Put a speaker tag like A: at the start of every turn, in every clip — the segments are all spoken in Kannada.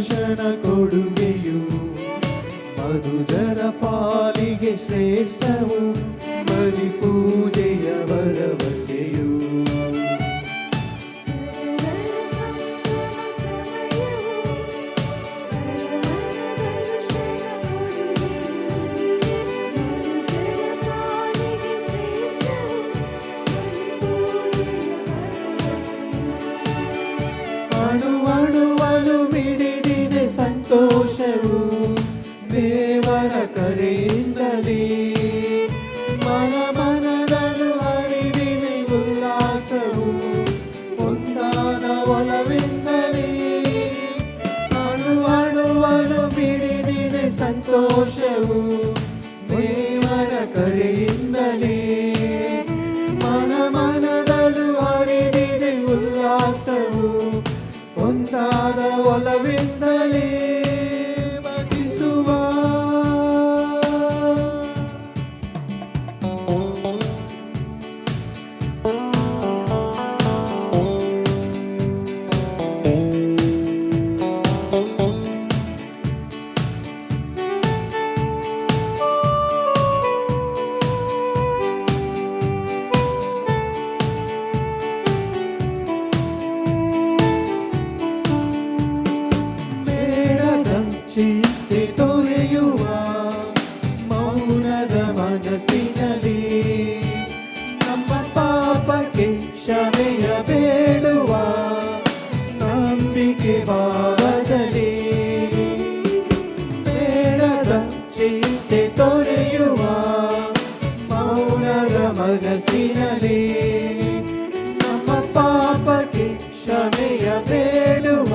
A: ಪುರುಷನ ಕೊಡುಗೆಯು ಮನುಜರ ಪಾಲಿಗೆ ಶ್ರೇಷ್ಠವು, ಬಲಿ ಪೂಜೆಯ ಭರವಸೆಯು. ಅಣುವಣುವಲು ಮಿಡಿದಿದೆ ಸಂತೋಷವು, ದೇವರ ಕರೆಯಿಂದಲೇ ಮನ ಮನದಲ್ಲೂ ಹರಿದಿದೆ ಉಲ್ಲಾಸವು, ಒಂದಾದ ಒಲವಿಂದಲೇ. ಅಣುವಣುವಲು ಮಿಡಿದಿದೆ ಸಂತೋಷವು, ದೇವರ ಕರೆಯಿಂದಲೇ ಮನ ಮನದಲ್ಲೂ ಹರಿದಿದೆ ಉಲ್ಲಾಸವು, ಒಂದಾದ ಒಲವಿಂದಲೇ ಬದಿಸುವ. ಚಿಂತೆ ತೊರೆಯುವ ಮೌನದ ಮನಸ್ಸಿನಲ್ಲಿ, ನಮ್ಮ ಪಾಪಕ್ಕೆ ಕ್ಷಮೆಯ ಬೇಡುವ ನಂಬಿಕೆ ಭಾವದಲ್ಲಿ. ಬೇಡದ ಚಿಂತೆ ತೊರೆಯುವ ಮೌನದ ಮನಸ್ಸಿನಲ್ಲಿ, ನಮ್ಮ ಪಾಪಕ್ಕೆ ಕ್ಷಮೆಯ ಬೇಡುವ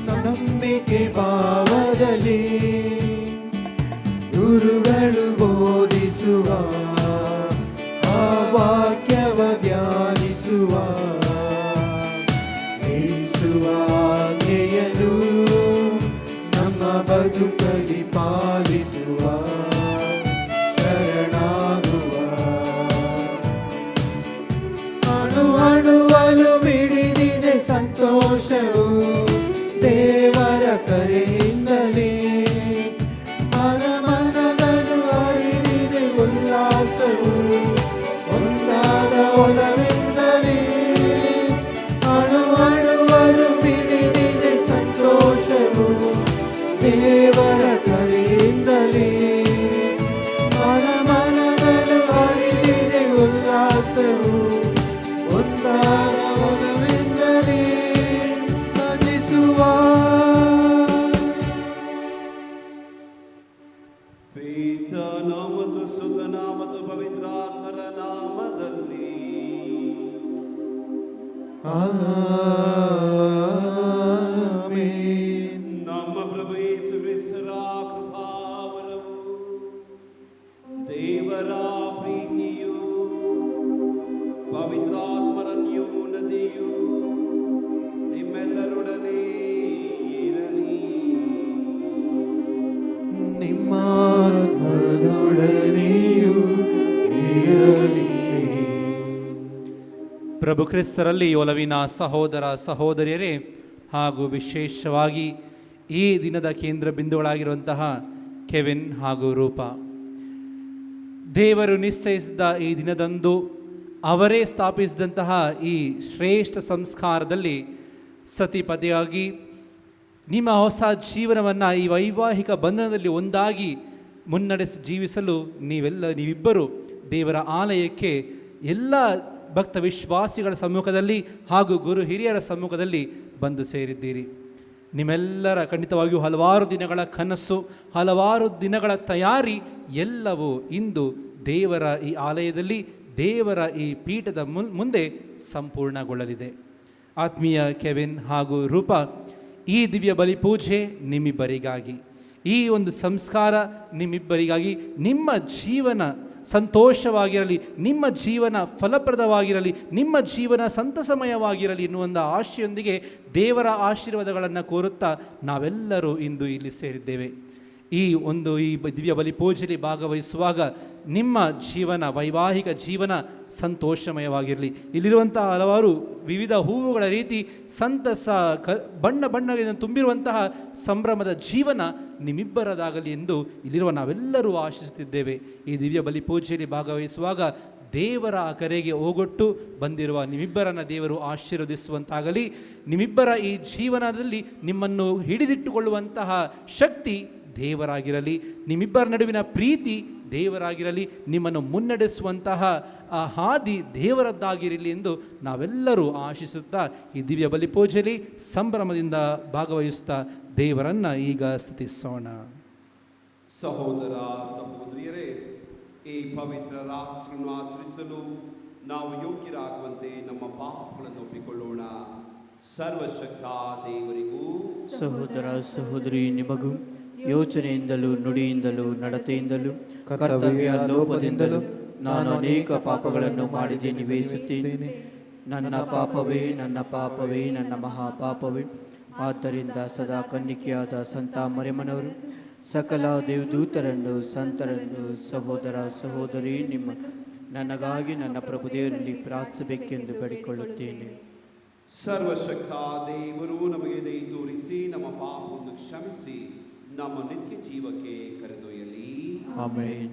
A: ನಂಬಿಕೆ ಭಾವದಲ್ಲಿ. ಗುರುಗಳು ಬೋಧಿಸುವ ಆ ವಾಕ್ಯವ ಧ್ಯಾನಿಸುವ, ಯೇಸುವ ಆಜ್ಞೆಯನ್ನು ನಮ್ಮ ಬದುಕಲಿ ಪಾಲಿಸುವ, ಶರಣಾಗುವ. ಅಣು ಅಣುವಲು ಮಿಡಿದಿದೆ ಸಂತೋಷವು, ದೇವರ ಕರೆಯಿಂದಲೇ ಮನ ಮನದಲ್ಲೂ ಹರಿದಿದೆ ಉಲ್ಲಾಸವು, ಒಂದಾದ ಒಲವಿಂದಲೇ. ಅಣು ಅಣುವಲು ಮಿಡಿದಿದೆ ಸಂತೋಷವು, ದೇವರ ಕರೆಯಿಂದಲೇ ಮನ ಮನದಲ್ಲೂ ಹರಿದಿದೆ ಉಲ್ಲಾಸವು, ಒಂದಾದ ಒಲವಿಂದಲೇ ಬದಿಸುವ.
B: ಪಿತನ ಮತ್ತು ಸುತನ ಮತ್ತು ಪವಿತ್ರಾತ್ಮರ ನಾಮದಲ್ಲಿ
A: ಆಮೆನ್.
B: ನಮ್ಮ ಪ್ರಭು ಯೇಸು ಕ್ರಿಸ್ತರ ಕೃಪಾವರವು, ದೇವರ ಪ್ರೀತಿಯು, ಪವಿತ್ರಾತ್ಮರ ನ್ಯೂನತೆಯು ನಿಮ್ಮೆಲ್ಲರೊಡನೆ ಇರಲಿ.
A: ನಿಮ್ಮ ಆತ್ಮದೊಡನೆಯೂ ಇರಲಿ.
C: ಪ್ರಭು ಕ್ರಿಸ್ತರಲ್ಲಿ ಒಲವಿನ ಸಹೋದರ ಸಹೋದರಿಯರೇ, ಹಾಗೂ ವಿಶೇಷವಾಗಿ ಈ ದಿನದ ಕೇಂದ್ರ ಬಿಂದುಗಳಾಗಿರುವಂತಹ ಕೆವಿನ್ ಹಾಗೂ ರೂಪಾ, ದೇವರು ನಿಶ್ಚಯಿಸಿದ ಈ ದಿನದಂದು ಅವರೇ ಸ್ಥಾಪಿಸಿದಂತಹ ಈ ಶ್ರೇಷ್ಠ ಸಂಸ್ಕಾರದಲ್ಲಿ ಸತಿಪತಿಯಾಗಿ ನಿಮ್ಮ ಹೊಸ ಜೀವನವನ್ನು ಈ ವೈವಾಹಿಕ ಬಂಧನದಲ್ಲಿ ಒಂದಾಗಿ ಮುನ್ನಡೆಸಿ ಜೀವಿಸಲು ನೀವಿಬ್ಬರು ದೇವರ ಆಲಯಕ್ಕೆ ಎಲ್ಲ ಭಕ್ತ ವಿಶ್ವಾಸಿಗಳ ಸಮ್ಮುಖದಲ್ಲಿ ಹಾಗೂ ಗುರು ಹಿರಿಯರ ಸಮ್ಮುಖದಲ್ಲಿ ಬಂದು ಸೇರಿದ್ದೀರಿ. ನಿಮ್ಮೆಲ್ಲರ ಖಂಡಿತವಾಗಿಯೂ ಹಲವಾರು ದಿನಗಳ ಕನಸು, ಹಲವಾರು ದಿನಗಳ ತಯಾರಿ ಎಲ್ಲವೂ ಇಂದು ದೇವರ ಈ ಆಲಯದಲ್ಲಿ, ದೇವರ ಈ ಪೀಠದ ಮುಂದೆ ಸಂಪೂರ್ಣಗೊಳ್ಳಲಿದೆ. ಆತ್ಮೀಯ ಕೆವಿನ್ ಹಾಗೂ ರೂಪಾ, ಈ ದಿವ್ಯ ಬಲಿ ಪೂಜೆ ನಿಮ್ಮಿಬ್ಬರಿಗಾಗಿ, ಈ ಒಂದು ಸಂಸ್ಕಾರ ನಿಮ್ಮಿಬ್ಬರಿಗಾಗಿ, ನಿಮ್ಮ ಜೀವನ ಸಂತೋಷವಾಗಿರಲಿ, ನಿಮ್ಮ ಜೀವನ ಫಲಪ್ರದವಾಗಿರಲಿ, ನಿಮ್ಮ ಜೀವನ ಸಂತಸಮಯವಾಗಿರಲಿ ಎನ್ನುವಂಥ ಆಶೆಯೊಂದಿಗೆ ದೇವರ ಆಶೀರ್ವಾದಗಳನ್ನು ಕೋರುತ್ತಾ ನಾವೆಲ್ಲರೂ ಇಂದು ಇಲ್ಲಿ ಸೇರಿದ್ದೇವೆ. ಈ ದಿವ್ಯ ಬಲಿ ಪೂಜೆಯಲ್ಲಿ ಭಾಗವಹಿಸುವಾಗ ನಿಮ್ಮ ಜೀವನ, ವೈವಾಹಿಕ ಜೀವನ ಸಂತೋಷಮಯವಾಗಿರಲಿ. ಇಲ್ಲಿರುವಂತಹ ಹಲವಾರು ವಿವಿಧ ಹೂವುಗಳ ರೀತಿ ಸಂತಸ, ಬಣ್ಣ ಬಣ್ಣಗಳಿಂದ ತುಂಬಿರುವಂತಹ ಸಂಭ್ರಮದ ಜೀವನ ನಿಮ್ಮಿಬ್ಬರದಾಗಲಿ ಎಂದು ಇಲ್ಲಿರುವ ನಾವೆಲ್ಲರೂ ಆಶಿಸುತ್ತಿದ್ದೇವೆ. ಈ ದಿವ್ಯ ಬಲಿ ಪೂಜೆಯಲ್ಲಿ ಭಾಗವಹಿಸುವಾಗ ದೇವರ ಕರೆಗೆ ಓಗೊಟ್ಟು ಬಂದಿರುವ ನಿಮ್ಮಿಬ್ಬರನ್ನ ದೇವರು ಆಶೀರ್ವದಿಸುವಂತಾಗಲಿ. ನಿಮ್ಮಿಬ್ಬರ ಈ ಜೀವನದಲ್ಲಿ ನಿಮ್ಮನ್ನು ಹಿಡಿದಿಟ್ಟುಕೊಳ್ಳುವಂತಹ ಶಕ್ತಿ ದೇವರಾಗಿರಲಿ. ನಿಮ್ಮಿಬ್ಬರ ನಡುವಿನ ಪ್ರೀತಿ ದೇವರಾಗಿರಲಿ. ನಿಮ್ಮನ್ನು ಮುನ್ನಡೆಸುವಂತಹ ಆ ಹಾದಿ ದೇವರದ್ದಾಗಿರಲಿ ಎಂದು ನಾವೆಲ್ಲರೂ ಆಶಿಸುತ್ತಾ ಈ ದಿವ್ಯ ಬಲಿ ಪೂಜೆಯಲ್ಲಿ ಸಂಭ್ರಮದಿಂದ ಭಾಗವಹಿಸುತ್ತಾ ದೇವರನ್ನು ಈಗ ಸ್ತುತಿಸೋಣ.
B: ಸಹೋದರ ಸಹೋದರಿಯರೇ, ಈ ಪವಿತ್ರ ರಾಷ್ಟ್ರವನ್ನು ಆಚರಿಸಲು ನಾವು ಯೋಗ್ಯರಾಗುವಂತೆ ನಮ್ಮ ಪಾಪಗಳನ್ನು ಒಪ್ಪಿಕೊಳ್ಳೋಣ. ಸರ್ವಶಕ್ತ ದೇವರಿಗೂ
A: ಸಹೋದರ ಸಹೋದರಿ, ನಿಮಗೂ ಯೋಚನೆಯಿಂದಲೂ ನುಡಿಯಿಂದಲೂ ನಡತೆಯಿಂದಲೂ ಕರ್ತವ್ಯ ಲೋಪದಿಂದಲೂ ನಾನು ಅನೇಕ ಪಾಪಗಳನ್ನು ಮಾಡಿದೆ ನಿವೇಶಿಸುತ್ತೇನೆ. ನನ್ನ ಪಾಪವೇ ನನ್ನ ಪಾಪವೇ ನನ್ನ ಮಹಾಪಾಪವೇ. ಆದ್ದರಿಂದ ಸದಾ ಕನ್ನಿಕೆಯಾದ ಸಂತ ಮರಿಯಮ್ಮನವರು ಸಕಲ ದೇವದೂತರನ್ನು, ಸಂತರನ್ನು, ಸಹೋದರ ಸಹೋದರಿ, ನಿಮ್ಮ ನನಗಾಗಿ ನನ್ನ ಪ್ರಭು ದೇವರಲ್ಲಿ ಪ್ರಾರ್ಥಿಸಬೇಕೆಂದು ಬೇಡಿಕೊಳ್ಳುತ್ತೇನೆ.
B: ಸರ್ವಶಕ್ತ ದೇವರು ನಮಗೆ ದಯ ತೋರಿಸಿ ನಮ್ಮ ಪಾಪವನ್ನು ಕ್ಷಮಿಸಿ ನಮ್ಮ ನಿತ್ಯ ಜೀವಕ್ಕೆ ಕರೆದೊಯ್ಯಲಿ.
A: ಆಮೆನ್.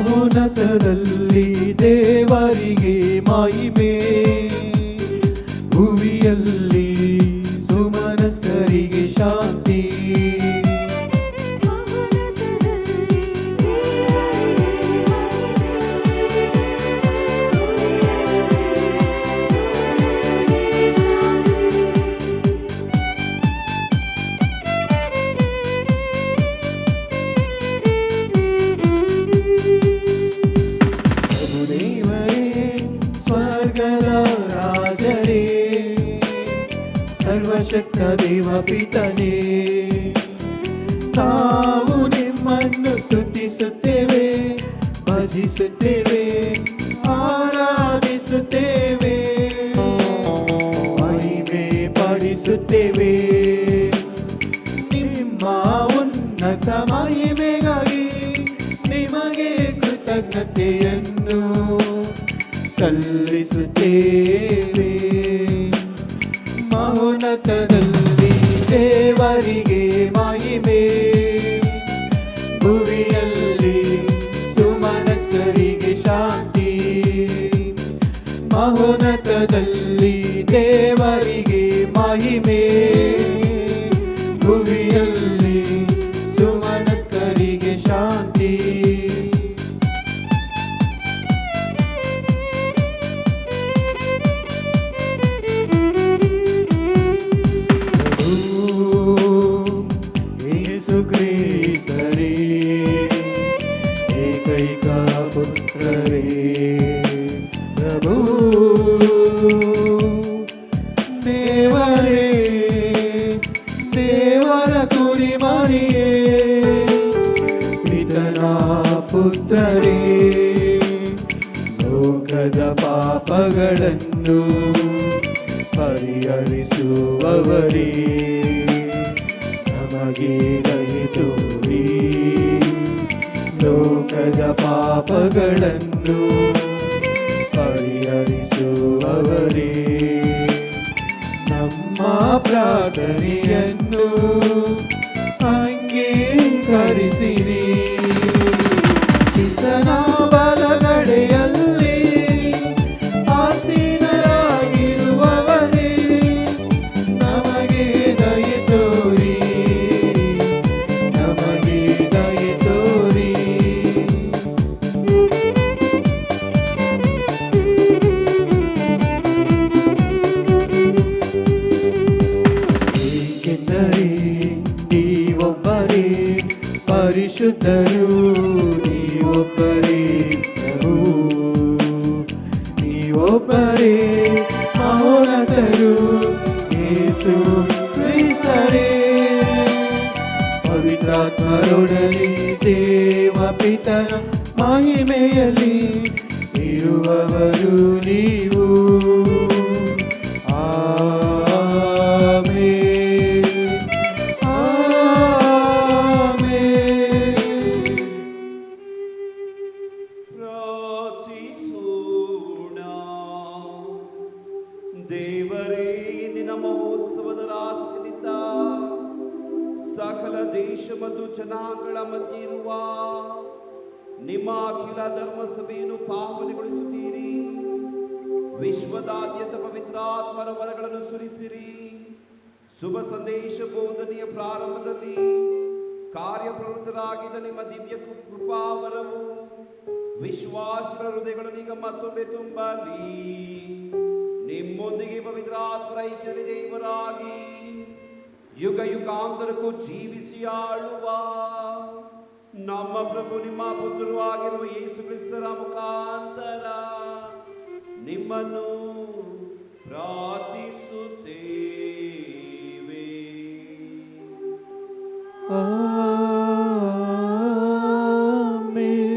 A: ಮೌನತದಲ್ಲಿ ದೇವರಿಗೆ ಮಹಿಮೆ, ಭುವಿಯಲ್ಲಿ ಸುಮನಸ್ಕರಿಗೆ ಶಾಂತಿ. ಸರ್ವಶಕ್ತ ದೇವ ಪಿತನೇ, ನಾವು ನಿಮ್ಮನ್ನು ಸ್ತುತಿಸುತ್ತೇವೆ, ಭಜಿಸುತ್ತೇವೆ, ಆರಾಧಿಸುತ್ತೇವೆ, ಮಹಿಮೆ ಪಡಿಸುತ್ತೇವೆ. ನಿಮ್ಮ ಉನ್ನತ ಮಹಿಮೆಗಾಗಿ ನಿಮಗೆ ಕೃತಜ್ಞತೆಯನ್ನು ಸಲ್ಲಿಸುತ್ತೇವೆ. ಮಹೋನ್ನತದಲ್ಲಿ ದೇವರಿಗೆ ಮಹಿಮೆ, ಭುವಿಯಲ್ಲಿ ಸುಮನಸ್ಕರಿಗೆ ಶಾಂತಿ. ಮಹೋನ್ನತದಲ್ಲಿ ದೇವರಿಗೆ ಮಹಿಮೆ, ಭುವಿಯಲ್ಲಿ ಸುಮನಸ್ಕರಿಗೆ ಶಾಂತಿ. ಏಕೈಕ ಪುತ್ರರೇ, ಪ್ರಭು ದೇವರೇ ದೇವರ ಕುರಿಮರಿಯೇ ಪಿತನ ಪುತ್ರರೇ ಲೋಕದ ಪಾಪಗಳನ್ನು ಪರಿಹರಿಸುವವರೇ ನಮಗೆ ದಯೆ ತೋರಿ ಲೋಕದ ಪಾಪಗಳನ್ನು ಪರಿಹರಿಸುವವರೇ ನಮ್ಮ ಪ್ರಾರ್ಥನೆಯನ್ನು ಅಂಗೀಕರಿಸಿರಿ ಪಿತನ ಬಲಗಡೆಯಲ್ಲಿ ಆಸೀನರಾಗಿರುವವರೇ ನಮಗೆ ದಯೆ ತೋರಿ ನಮಗೆ ದಯೆ ತೋರಿ ಏಕೆಂದರೆ ನೀವೊಬ್ಬರೇ ಪರಿಶುದ್ಧರು ನೀವೊಬ್ಬರೇ ಪ್ರಭು ನೀವೊಬ್ಬರೇ ಮಹೋನ್ನತರು ಯೇಸು ಕ್ರಿಸ್ತರೇ ಪವಿತ್ರಾತ್ಮರೊಡನೆ ದೇವ ಪಿತನ ಮಹಿಮೆಯಲ್ಲಿ ಇರುವವರು ನೀವು ಆಮೆನ್ ಆಮೆನ್
B: ಪ್ರಾರ್ಥಿಸೋಣ. ದೇವರೇ, ಇಂದಿನ ಮಹೋತ್ಸವದ ರಹಸ್ಯದಿಂದ ಸಕಲ ದೇಶ ಮತ್ತು ಜನಾಂಗಗಳ ಮಧ್ಯೆ ಇರುವ ನಿಮ್ಮ ಅಖಿಲ ಧರ್ಮ ಸಭೆಯನ್ನು ಪಾವನೆಗೊಳಿಸುತ್ತೀರಿ. ವಿಶ್ವದಾದ್ಯಂತ ಪವಿತ್ರಾತ್ಮರ ವರಗಳನ್ನು ಸುರಿಸಿರಿ. ಶುಭ ಸಂದೇಶ ಬೋಧನೆಯ ಪ್ರಾರಂಭದಲ್ಲಿ ಕಾರ್ಯಪ್ರವೃತ್ತರಾಗಿದ್ದ ನಿಮ್ಮ ದಿವ್ಯ ಕೃಪಾವರವು ವಿಶ್ವಾಸಿಗಳ ಹೃದಯಗಳನ್ನು ಈಗ ಮತ್ತೊಮ್ಮೆ ತುಂಬಲಿ. ನಿಮ್ಮೊಂದಿಗೆ ಪವಿತ್ರಾತ್ಮರ ಐಕ್ಯದಲ್ಲಿ ದೇವರಾಗಿ ಯುಗ ಯುಗಾಂತರಕ್ಕೂ ಜೀವಿಸಿ ಆಳುವ ನಮ್ಮ ಪ್ರಭು ನಿಮ್ಮ ಪುತ್ರರು ಆಗಿರುವ ಯೇಸು ಕ್ರಿಸ್ತರ ಮುಖಾಂತರ ನಿಮ್ಮನ್ನು ಪ್ರಾರ್ಥಿಸುತ್ತೇವೆ.
A: ಆಮೆನ್.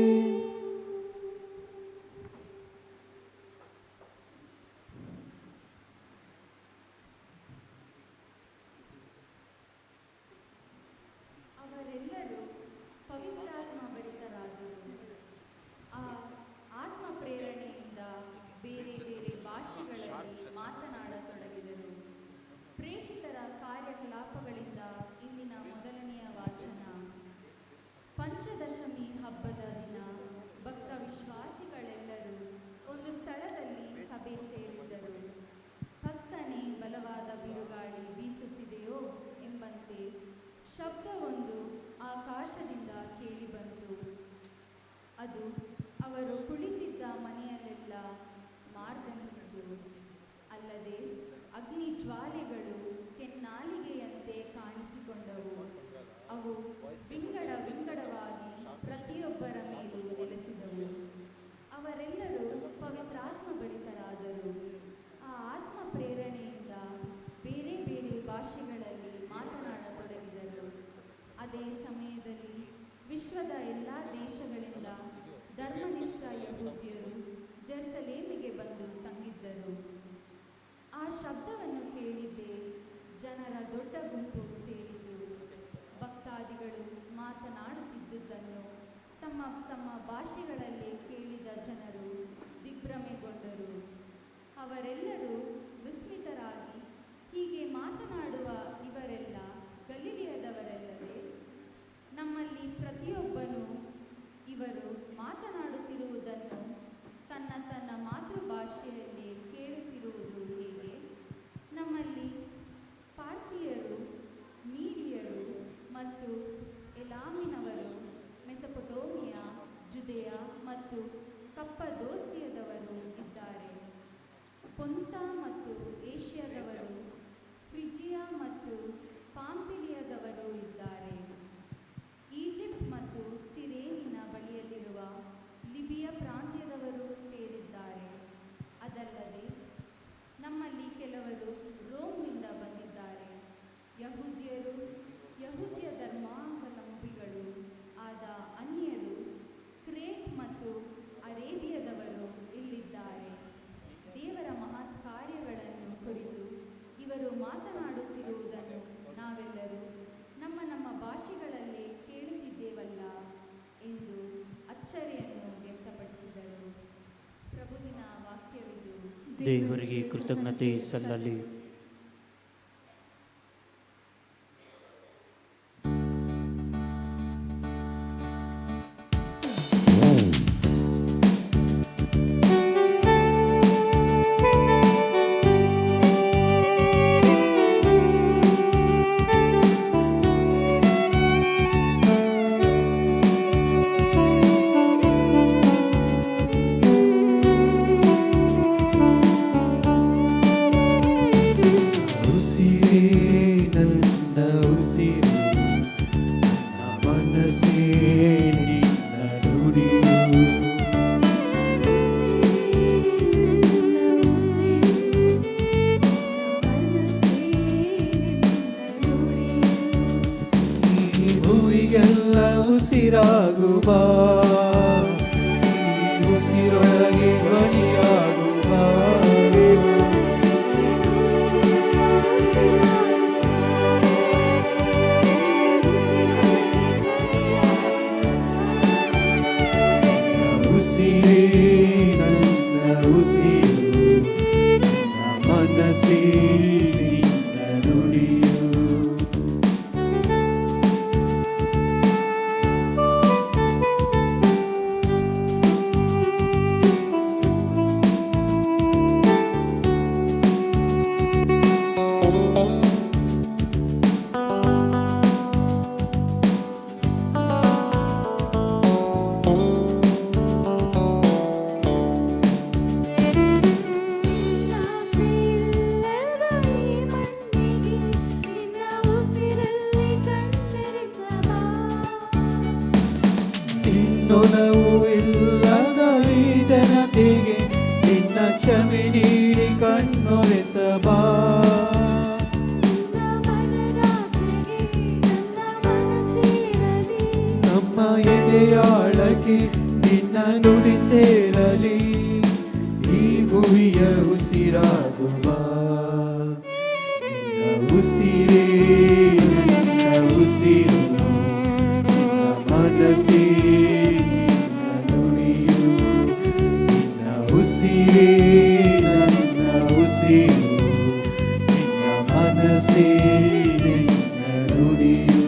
D: ಅವರೆಲ್ಲರೂ ಪವಿತ್ರಾತ್ಮ ಭರಿತರಾದರು. ಆ ಆತ್ಮ ಪ್ರೇರಣೆಯಿಂದ ಬೇರೆ ಬೇರೆ ಭಾಷೆಗಳಲ್ಲಿ ಮಾತನಾಡತೊಡಗಿದರು. ಪ್ರೇಷಿತರ ಕಾರ್ಯಕಲಾಪಗಳಿಂದ ಇಂದಿನ ಮೊದಲನೆಯ ವಾಚನ. ಪಂಚದಶಮಿ ಹಬ್ಬದ ದಿನ ಭಕ್ತ ವಿಶ್ವಾಸಿಗಳೆಲ್ಲರೂ ಒಂದು ಸ್ಥಳದಲ್ಲಿ ಸಭೆ ಸೇರಿದ್ದರು. ಪಕ್ಕನೆ ಬಲವಾದ ಬಿರುಗಾಳಿ ಬೀಸುತ್ತಿದೆಯೋ ಎಂಬಂತೆ ಶಬ್ದವೊಂದು ಆಕಾಶದಿಂದ ಕೇಳಿಬಂತು. ಅದು ಅವರು ಕುಳಿತಿದ್ದ ಮನೆಯಲ್ಲೆಲ್ಲ ಮಾರ್ದನಿಸಿತು. ಅಲ್ಲದೆ ಅಗ್ನಿ ಜ್ವಾಲೆಗಳು ಕೆನ್ನಾಲಿಗೆಯಂತೆ ಕಾಣಿಸಿಕೊಂಡವು. ಅವು ವಿಂಗಡ ವಿಂಗಡವಾಗಿ ಪ್ರತಿಯೊಬ್ಬರ ಮೇಲೂ ನೆಲೆಸಿದವು. ಅವರೆಲ್ಲರೂ ಪವಿತ್ರಾತ್ಮ ಭರಿತರಾದರು. ಆ ಆತ್ಮ ಪ್ರೇರಣೆಯಿಂದ ಬೇರೆ ಬೇರೆ ಭಾಷೆಗಳಲ್ಲಿ ಮಾತನಾಡತೊಡಗಿದರು. ಅದೇ ಸಮಯದಲ್ಲಿ ವಿಶ್ವದ ಎಲ್ಲ ದೇಶಗಳಿಂದ ಧರ್ಮನಿಷ್ಠ ಯಹೂದ್ಯರು ಜೆರುಸಲೇಮಿಗೆ ಬಂದು ತಂಗಿದ್ದರು. ಆ ಶಬ್ದವನ್ನು ಕೇಳಿದ್ದೇ ಜನರ ದೊಡ್ಡ ಗುಂಪು ಸೇರಿತು. ಭಕ್ತಾದಿಗಳು ಮಾತನಾಡುತ್ತಿದ್ದುದನ್ನು ತಮ್ಮ ತಮ್ಮ ಭಾಷೆಗಳಲ್ಲೇ ಕೇಳಿದ ಜನರು ದಿಗ್ಭ್ರಮೆಗೊಂಡರು. ಅವರೆಲ್ಲರೂ ವಿಸ್ಮಿತರಾಗಿ, ಹೀಗೆ ಮಾತನಾಡುವ ಇವರೆಲ್ಲ ಗಲಿಲಿಯದವರಲ್ಲದೆ? ನಮ್ಮಲ್ಲಿ ಪ್ರತಿಯೊಬ್ಬನೂ ಇವರು ಮಾತನಾಡುತ್ತಿರುವುದನ್ನು ತನ್ನ ತನ್ನ ಮಾತೃಭಾಷೆಯಲ್ಲೇ ಕೇಳುತ್ತಿರುವುದು ಹೇಗೆ? ನಮ್ಮಲ್ಲಿ ಪಾರ್ಥಿಯರು, ಮೀಡಿಯರು ಮತ್ತು ಎಲಾಮಿನವರು, ಮೆಸೊಪೊಟೋಮಿಯಾ, ಜುದೆಯ ಮತ್ತು ಕಪ್ಪದೋಸಿಯದವರು ಇದ್ದಾರೆ. ಪೊಂತ ಮತ್ತು ಏಷ್ಯಾದವರು, ಫ್ರಿಜಿಯಾ ಮತ್ತು ಪಾಂಪಿಲಿಯದವರು ಇದ್ದಾರೆ. ಈಜಿಪ್ಟ್ ಮತ್ತು ಸಿರೇನಿನ ಬಳಿಯಲ್ಲಿರುವ ಲಿಬಿಯ ಪ್ರಾಂತ್ಯದವರು ಸೇರಿದ್ದಾರೆ.
E: ದೇವರಿಗೆ ಕೃತಜ್ಞತೆ ಸಲ್ಲಲಿ.
A: ಉಸಿರಾಗುವ ಉಸಿರೊಳಗೆ ಧ್ವನಿಯಾಗುವ ಉಸಿರೇ ನನ್ನ ಉಸಿರು ನನ್ನ ಮನಸ್ಸೇ ನಿನ್ನ ನುಡಿಯು. ನೊಲವು ಇಲ್ಲದ ಈ ಜನತೆಗೆ ನಿನ್ನ ಕ್ಷಮೆ ನೀಡಿ ಕಣ್ಣೊರೆಸಬಾ. ನಮ್ಮ ಎದೆಯಾಳಕ್ಕೆ ನಿನ್ನ ನುಡಿ ಸೇರಲಿ. ಈ ಭುವಿಯ ಉಸಿರಾಗುವ ನಿನ್ನ ಉಸಿರೇ ನನ್ನ ಉಸಿರು ನಿನ್ನ ಮನಸ್ಸೇ ನಿನ್ನ ನುಡಿಯು. ನಿನ್ನ ಉಸಿರೇ ನನ್ನ ಉಸಿರು ನಿನ್ನ ಮನಸ್ಸೇ ನಿನ್ನ ನುಡಿಯು.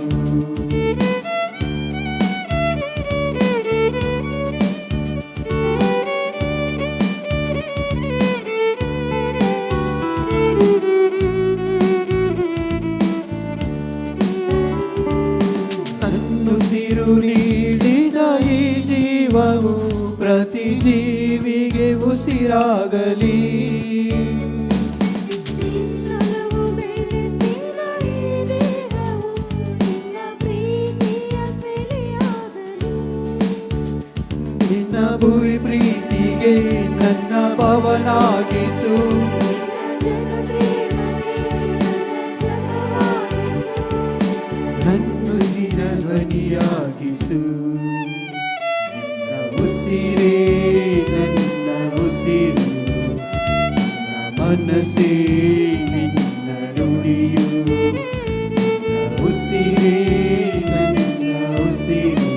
A: ನನ್ನುಸಿರು ನೀಡಿದ ಈ ಜೀವವು ಪ್ರತಿ ಜೀವಿಗೆ ಉಸಿರಾಗಲಿ. ನಿನ್ನ ಭುವಿ ಪ್ರೀತಿಗೆ ನನ್ನ ಪವನಾಗಿಸು. ನನ್ನುಸಿರ ಧ್ವನಿಯಾಗಿಸು. ನಿನ್ನ ಉಸಿರೇ ನನ್ನ ಉಸಿರು ನಿನ್ನ ಮನಸ್ಸೇ ನಿನ್ನ ನುಡಿಯು. ನಿನ್ನ ಉಸಿರೇ ನನ್ನ ಉಸಿರು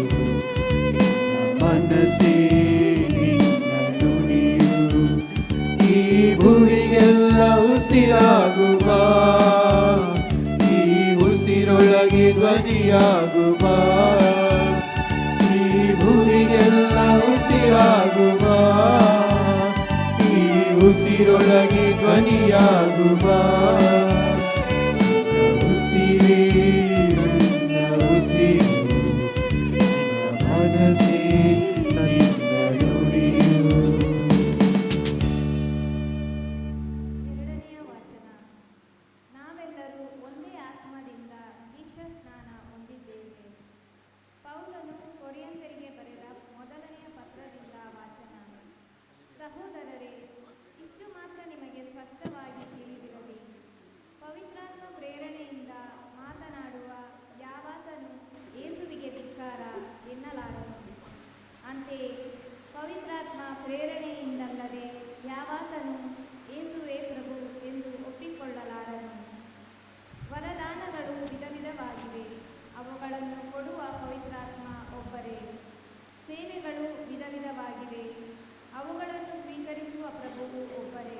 A: ನಿನ್ನ ಮನಸ್ಸೇ ನಿನ್ನ ನುಡಿಯು. ಈ ಭುವಿಗೆಲ್ಲ ಉಸಿರಾಗುವ ಈ ಉಸಿರೊಳಗೆ ಧ್ವನಿಯಾಗುವ. ಈ ಭುವಿಗೆಲ್ಲ ಉಸಿರಾಗುವ ಈ ಉಸಿರೊಳಗೆ ಧ್ವನಿಯಾಗುವ. ನಿನ್ನ ಉಸಿರೇ ನನ್ನ ಉಸಿರು ನಿನ್ನ ಮನಸ್ಸೇ ನಿನ್ನ ನುಡಿಯು.
D: ಎರಡನೆಯ ವಚನ. ನಾವೆಲ್ಲರೂ ಒಂದೇ ಆತ್ಮದಿಂದ ದೀಕ್ಷಾ ಸ್ನಾನ ಹೊಂದಿದ್ದೇವೆ. ಪೌಲನು ಕೊರಿಂಥರಿಗೆ ಬರೆದ ಮೊದಲನೆಯ ಪತ್ರದಿಂದ ವಾಚನ. ಸಹೋದರರೇ, ಇಷ್ಟು ಮಾತ್ರ ನಿಮಗೆ ಸ್ಪಷ್ಟವಾಗಿ ತಿಳಿದಿರಲಿ. ಪವಿತ್ರಾತ್ಮ ಪ್ರೇರಣೆಯಿಂದ ಮಾತನಾಡುವ ಯಾವಾತನು ಯೇಸುವಿಗೆ ಧಿಕ್ಕಾರ ಎನ್ನಲಾರನು. ಅಂತೆಯೇ ಪವಿತ್ರಾತ್ಮ ಪ್ರೇರಣೆಯಿಂದಲ್ಲದೆ ಯಾವಾತನು ಯೇಸುವೇ ಪ್ರಭು ಎಂದು ಒಪ್ಪಿಕೊಳ್ಳಲಾರನು. ವರದಾನಗಳು ವಿಧ ವಿಧವಾಗಿವೆ, ಅವುಗಳನ್ನು ಕೊಡುವ ಪವಿತ್ರಾತ್ಮ ಒಬ್ಬರೇ. ಸೇವೆಗಳು ವಿಧ ವಿಧವಾಗಿವೆ, ಅವುಗಳನ್ನು ಸ್ವೀಕರಿಸುವ ಪ್ರಭುವು ಒಬ್ಬರೇ.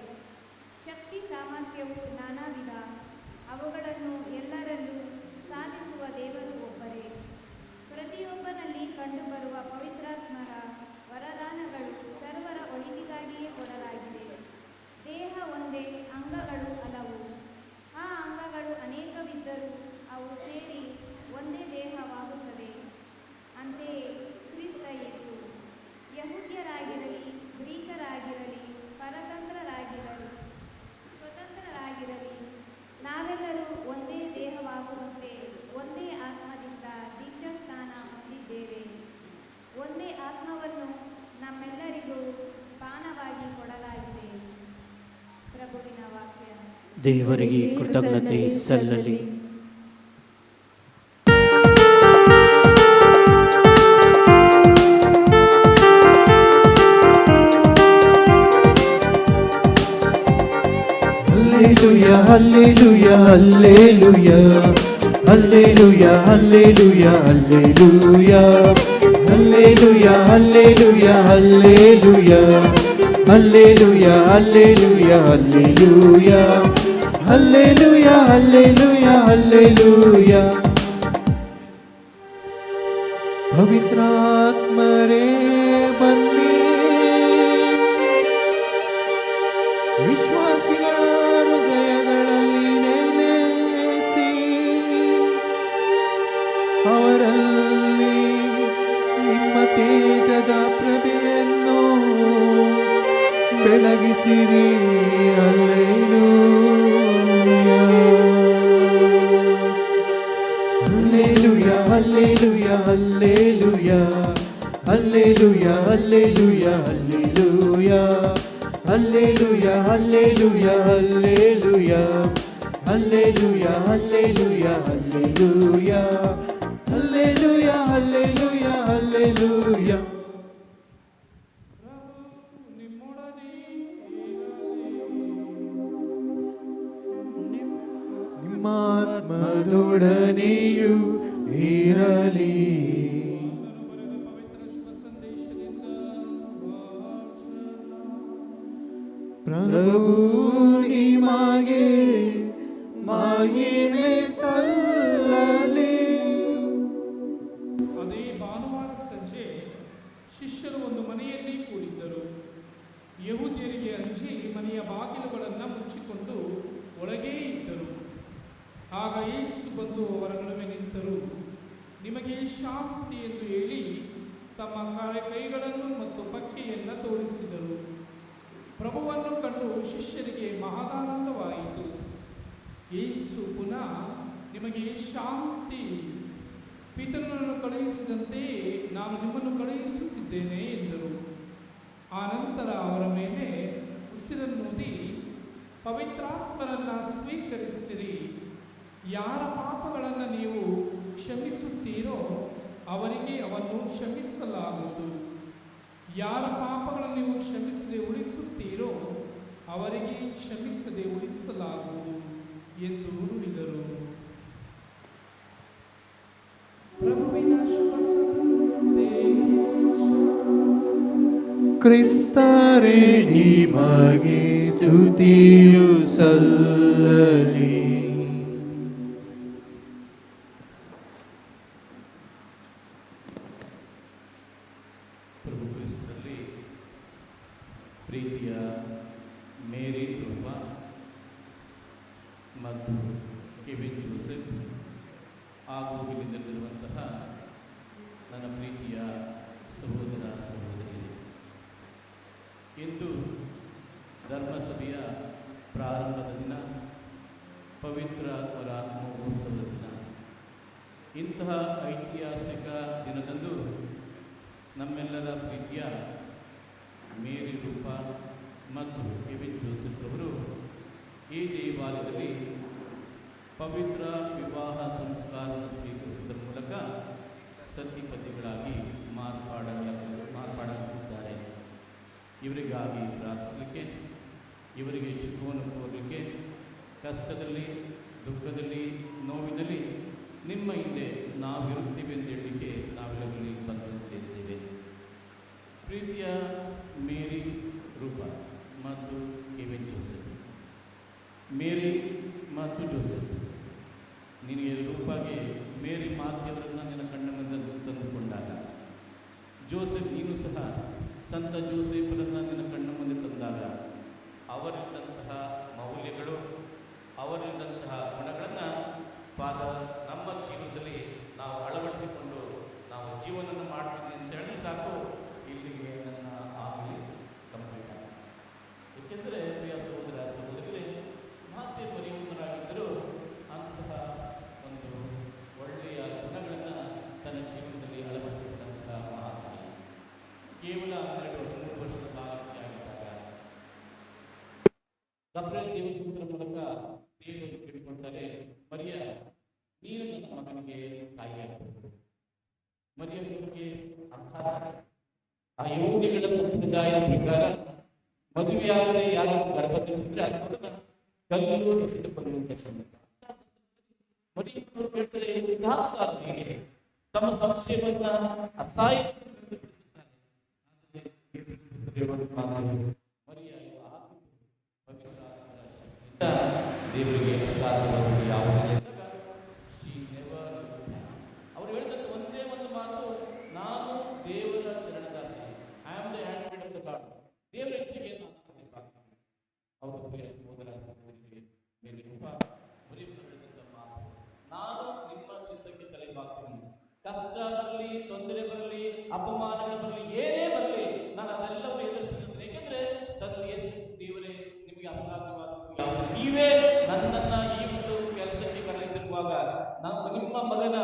D: ಕಾರ್ಯವು ನಾನಾ ವಿಧ, ಅವುಗಳನ್ನು ಎಲ್ಲರಲ್ಲೂ ಸಾಧಿಸುವ ದೇವರು ಒಬ್ಬರೇ. ಪ್ರತಿಯೊಬ್ಬನಲ್ಲಿ ಕಂಡುಬರುವ ಪವಿತ್ರಾತ್ಮರ ವರದಾನಗಳು ಸರ್ವರ ಒಳಿತಿಗಾಗಿಯೇ ಕೊಡಲಾಗಿದೆ. ದೇಹ ಒಂದೇ, ಅಂಗಗಳು ಹಲವು. ಆ ಅಂಗಗಳು ಅನೇಕವಿದ್ದರೂ ಅವು ಸೇರಿ ಒಂದೇ ದೇಹವಾಗುತ್ತದೆ. ಅಂತೆಯೇ ಕ್ರಿಸ್ತ ಯೇಸು. ಯಹೂದ್ಯರಾಗಿರಲಿ, ಗ್ರೀಕರಾಗಿರಲಿ, ಪರತಂತ್ರರಾಗಿರಲಿ, ಸ್ವತಂತ್ರರಾಗಿರಲಿ, ನಾವೆಲ್ಲರೂ ಒಂದೇ ದೇಹವಾಗುವಂತೆ ಒಂದೇ ಆತ್ಮದಿಂದ ದೀಕ್ಷಾಸ್ನಾನ ಹೊಂದಿದ್ದೇವೆ. ಒಂದೇ ಆತ್ಮವನ್ನು ನಮ್ಮೆಲ್ಲರಿಗೂ ಪಾನವಾಗಿ ಕೊಡಲಾಗಿದೆ. ಪ್ರಭುವಿನ ವಾಕ್ಯ.
E: ದೇವರಿಗೆ ಕೃತಜ್ಞತೆ ಸಲ್ಲಲಿ.
A: Hallelujah, hallelujah, hallelujah, hallelujah, hallelujah, hallelujah, hallelujah, hallelujah, hallelujah, hallelujah, hallelujah, hallelujah, hallelujah, hallelujah. ಪವಿತ್ರಾತ್ಮರೇ ಬನ್ನಿ, ವಿಶ್ವಾಸಿಗಳ ಹೃದಯಗಳಲ್ಲಿ ನೆಲೆಸಿ ಅವರಲ್ಲಿ ನಿಮ್ಮ ತೇಜದ ಪ್ರಭೆಯನ್ನು ಬೆಳಗಿಸಿರಿ. Hallelujah, hallelujah, hallelujah, hallelujah, hallelujah, hallelujah, hallelujah, hallelujah, hallelujah, hallelujah, hallelujah, hallelujah, hallelujah, hallelujah, hallelujah. ನಿಮ್ಮಾತ್ಮದೊಡನೆಯೂ ಇರಲಿ. ಪ್ರಭು ನಿಮಗೆ ಮಹಿಮೆ ಸಲ್ಲಲಿ.
F: ಅದೇ ಭಾನುವಾರ ಸಂಜೆ ಶಿಷ್ಯರು ಒಂದು ಮನೆಯಲ್ಲಿ ಕೂಡಿದ್ದರು. ಯಹೂದ್ಯರಿಗೆ ಹಂಚಿ ಮನೆಯ ಬಾಗಿಲುಗಳನ್ನು ಮುಚ್ಚಿಕೊಂಡು ಒಳಗೇ ಇದ್ದರು. ಆಗ ಯೇಸು ಬಂದು ಅವರ ನಡುವೆ ನಿಂತರು. ನಿಮಗೆ ಶಾಂತಿ ಎಂದು ಹೇಳಿ ತಮ್ಮ ಕೈಗಳನ್ನು ಮತ್ತು ಪಕ್ಕೆಯನ್ನು ತೋರಿಸಿದರು. ಪ್ರಭುವನ್ನು ಕಂಡು ಶಿಷ್ಯರಿಗೆ ಮಹದಾನಂದವಾಯಿತು. ಯೇಸು ಪುನಃ ನಿಮಗೆ ಶಾಂತಿ, ಪಿತರನನ್ನು ಕಳುಹಿಸಿದಂತೆಯೇ ನಾನು ನಿಮ್ಮನ್ನು ಕಳುಹಿಸುತ್ತಿದ್ದೇನೆ ಎಂದರು. ಆ ನಂತರ ಅವರ ಮೇಲೆ ಉಸಿರನ್ನೂದಿ, ಪವಿತ್ರಾತ್ಮರನ್ನು ಸ್ವೀಕರಿಸಿರಿ. ಯಾರ ಪಾಪಗಳನ್ನು ನೀವು ಕ್ಷಮಿಸುತ್ತೀರೋ ಅವರಿಗೆ ಅವನ್ನು ಕ್ಷಮಿಸಲಾಗುವುದು. ಯಾರ ಪಾಪಗಳನ್ನು ನೀವು ಕ್ಷಮಿಸದೆ ಉಳಿಸುತ್ತೀರೋ ಅವರಿಗೆ ಕ್ಷಮಿಸದೆ ಉಳಿಸಲಾಗುವುದು ಎಂದು ನುಡಿದರು. ಪ್ರಭುವಿನ ಶುಭ ಸಂದೇಶ.
A: ಕ್ರಿಸ್ತರೇ ನಿಮಗೆ ಸ್ತುತಿಯು ಸಲ್ಲಲಿ.
C: ಪ್ರಭು ಕ್ರಿಸ್ತರಲ್ಲಿ ಪ್ರೀತಿಯ ಮೇರಿ ರೂಪ ಮತ್ತು ಕೆವಿನ್ ಜೋಸೆಫ್ ಹಾಗೂ ಇಲ್ಲಿರುವಂತಹ ನನ್ನ ಪ್ರೀತಿಯ ಸಹೋದರ ಸಹೋದರಿಯರೇ, ಇಂದು ಧರ್ಮಸಭೆಯ ಪ್ರಾರಂಭದ ದಿನ, ಪವಿತ್ರ ವರ ಮಹೋತ್ಸವದ ದಿನ. ಇಂತಹ ಐತಿಹಾಸಿಕ ದಿನದಂದು ನಮ್ಮೆಲ್ಲರ ಪ್ರೀತಿಯ ಮೇರಿ ರೂಪ ಮತ್ತು ಕೆವಿನ್ ಜೋಸೆಫ್ ಅವರು ಈ ದೇವಾಲಯದಲ್ಲಿ ಪವಿತ್ರ ವಿವಾಹ ಸಂಸ್ಕಾರವನ್ನು ಸ್ವೀಕರಿಸಿದ ಮೂಲಕ ಸತಿಪತಿಗಳಾಗಿ ಮಾರ್ಪಾಡಾಗುತ್ತಿದ್ದಾರೆ. ಇವರಿಗಾಗಿ ಪ್ರಾರ್ಥಿಸಲಿಕ್ಕೆ, ಇವರಿಗೆ ಶುಭವನ್ನು ಕೋರಲಿಕ್ಕೆ, ಕಷ್ಟದಲ್ಲಿ, ದುಃಖದಲ್ಲಿ, ನೋವಿನಲ್ಲಿ ನಿಮ್ಮ ಹಿಂದೆ ನಾವಿರುತ್ತೀವಿ ಅಂತ ಹೇಳಲಿಕ್ಕೆ ನಾವೆಲ್ಲರಲ್ಲಿ ಬಂದು ಸೇರಿದ್ದೇವೆ. ಪ್ರೀತಿಯ ಮೇರಿ ರೂಪ ಮತ್ತು ಕೆವಿನ್ ಜೋಸೆಫ್, ಮೇರಿ ಮರಿಯಾದಂಥ ಜೋಸೆಫರನ್ನು ನಿನ್ನ ಕಣ್ಣ ಮುಂದೆ ತಂದಾಗ ಅವರಿದ್ದಂತಹ ಮೌಲ್ಯಗಳು, ಅವರಿದ್ದಂತಹ ಗುಣಗಳನ್ನು ಫಾದರ್ ನಮ್ಮ ಜೀವನದಲ್ಲಿ ನಾವು ಅಳವಡಿಸಿಕೊಂಡು ನಾವು ಜೀವನವನ್ನು ಮಾಡ್ತೀವಿ ಅಂತ ಹೇಳಿ ಸಾಕು, ಇಲ್ಲಿಗೆ ನನ್ನ ಆಗಲಿ ಕಂಪ್ಲೀಟ್ ಆಗಿದೆ. ಏಕೆಂದರೆ ಪ್ರಿಯ ಸಹೋದರ ಸಹೋದರಿಗಳೇ, ಮಾತೆ ಮರಿಯುವವರಾಗಿದ್ದರೂ ಅಂತಹ ಒಂದು ಒಳ್ಳೆಯ ಗುಣಗಳನ್ನು ತನ್ನ ಜೀವನದಲ್ಲಿ ಅಳವಡಿಸಿಕೊಂಡಂತಹ ಮಹಾತ್ಮೆ. ಕೇವಲ 12-13 ವರ್ಷದ ಬಾಲಕಿಯಾಗಿದ್ದಾಗ ಗಬ್ರಿಯೇಲ್ ದೇವದೂತರ ಮೂಲಕ ದೇವರು ಕೇಳಿಕೊಳ್ತಾರೆ, ಮರಿಯ, ನೀನು ನನ್ನ ಮಗನಿಗೆ ತಾಯಿಯಾಗಬೇಕು. ಮರಿಯನಿಗೆ ಆ ಯಹೂದಿಗಳ ಸಂಪ್ರದಾಯದ ಪ್ರಕಾರ ಮದುವೆಯಾಗದೆ ಯಾರು ಗರ್ಭ ಧರಿಸಿದ್ರೆ ಅದನ್ನ ಕಲ್ಲು ಎಸೆದುಕೊಳ್ಳುವಂತ ಸಂದರ್ಭ. ಮರಿಯವರು ಹೇಳ್ತಾರೆ, ಹೀಗೆ ತಮ್ಮ ಸಂಶಯವನ್ನ ಅಸಹಾಯ ದೇವರಿಗೆ ಅಸಾಧ್ಯವಾದ ಯಾವುದೇ ಅವರು ಹೇಳಿದಂತ ಒಂದೇ ಒಂದು ಮಾತು, ನಾನು ದೇವರ ಚರಣದಾಸಿ, I am the handmaid of the god. ದೇವರ ಇಚ್ಛೆಗೆ ಅವರು ಸಹೋದರ ಸಹೋದರಿಗೆ ಮಾತು, ನಾನು ನಿಮ್ಮ ಚಿತ್ತಕ್ಕೆ ತಲೆ ಬಾಗ್ತೀನಿ. ಕಷ್ಟ ಬರಲಿ, ತೊಂದರೆ ಬರಲಿ, ಅಪಮಾನಗಳು ಬರಲಿ, ಏನೇ ಬರಲಿ, ನಾನು ಅದೆಲ್ಲವೂ ಎದುರಿಸಿದ್ದೇನೆ. ಏಕೆಂದ್ರೆ ತಂದೆ ದೇವರೇ ನಿಮಗೆ ಅಸಾಧ್ಯವಾದ ನೀವೇ ನನ್ನನ್ನ ಈ ಒಂದು ಕೆಲಸಕ್ಕೆ ಕರೆದಿರುವಾಗ, ನಾನು ನಿಮ್ಮ ಮಗನ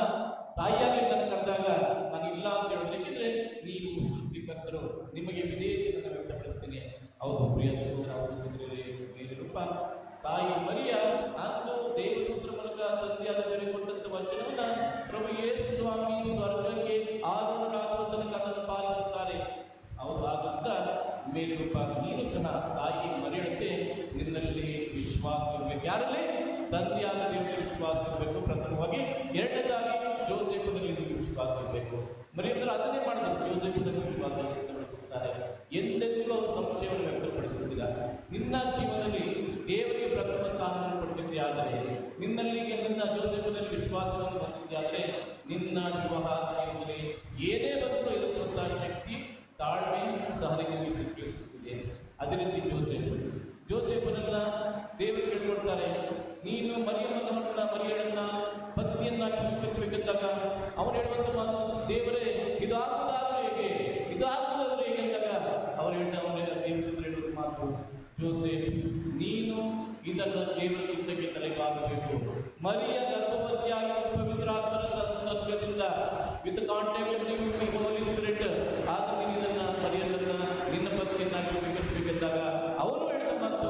C: ತಾಯಿಯಾಗಿ ನನ್ನ ಕರೆದಾಗ ನಾನು ಇಲ್ಲ ಅಂತ ಹೇಳಿದ್ರೆ, ಏಕೆಂದ್ರೆ ನೀವು ಸೃಷ್ಟಿಕರ್ತರು, ನಿಮಗೆ ವಿಧೇಯತೆಯನ್ನು ವ್ಯಕ್ತಪಡಿಸ್ತೇನೆ. ಹೌದು ಪ್ರಿಯ ಸಹೋದರ ಸಹೋದರಿಯರೇ, ರೂಪ ತಾಯಿ ಮರಿಯ ಅಂದು ದೇವದೂತರ ಮೂಲಕ ತಂದೆಯಾದ ದೇವರಿಗೆ ಕೊಟ್ಟಂತ ವಚನವನ್ನ ಪ್ರಭು ಯೇಸು ಸ್ವಾಮಿ ಸ್ವರ್ಗಕ್ಕೆ ಆರೋಹಣರಾಗುವ ತನಕ ಅದನ್ನು ಪಾಲಿಸುತ್ತಾರೆ. ಅವರು ಆದಂತ ಮೇಲುರೂಪ ನೀನು ಸಹ ತಾಯಿ ಮರಿಯಂತೆ ನಿನ್ನಲ್ಲಿ ವಿಶ್ವಾಸ ಇರಬೇಕು. ಯಾರಲ್ಲಿ? ತಂದೆಯಾದ ದೇವರಿಗೆ ವಿಶ್ವಾಸ ಇರಬೇಕು ಪ್ರಥಮವಾಗಿ. ಎರಡನೇದಾಗಿ ಜೋಸೆಫನಲ್ಲಿ ವಿಶ್ವಾಸ ಇರಬೇಕು. ಮರಿಯಂದ್ರೆ ಅದನ್ನೇ ಮಾಡಿದ್ರು, ಜೋಸೆಫನಲ್ಲಿ ವಿಶ್ವಾಸ ವ್ಯಕ್ತಪಡಿಸುತ್ತಾರೆ. ಎಂದೆಂದೂ ಅವರು ಸಂಶಯವನ್ನು ವ್ಯಕ್ತಪಡಿಸುತ್ತಿಲ್ಲ. ನಿನ್ನ ಜೀವನದಲ್ಲಿ ದೇವರಿಗೆ ಪ್ರಥಮ ಸ್ಥಾನವನ್ನು ಕೊಟ್ಟಿದ್ದೆ ಆದರೆ, ನಿನ್ನಲ್ಲಿ ನಿನ್ನ ಜೋಸೆಫನಲ್ಲಿ ವಿಶ್ವಾಸವನ್ನು ಹೊಂದಿದ್ದೆ ಆದರೆ, ನಿನ್ನ ವಿವಾಹ ಜೀವನದಲ್ಲಿ ಏನೇ ಬಂದರೂ ಎದುರಿಸುವಂತಹ ಶಕ್ತಿ, ತಾಳ್ಮೆ, ಸಹನೆಗೆ ಸಿಕ್ಕಿಸುತ್ತಿದೆ. ಅದೇ ರೀತಿ ಜೋಸೆಫನನ್ನ ದೇವರು ಕೇಳ್ಕೊಳ್ತಾರೆ, ನೀನು ಮರಿಯಮ್ಮನ ಮರಿಯಳನ್ನ ಪತ್ನಿಯನ್ನಾಗಿ ಸ್ವೀಕರಿಸಬೇಕೆಂದಾಗ ಅವನು ಹೇಳುವಂತ ಮಾತು, ದೇವರೇ ಇದು ಆಗುವುದಾದ್ರೆ ಹೇಗೆ, ಇದು ಆಗುವುದಾದ್ರೆ ಹೇಗೆ ಅಂದಾಗ ಅವರು ಹೇಳುವ ಮಾತು, ಜೋಸೆಫ್ ನೀನು ಇದನ್ನು ದೇವರ ಚಿತ್ತಕ್ಕೆ ತಲೆಬಾಗಬೇಕು. ಮರಿಯ ಗರ್ಭವತಿಯಾಗಿ ಪವಿತ್ರಾತ್ಮನ ಸಂಸರ್ಗದಿಂದ ವಿತ್ ಕಾಂಟ್ಯಾಕ್ಟ್ ಹೋಲಿ ಸ್ಪಿರಿಟ್ ಆಗ ನೀನು ಇದನ್ನ ಮರಿಯನ್ನ ನಿನ್ನ ಪತ್ನಿಯನ್ನಾಗಿ ಸ್ವೀಕರಿಸಬೇಕೆಂದಾಗ ಅವನು ಹೇಳಿದ ಮಾತು,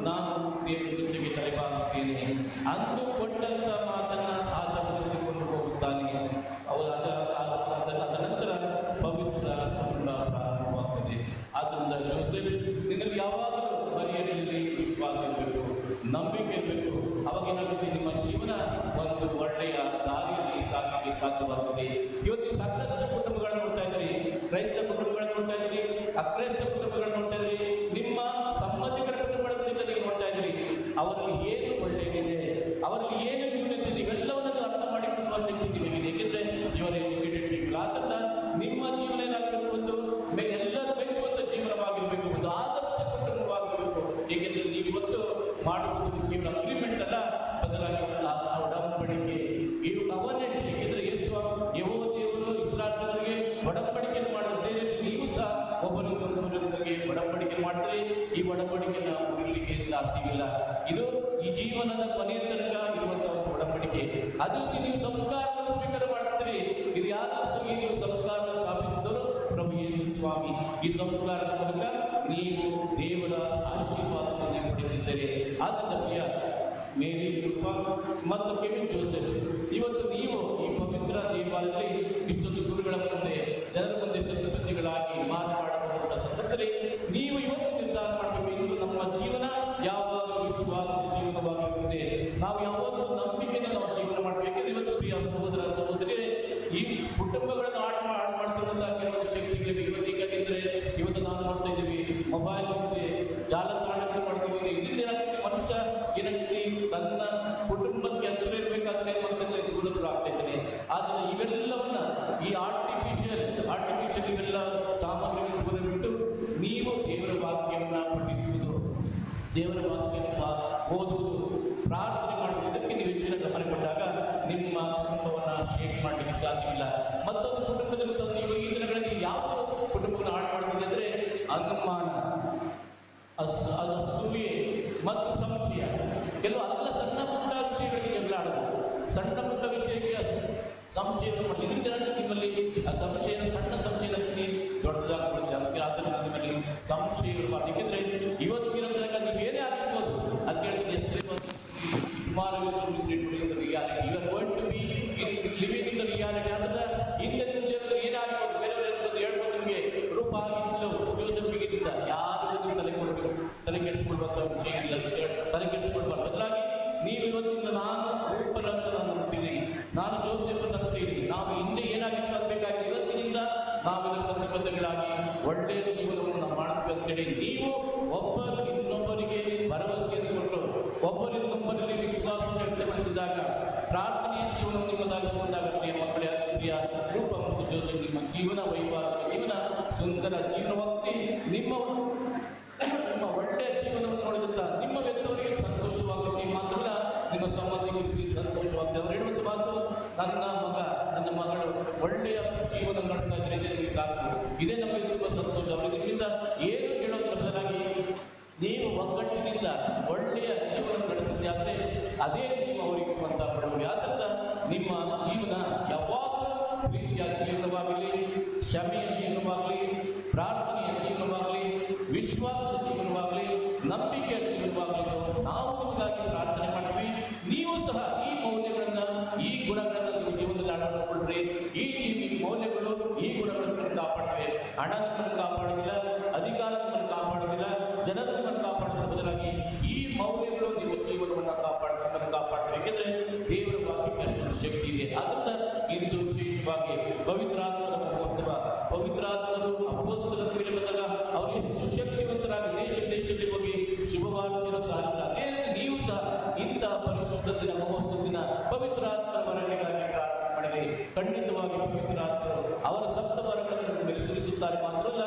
C: ನಾನು ದೇವರ ಚಿತ್ತಕ್ಕೆ ತಲೆಬಾಗುತ್ತೇನೆ. ಅಂದು ಕೊಟ್ಟಂತ ಮಾತನ್ನ ಆತ ಉಳಿಸಿಕೊಂಡು ಹೋಗುತ್ತಾನೆ. ಅದ ನಂತರ ಪವಿತ್ರ ಪ್ರಾರಂಭವಾಗುತ್ತದೆ. ಆದ್ದರಿಂದ ಜೋಸೆಫ್, ನಿಮಗೆ ಯಾವಾಗಲೂ ಮರಿಯನಲ್ಲಿ ವಿಶ್ವಾಸ ಇರಬೇಕು, ನಂಬಿಕೆ ಇರಬೇಕು. ಅವಾಗೇನಾಗುತ್ತೆ, ನಿಮ್ಮ ಜೀವನ ಒಂದು ಒಳ್ಳೆಯ ದಾರಿಯಲ್ಲಿ ಸಾಗಲಿಕ್ಕೆ ಸಾಧ್ಯವಾಗುತ್ತದೆ. ಇವತ್ತು ನೀವು ಸಾಕಷ್ಟು ಕುಟುಂಬಗಳನ್ನು ನೋಡ್ತಾ ಇದ್ದೀರಿ, ಕ್ರೈಸ್ತ ಕುಟುಂಬಗಳನ್ನು ನೋಡ್ತಾ ಇದ್ದೀರಿ, ಅಕ್ರೈಸ್ತ ಕುಟುಂಬಗಳನ್ನು ನೋಡ್ತಾ ಇದ್ದೀರಿ, ನಿಮ್ಮ ಸಂಬಂಧಿಕರ ಕುಟುಂಬಗಳನ್ನು ಸಹಿತ ನೀವು ನೋಡ್ತಾ ಇದ್ದೀರಿ. ಅವರಲ್ಲಿ ಏನು ಒಳ್ಳೆಯದಿದೆ, ಅವರಲ್ಲಿ ಏನು ನ್ಯೂನತೆ, ಇವೆಲ್ಲವನ್ನು ಅರ್ಥ ಮಾಡಿಕೊಳ್ಳುವ ಶಕ್ತಿ ನಿಮಗಿದೆ. ಏಕೆಂದ್ರೆ ಇವರ ಎಜುಕೇಟೆಡ್ ಪೀಪಲ್. ಆದ್ದರಿಂದ ನಿಮ್ಮ ಜೀವನ ಏನಾಗಬೇಕು, ಒಂದು ಎಲ್ಲರೂ ಮೆಚ್ಚುವಂತ ಜೀವನವಾಗಿರ್ಬೇಕು, ಒಂದು ಆದರ್ಶ ಕುಟುಂಬವಾಗಿರ್ಬೇಕು. ಏಕೆಂದ್ರೆ ನೀವು ಇವತ್ತು ಮಾಡುವುದು ಕೇವಲ ಅಗ್ರಿಮೆಂಟ್ ಅಲ್ಲ, ಬದಲಾಗಿ ಒಡಂಬಡಿಕೆ, ಇದು ಕವನೆಂಟ್. ಏಕೆಂದ್ರೆ ಯೆಹೋವ ದೇವರು ಇಸ್ರಾಯೇಲ್ ಜನರಿಗೆ ಒಡಂಬಡಿಕೆಯನ್ನು ಮಾಡೋದು. ಅದೇ ರೀತಿ ನೀವು ಸಹ ಒಬ್ಬರಿಗೆ ಒಡಂಬಡಿಕೆ ಮಾಡ್ತೀರಿ. ಈ ಒಡಂಬಡಿಕೆಯನ್ನು ಮುರಿಲಿಕ್ಕೆ ಸಾಧ್ಯವಿಲ್ಲ. ಇದು ಈ ಜೀವನದ ಕೊನೆಯ ತನಕ ಇರುವಂತಹ ಒಡಂಬಡಿಕೆ. ಅದೇ ರೀತಿ ನೀವು ಸಂಸ್ಕಾರವನ್ನು ಸ್ವೀಕಾರ ಮಾಡ್ತೀರಿ. ಇದು ಯಾರು ನೀವು ಸಂಸ್ಕಾರವನ್ನು ಸ್ಥಾಪಿಸಿದವರು? ಪ್ರಭು ಯೇಸು ಸ್ವಾಮಿ. ಈ ಸಂಸ್ಕಾರದ ಮೂಲಕ ನೀವು ದೇವರ ಆಶೀರ್ವಾದವನ್ನು ಪಡೆದಿದ್ದೀರಿ. ಆದ್ದರಿಂದ ಪ್ರಿಯ ಮೇರಿ ರೂಪ ಮತ್ತು ಕೆವಿನ್ ಜೋಸೆಫ್, ಇವತ್ತು ನೀವು ಈ ಪವಿತ್ರ ದೇವಾಲಯದಲ್ಲಿ ಇಷ್ಟೊಂದು ಗುರುಗಳ ಮುಂದೆ, ಜನರ ಮುಂದೆ ಸತ್ಯಪ್ರತಿಗಳಾಗಿ ಮಾತನಾಡುವಂತಹ ಸಂದರ್ಭದಲ್ಲಿ ನೀವು ಇವತ್ತು ನಿರ್ಧಾರ ಮಾಡಬೇಕು, ಇಂದು ನಮ್ಮ ಜೀವನ ಯಾವಾಗ ವಿಶ್ವಾಸದ ಜೀವನವಾಗಿರುತ್ತದೆ, ನಾವು ಯಾವಾಗಲೂ ನಂಬಿಕೆಯಿಂದ ನಾವು ಜೀವನ ಮಾಡಬೇಕು. ಇವತ್ತು ಪ್ರಿಯ ಸಹೋದರ ಸಹೋದರಿಯರೇ, ಈ ಕುಟುಂಬಗಳನ್ನು ಹಾಳು ಮಾಡ್ತಿರುವಂತಹ ಕೆಲವು ಶಕ್ತಿಗಳಿಗೆ ಇವತ್ತಿಗೆ ಇವತ್ತು ನಾವು ನೋಡ್ತಾ ಇದ್ದೀವಿ, ಮೊಬೈಲ್ ಮುಂದೆ ಜಾಲತಾಣಗಳು ಮಾಡ್ತೀವಿ. ಇದರಿಂದ ಏನಾಗ್ತದೆ, ಮನುಷ್ಯ ಏನಾಗ್ತದೆ, ತನ್ನ ಕುಟುಂಬಕ್ಕೆ ಹತ್ತಿರ ಇರಬೇಕಾದ್ರೆ ಏನ್ ಮಾಡ್ತಾರೆ, ದೂರ ಆಗ್ತಾ ಇದ್ದಾನೆ. ಆದರೆ ಇವೆಲ್ಲವನ್ನ ಈ ಆರ್ಟಿಫಿಷಿಯಲ್ ಇವೆಲ್ಲ ಸಾಮಗ್ರಿಗಳು ದೂರ ಬಿಟ್ಟು ಮಾಡ್ಲಿಕ್ಕೆ ಸಾಧ್ಯವಿಲ್ಲ. ಮತ್ತೊಂದು ಕುಟುಂಬದಲ್ಲಿ ತಂದು ಈ ದಿನಗಳಲ್ಲಿ ಯಾವ ಕುಟುಂಬವನ್ನು ಹಾಳು ಮಾಡ್ತಿದೆ ಅಂದರೆ ಅನುಮಾನ, ಅಸೂಯೆ ಮತ್ತು ಸಂಶಯ. ಕೆಲವು ಅಲ್ಲ ಸಣ್ಣ ಪುಟ್ಟ ವಿಷಯಗಳಿಗೆ ಜಗಳ ಆಡೋದು, ಸಣ್ಣ ಪುಟ್ಟ ವಿಷಯಕ್ಕೆ ಸಂಶಯವನ್ನು ಮಾಡಿ ಇದರಿಂದ ನಿಮ್ಮಲ್ಲಿ ಆ ಸಂಶಯ, ಸಣ್ಣ ಸಂಶಯದಲ್ಲಿ ದೊಡ್ಡದಾಗ್ಬಿಡುತ್ತೆ. ಆದ್ದರಿಂದ ನಿಮ್ಮಲ್ಲಿ ಸಂಶಯಗಳು ಮಾಡಿ. ಏಕೆಂದರೆ ಇವತ್ತಿನ ತನಕ ನೀವು ಏನೇ ಆಗಿರ್ಬೋದು ಅದು ಕೇಳಿದ್ರೆ ಸುಮಾರು reality you are going to be living in the reality. ಅದರಿಂದ ಹಿಂದೆ ಜೀವನದಲ್ಲಿ ಏನಾಗಿರ್ಬೋದು ಬೇರೆಯವರು ಹೇಳ್ಬೋದು ನಿಮಗೆ ರೂಪ ಆಗಿದ್ದು ಜೋಸೆಫ್ಗಿಂತ ಯಾರು ತಲೆ ಕೆಡಿಸ್ಕೊಳ್ಬಾರ್ದು ವಿಷಯ ಇಲ್ಲ, ತಲೆ ಕೆಡಿಸ್ಕೊಳ್ಬಾರ್ದು. ಬದಲಾಗಿ ನೀವು ಇವತ್ತಿಂದ ನಾನು ರೂಪನಂತ ನಾನು ನಂಬ್ತೀನಿ, ನಾನು ಜೋಸೆಫ್ ನಂಬ್ತೀನಿ, ನಾವು ಹಿಂದೆ ಏನಾಗಿತ್ತು ಆಗಬೇಕಾಗಿ ಇವತ್ತಿನಿಂದ ನಾವೆಲ್ಲ ಸಂದರ್ಭಗಳಾಗಿ ಒಳ್ಳೆಯ ಜೀವನವನ್ನು ನಾವು ಮಾಡಬೇಕು ಅಂತೇಳಿ ನೀವು ಒಬ್ಬರು ಇನ್ನೊಬ್ಬರಿಗೆ ಭರವಸೆಯನ್ನು ಕೊಟ್ಟು ಒಬ್ಬರು ಇನ್ನೊಬ್ಬರಲ್ಲಿ ವಿಶ್ವಾಸ ವ್ಯಕ್ತಪಡಿಸಿದಾಗ ಪ್ರಾರ್ಥನೆಯ ಜೀವನವನ್ನು ನಿಮ್ಮದಾಗಿಸಿಕೊಂಡಾಗ ಪ್ರಿಯ ಮಕ್ಕಳೇ, ಪ್ರಿಯ ರೂಪ ಮತ್ತು ಜೋಸೆಫ್ ನಿಮ್ಮ ಜೀವನ ವೈವಾಹಿಕ ಜೀವನ ಸುಂದರ ಜೀವನವಾಗಿ ನಿಮ್ಮ ಒಳ್ಳೆಯ ಜೀವನವನ್ನು ನೋಡಿದಂತ ನಿಮ್ಮ ವ್ಯಕ್ತವರಿಗೆ ಸಂತೋಷವಾಗುತ್ತೆ. ಮಾತ್ರವಲ್ಲ ನಿಮ್ಮ ಸಂಬಂಧಿಕರಿಗೆ ಸಂತೋಷವಾಗುತ್ತೆ. ಅವರು ಹೇಳುವಂಥ ಮಾತು, ನನ್ನ ಮಗ ನನ್ನ ಮಗಳು ಒಳ್ಳೆಯ ಜೀವನ ನಡೆಸ್ತಾ ಇದ್ರೆ ಇದೇ ಸಾಕು, ಇದೇ ನಮಗೆ ತುಂಬ ಸಂತೋಷ. ಅವರಿಗೆ ನಿಮ್ಮಿಂದ ಏನು ಹೇಳೋದ್ರ ಬದಲಾಗಿ ನೀವು ಒಗ್ಗಟ್ಟಿನಿಂದ ಒಳ್ಳೆಯ ಜೀವನ ನಡೆಸಿದ್ರೆ ಆದರೆ ಅದೇ ನೀವು ಅವರಿಗೆ ಅಂತ ಬಡವರಿ. ಆದ್ದರಿಂದ ನಿಮ್ಮ ಜೀವನ ಯಾವಾಗಲೂ ಪ್ರೀತಿಯ ಜೀವನವಾಗಲಿ, ಕ್ಷಮೆಯ ಜೀವನವಾಗಲಿ, ಪ್ರಾರ್ಥನೆಯ ಜೀವನವಾಗಲಿ, ವಿಶ್ವಾಸದ ಜೀವನವಾಗಲಿ, ನಂಬಿಕೆಯ ಜೀವನವಾಗಲಿ ನಾವು ನಿಮಗಾಗಿ ಪ್ರಾರ್ಥನೆ ಮಾಡ್ತೀವಿ. ನೀವು ಸಹ ಈ ಮೌಲ್ಯಗಳನ್ನು, ಈ ಗುಣಗಳನ್ನು ನಿಮ್ಮ ಜೀವನದಲ್ಲಿ ಅಳವಡಿಸ್ಕೊಂಡ್ರೆ ಈ ಮೌಲ್ಯಗಳು, ಈ ಗುಣಗಳನ್ನು ಕಾಪಾಡ್ತವೆ. ಹಣ ನಿಮ್ಮನ್ನು ಕಾಪಾಡೋದಿಲ್ಲ, ಅಧಿಕಾರ ನಿಮ್ಮನ್ನು ಕಾಪಾಡೋದಿಲ್ಲ, ಜನರು ನಿಮ್ಮನ್ನು ಕಾಪಾಡೋದ್ರ ಬದಲಾಗಿ ಈ ಮೌಲ್ಯಗಳು ನಿಮ್ಮ ಜೀವನವನ್ನು ಕಾಪಾಡ್ತವೆ. ಏಕೆಂದರೆ ದೇವರ ವಾಕ್ಯಕ್ಕೆ ಅಷ್ಟೊಂದು ಶಕ್ತಿ ಇದೆ. ಆದ್ದರಿಂದ ಇಂದು ವಿಶೇಷವಾಗಿ ಪವಿತ್ರಾತ್ಮರ ಮಹೋತ್ಸವ, ಪವಿತ್ರಾತ್ಮರು ಅಪೊಸ್ತಲರ ಮೇಲೆ ಬಂದಾಗ ಅವರು ಎಷ್ಟು ಶಕ್ತಿವಂತರಾಗಿ ದೇಶದಲ್ಲಿ ಹೋಗಿ ಶುಭವಾರ್ತೆಯನ್ನು ಸಾರಿದ್ದಾರೆ. ಅದೇ ರೀತಿ ನೀವು ಸಹ ಇಂತಹ ಪರಿಶುದ್ಧ ದಿನ, ಮಹೋತ್ಸವ ದಿನ ಪವಿತ್ರಾತ್ಮರ ವರಗಳಿಗಾಗಿ ಪ್ರಾರ್ಥನೆ ಮಾಡಿದರೆ ಖಂಡಿತವಾಗಿ ಪವಿತ್ರಾತ್ಮರು ಅವರ ಸಪ್ತ ವರಗಳನ್ನು ಮೇಲೆ ಸುರಿಸುತ್ತಾರೆ. ಮಾತ್ರವಲ್ಲ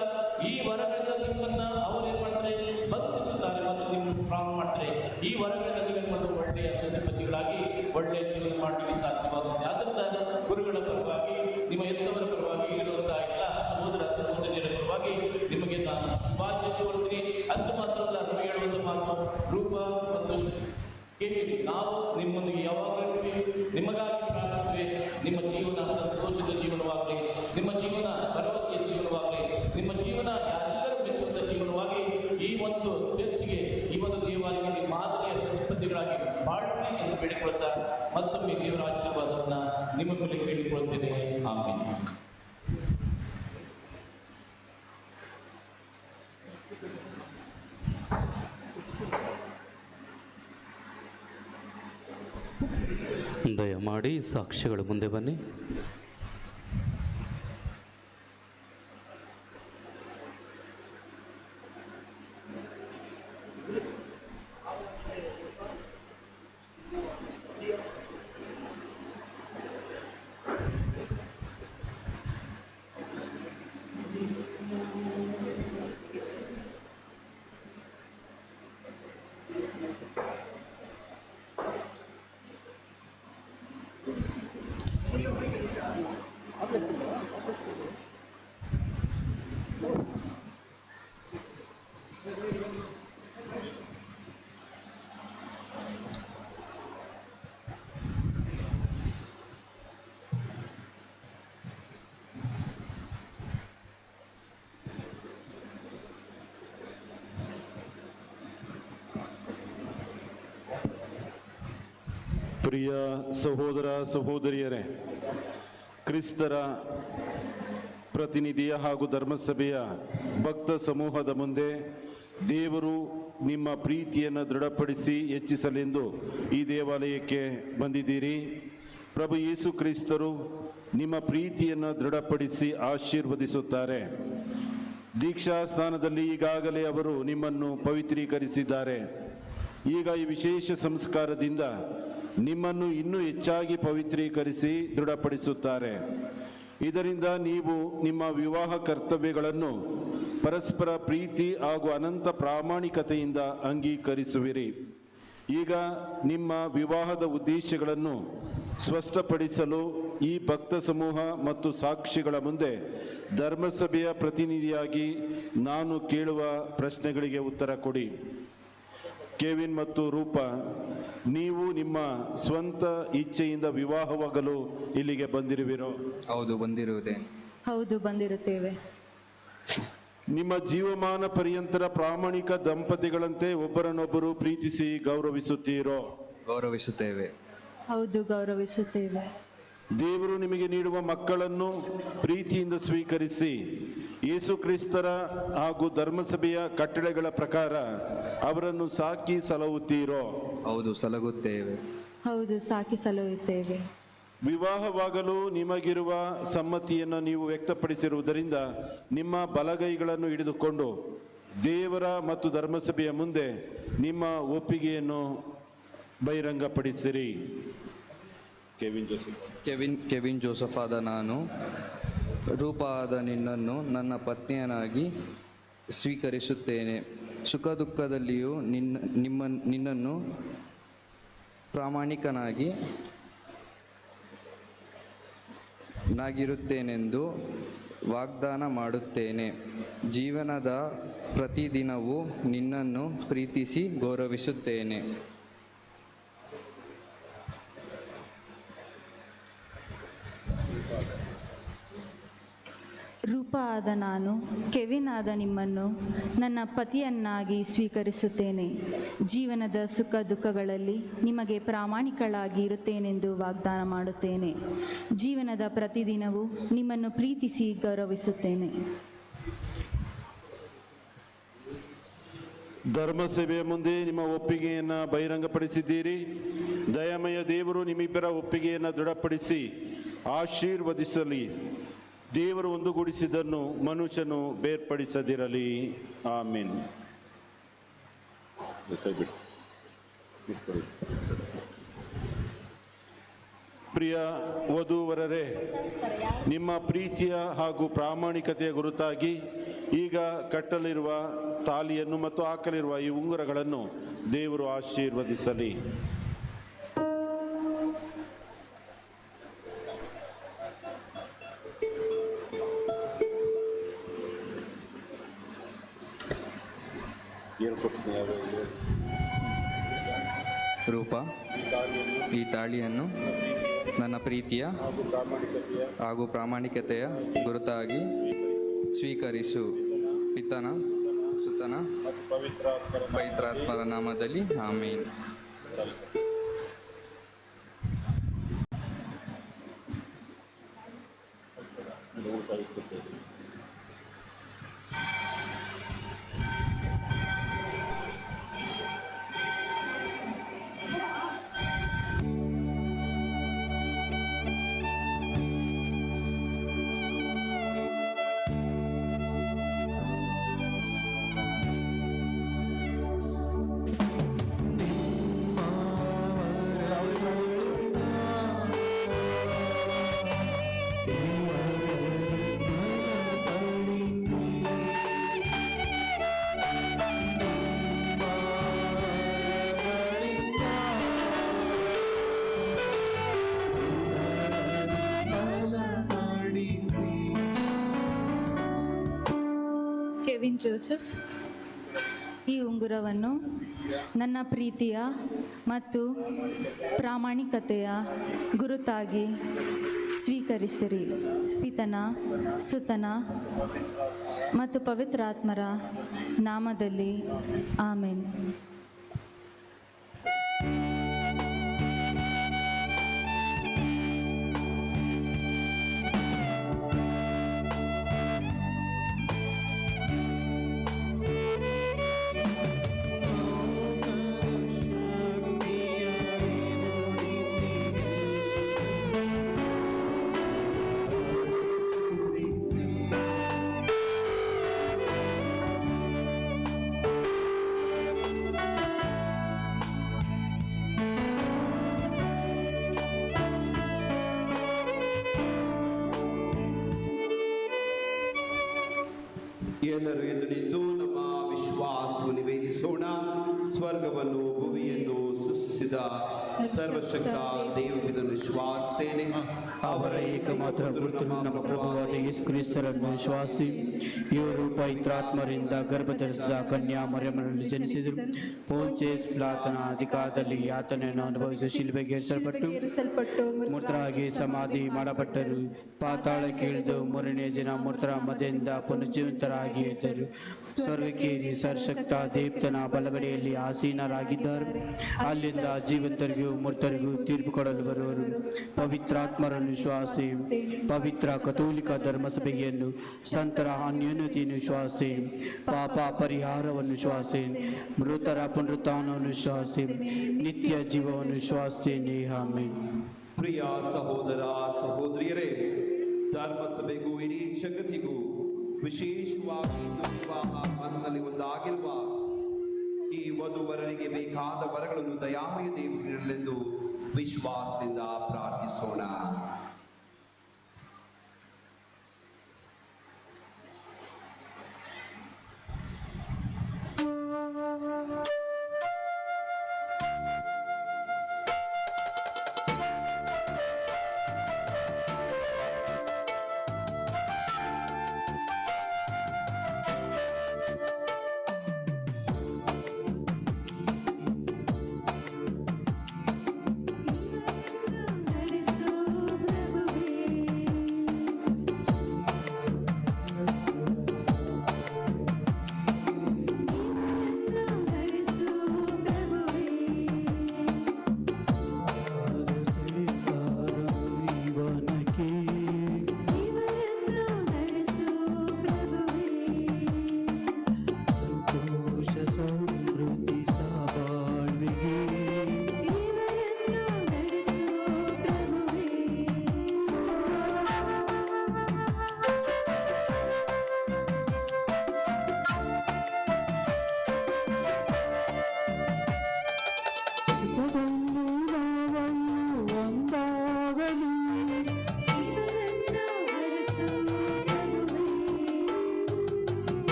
C: ಈ ವರಗಳಿಂದ ನಿಮ್ಮನ್ನ ಅವರೇನು ಮಾಡ್ತಾರೆ, ಬಂಧಿಸುತ್ತಾರೆ ಮತ್ತು ನಿಮ್ಮನ್ನು ಸ್ಟ್ರಾಂಗ್ ಮಾಡ್ತಾರೆ. ಈ ವರಗಳಿಂದ ನೀವು ಮತ್ತು ಒಳ್ಳೆಯ ಸತಿಪತಿಗಳಾಗಿ ಒಳ್ಳೆಯ ಜೀವನ ಮಾಡಲಿಕ್ಕೆ ಸಾಧ್ಯವಾಗುತ್ತೆ. ಆದ್ದರಿಂದ ಗುರುಗಳ ಪರವಾಗಿ, ನಿಮ್ಮ ಎತ್ತವರ ಪರವಾಗಿ, ಇರುವಂತಹ ಎಲ್ಲ ಸಹೋದರ ಸಹೋದರಿಯರ ಪರವಾಗಿ ನಿಮಗೆ ನಾನು ಶುಭಾಶಯ ಕೊಡ್ತೀನಿ. ಅಷ್ಟು ಮಾತ್ರವಲ್ಲ, ನಮಗೆ ಹೇಳುವಂಥ ಮಾತು, ರೂಪ ಮತ್ತು ನಾವು ನಿಮ್ಮೊಂದಿಗೆ ಯಾವಾಗಲೂ ನಿಮಗಾಗಿ ಪ್ರಾರ್ಥಿಸುವೆ. ನಿಮ್ಮ ಜೀವನ ಸಂತೋಷದ ಜೀವನವಾಗಲಿ, ನಿಮ್ಮ ಜೀವನ ಭರವಸೆಯ ಜೀವನವಾಗಲಿ, ನಿಮ್ಮ ಜೀವನ ಎಲ್ಲರೂ ಮೆಚ್ಚುವಂಥ ಜೀವನವಾಗಿ ಈ ಒಂದು ಚರ್ಚಿಗೆ, ಈ ಒಂದು ದೇವಾಲಯಕ್ಕೆ ಮಾದರಿಯ ಸಂಸ್ಕೃತಿಗಳಾಗಿ ಬಾಳ್ವೆ ಎಂದು ಬೇಡಿಕೊಳ್ತಾ ಮತ್ತೊಮ್ಮೆ ದೇವರ ಆಶೀರ್ವಾದವನ್ನು ನಿಮ್ಮ ಮೇಲೆ ಬೇಡಿಕೊಳ್ತೇನೆ. ಆಮೇಲೆ
G: ದಯಮಾಡಿ ಸಾಕ್ಷಿಗಳು ಮುಂದೆ ಬನ್ನಿ.
A: ಪ್ರಿಯ ಸಹೋದರ ಸಹೋದರಿಯರೇ, ಕ್ರಿಸ್ತರ ಪ್ರತಿನಿಧಿಯ ಹಾಗೂ ಧರ್ಮಸಭೆಯ ಭಕ್ತ ಸಮೂಹದ ಮುಂದೆ ದೇವರು ನಿಮ್ಮ ಪ್ರೀತಿಯನ್ನು ದೃಢಪಡಿಸಿ ಹೆಚ್ಚಿಸಲೆಂದು ಈ ದೇವಾಲಯಕ್ಕೆ ಬಂದಿದ್ದೀರಿ. ಪ್ರಭು ಯೇಸು ಕ್ರಿಸ್ತರು ನಿಮ್ಮ ಪ್ರೀತಿಯನ್ನು ದೃಢಪಡಿಸಿ ಆಶೀರ್ವದಿಸುತ್ತಾರೆ. ದೀಕ್ಷಾ ಸ್ಥಾನದಲ್ಲಿ ಈಗಾಗಲೇ ಅವರು ನಿಮ್ಮನ್ನು ಪವಿತ್ರೀಕರಿಸಿದ್ದಾರೆ. ಈಗ ಈ ವಿಶೇಷ ಸಂಸ್ಕಾರದಿಂದ ನಿಮ್ಮನ್ನು ಇನ್ನೂ ಹೆಚ್ಚಾಗಿ ಪವಿತ್ರೀಕರಿಸಿ ದೃಢಪಡಿಸುತ್ತಾರೆ. ಇದರಿಂದ ನೀವು ನಿಮ್ಮ ವಿವಾಹ ಕರ್ತವ್ಯಗಳನ್ನು ಪರಸ್ಪರ ಪ್ರೀತಿ ಹಾಗೂ ಅನಂತ ಪ್ರಾಮಾಣಿಕತೆಯಿಂದ ಅಂಗೀಕರಿಸುವಿರಿ. ಈಗ ನಿಮ್ಮ ವಿವಾಹದ ಉದ್ದೇಶಗಳನ್ನು ಸ್ಪಷ್ಟಪಡಿಸಲು ಈ ಭಕ್ತ ಸಮೂಹ ಮತ್ತು ಸಾಕ್ಷಿಗಳ ಮುಂದೆ ಧರ್ಮಸಭೆಯ ಪ್ರತಿನಿಧಿಯಾಗಿ ನಾನು ಕೇಳುವ ಪ್ರಶ್ನೆಗಳಿಗೆ ಉತ್ತರ ಕೊಡಿ. ಕೆವಿನ್ ಮತ್ತು ರೂಪ, ನೀವು ನಿಮ್ಮ ಸ್ವಂತ ಇಚ್ಛೆಯಿಂದ ವಿವಾಹವಾಗಲು ಇಲ್ಲಿಗೆ ಬಂದಿರುವಿರೋ?
H: ಹೌದು, ಬಂದಿರುವುದೇ.
I: ಹೌದು, ಬಂದಿರುತ್ತೇವೆ.
A: ನಿಮ್ಮ ಜೀವಮಾನ ಪರ್ಯಂತರ ಪ್ರಾಮಾಣಿಕ ದಂಪತಿಗಳಂತೆ ಒಬ್ಬರನ್ನೊಬ್ಬರು ಪ್ರೀತಿಸಿ ಗೌರವಿಸುತ್ತೀರೋ?
H: ಗೌರವಿಸುತ್ತೇವೆ.
I: ಹೌದು, ಗೌರವಿಸುತ್ತೇವೆ.
A: ದೇವರು ನಿಮಗೆ ನೀಡುವ ಮಕ್ಕಳನ್ನು ಪ್ರೀತಿಯಿಂದ ಸ್ವೀಕರಿಸಿ ಯೇಸು ಕ್ರಿಸ್ತರ ಹಾಗೂ ಧರ್ಮಸಭೆಯ ಕಟ್ಟಳೆಗಳ ಪ್ರಕಾರ ಅವರನ್ನು ಸಾಕಿ ಸಲಹುತ್ತೀರೋ?
H: ಹೌದು, ಸಲಹುತ್ತೇವೆ.
I: ಹೌದು, ಸಾಕಿ ಸಲಹುತ್ತೇವೆ.
A: ವಿವಾಹವಾಗಲು ನಿಮಗಿರುವ ಸಮ್ಮತಿಯನ್ನು ನೀವು ವ್ಯಕ್ತಪಡಿಸಿರುವುದರಿಂದ ನಿಮ್ಮ ಬಲಗೈಗಳನ್ನು ಹಿಡಿದುಕೊಂಡು ದೇವರ ಮತ್ತು ಧರ್ಮಸಭೆಯ ಮುಂದೆ ನಿಮ್ಮ ಒಪ್ಪಿಗೆಯನ್ನು ಬಹಿರಂಗಪಡಿಸಿರಿ.
H: ಕೆವಿನ್ ಜೋಸೆಫ್ ಆದ ನಾನು, ರೂಪ ಆದ ನಿನ್ನನ್ನು ನನ್ನ ಪತ್ನಿಯನಾಗಿ ಸ್ವೀಕರಿಸುತ್ತೇನೆ. ಸುಖ ದುಃಖದಲ್ಲಿಯೂ ನಿನ್ನನ್ನು ಪ್ರಾಮಾಣಿಕನಾಗಿ ನಾಗಿರುತ್ತೇನೆಂದು ವಾಗ್ದಾನ ಮಾಡುತ್ತೇನೆ. ಜೀವನದ ಪ್ರತಿದಿನವೂ ನಿನ್ನನ್ನು ಪ್ರೀತಿಸಿ ಗೌರವಿಸುತ್ತೇನೆ.
I: ರೂಪ ಆದ ನಾನು, ಕೆವಿನ್ ಆದ ನಿಮ್ಮನ್ನು ನನ್ನ ಪತಿಯನ್ನಾಗಿ ಸ್ವೀಕರಿಸುತ್ತೇನೆ. ಜೀವನದ ಸುಖ ದುಃಖಗಳಲ್ಲಿ ನಿಮಗೆ ಪ್ರಾಮಾಣಿಕಳಾಗಿ ಇರುತ್ತೇನೆಂದು ವಾಗ್ದಾನ ಮಾಡುತ್ತೇನೆ. ಜೀವನದ ಪ್ರತಿದಿನವೂ ನಿಮ್ಮನ್ನು ಪ್ರೀತಿಸಿ ಗೌರವಿಸುತ್ತೇನೆ.
A: ಧರ್ಮಸಭೆಯ ಮುಂದೆ ನಿಮ್ಮ ಒಪ್ಪಿಗೆಯನ್ನು ಬಹಿರಂಗಪಡಿಸಿದ್ದೀರಿ. ದಯಾಮಯ ದೇವರು ನಿಮ್ಮಿಬ್ಬರ ಒಪ್ಪಿಗೆಯನ್ನು ದೃಢಪಡಿಸಿ ಆಶೀರ್ವದಿಸಲಿ. ದೇವರು ಒಂದುಗೂಡಿಸಿದ್ದನ್ನು ಮನುಷ್ಯನು ಬೇರ್ಪಡಿಸದಿರಲಿ. ಆಮೆನ್. ಪ್ರಿಯ ವಧೂವರರೇ, ನಿಮ್ಮ ಪ್ರೀತಿಯ ಹಾಗೂ ಪ್ರಾಮಾಣಿಕತೆಯ ಗುರುತಾಗಿ ಈಗ ಕಟ್ಟಲಿರುವ ತಾಲಿಯನ್ನು ಮತ್ತು ಹಾಕಲಿರುವ ಈ ಉಂಗುರಗಳನ್ನು ದೇವರು ಆಶೀರ್ವದಿಸಲಿ.
H: ರೂಪ, ಈ ತಾಳಿಯನ್ನು ನನ್ನ ಪ್ರೀತಿಯ ಹಾಗೂ ಪ್ರಾಮಾಣಿಕತೆಯ ಗುರುತಾಗಿ ಸ್ವೀಕರಿಸು. ಪಿತನ, ಸುತನ, ಪವಿತ್ರಾತ್ಮರ ನಾಮದಲ್ಲಿ ಆಮೇನ್.
I: ಕೆವಿನ್ ಜೋಸೆಫ್, ಈ ಉಂಗುರವನ್ನು ನನ್ನ ಪ್ರೀತಿಯ ಮತ್ತು ಪ್ರಾಮಾಣಿಕತೆಯ ಗುರುತಾಗಿ ಸ್ವೀಕರಿಸಿರಿ. ಪಿತನ, ಸುತನ ಮತ್ತು ಪವಿತ್ರಾತ್ಮರ ನಾಮದಲ್ಲಿ ಆಮೆನ್.
B: ಎಲ್ಲರೂ ಎದ್ದು ನಿಂತು ನಮ್ಮ ವಿಶ್ವಾಸವನ್ನು ನಿವೇದಿಸೋಣ. ಸ್ವರ್ಗವನ್ನು ಭೂಮಿಯನ್ನು ಸೃಷ್ಟಿಸಿದ ಸರ್ವಶಕ್ತ ದೇವರಿದನ್ನು ವಿಶ್ವಾಸಿಸುತ್ತೇನೆ.
E: ಅವರ ಏಕಮಾತ್ರ ಪುತ್ರನು ನಮ್ಮ ಪ್ರಭುವಾದ ಯೇಸು ಕ್ರಿಸ್ತರನ್ನು ವಿಶ್ವಾಸಿ. ಇವರು ಪವಿತ್ರಾತ್ಮರಿಂದ ಗರ್ಭಧರಿಸಿದ ಕನ್ಯಾ ಮರಿಯಮ್ಮನಲ್ಲಿ ಜನಿಸಿದರು. ಪೋಂಚೇಸ್ ಪಿಲಾತನ ಅಧಿಕಾರದಲ್ಲಿ ಯಾತನೆಯನ್ನು ಅನುಭವಿಸಿ ಶಿಲುಬೆಗೆ ಏರಿಸಲ್ಪಟ್ಟು ಮೃತರಾಗಿ ಸಮಾಧಿ ಮಾಡಲ್ಪಟ್ಟರು. ಪಾತಾಳಕ್ಕೆ ಇಳಿದು ಮೂರನೇ ದಿನ ಮೃತರ ಮಧ್ಯದಿಂದ ಪುನರ್ಜೀವಿತರಾಗಿ ಎದ್ದರು. ಸ್ವರ್ಗಕ್ಕೇರಿ ಸರ್ವಶಕ್ತ ದೇವತನ ಬಲಗಡೆಯಲ್ಲಿ ಆಸೀನರಾಗಿದ್ದಾರೆ. ಅಲ್ಲಿಂದ ಜೀವಂತರಿಗೂ ಮೃತರಿಗೂ ತೀರ್ಪು ಕೊಡಲು ಬರುವರು. ಪವಿತ್ರಾತ್ಮರನ್ನು ವಿಶ್ವಾಸಿ, ಪವಿತ್ರ ಕಥೋಲಿಕ ಧರ್ಮಸಭೆಯನ್ನು, ಸಂತರ ಅನ್ಯೋನ್ಯತೆಯನ್ನು ವಿಶ್ವಾಸಿ, ಪಾಪ ಪರಿಹಾರವನ್ನು ವಿಶ್ವಾಸಿ, ಮೃತರ ಪುನರುತ್ಥಾನವನ್ನು ವಿಶ್ವಾಸಿ, ನಿತ್ಯ ಜೀವವನ್ನು ವಿಶ್ವಾಸಿಸುತ್ತೇನೆ. ಆಮೆನ್.
B: ಪ್ರಿಯ ಸಹೋದರ ಸಹೋದರಿಯರೇ, ಧರ್ಮಸಭೆಗೂ ಇಡೀ ಜಗತ್ತಿಗೂ ವಿಶೇಷವಾಗಿ ವಿವಾಹ ಬಂಧನದಲ್ಲಿ ಒಂದಾಗಿರುವ ಈ ವಧುವರರಿಗೆ ಬೇಕಾದ ವರಗಳನ್ನು ದಯಾಮಯ ದೇವರಿರಲೆಂದು ವಿಶ್ವಾಸದಿಂದ ಪ್ರಾರ್ಥಿಸೋಣ.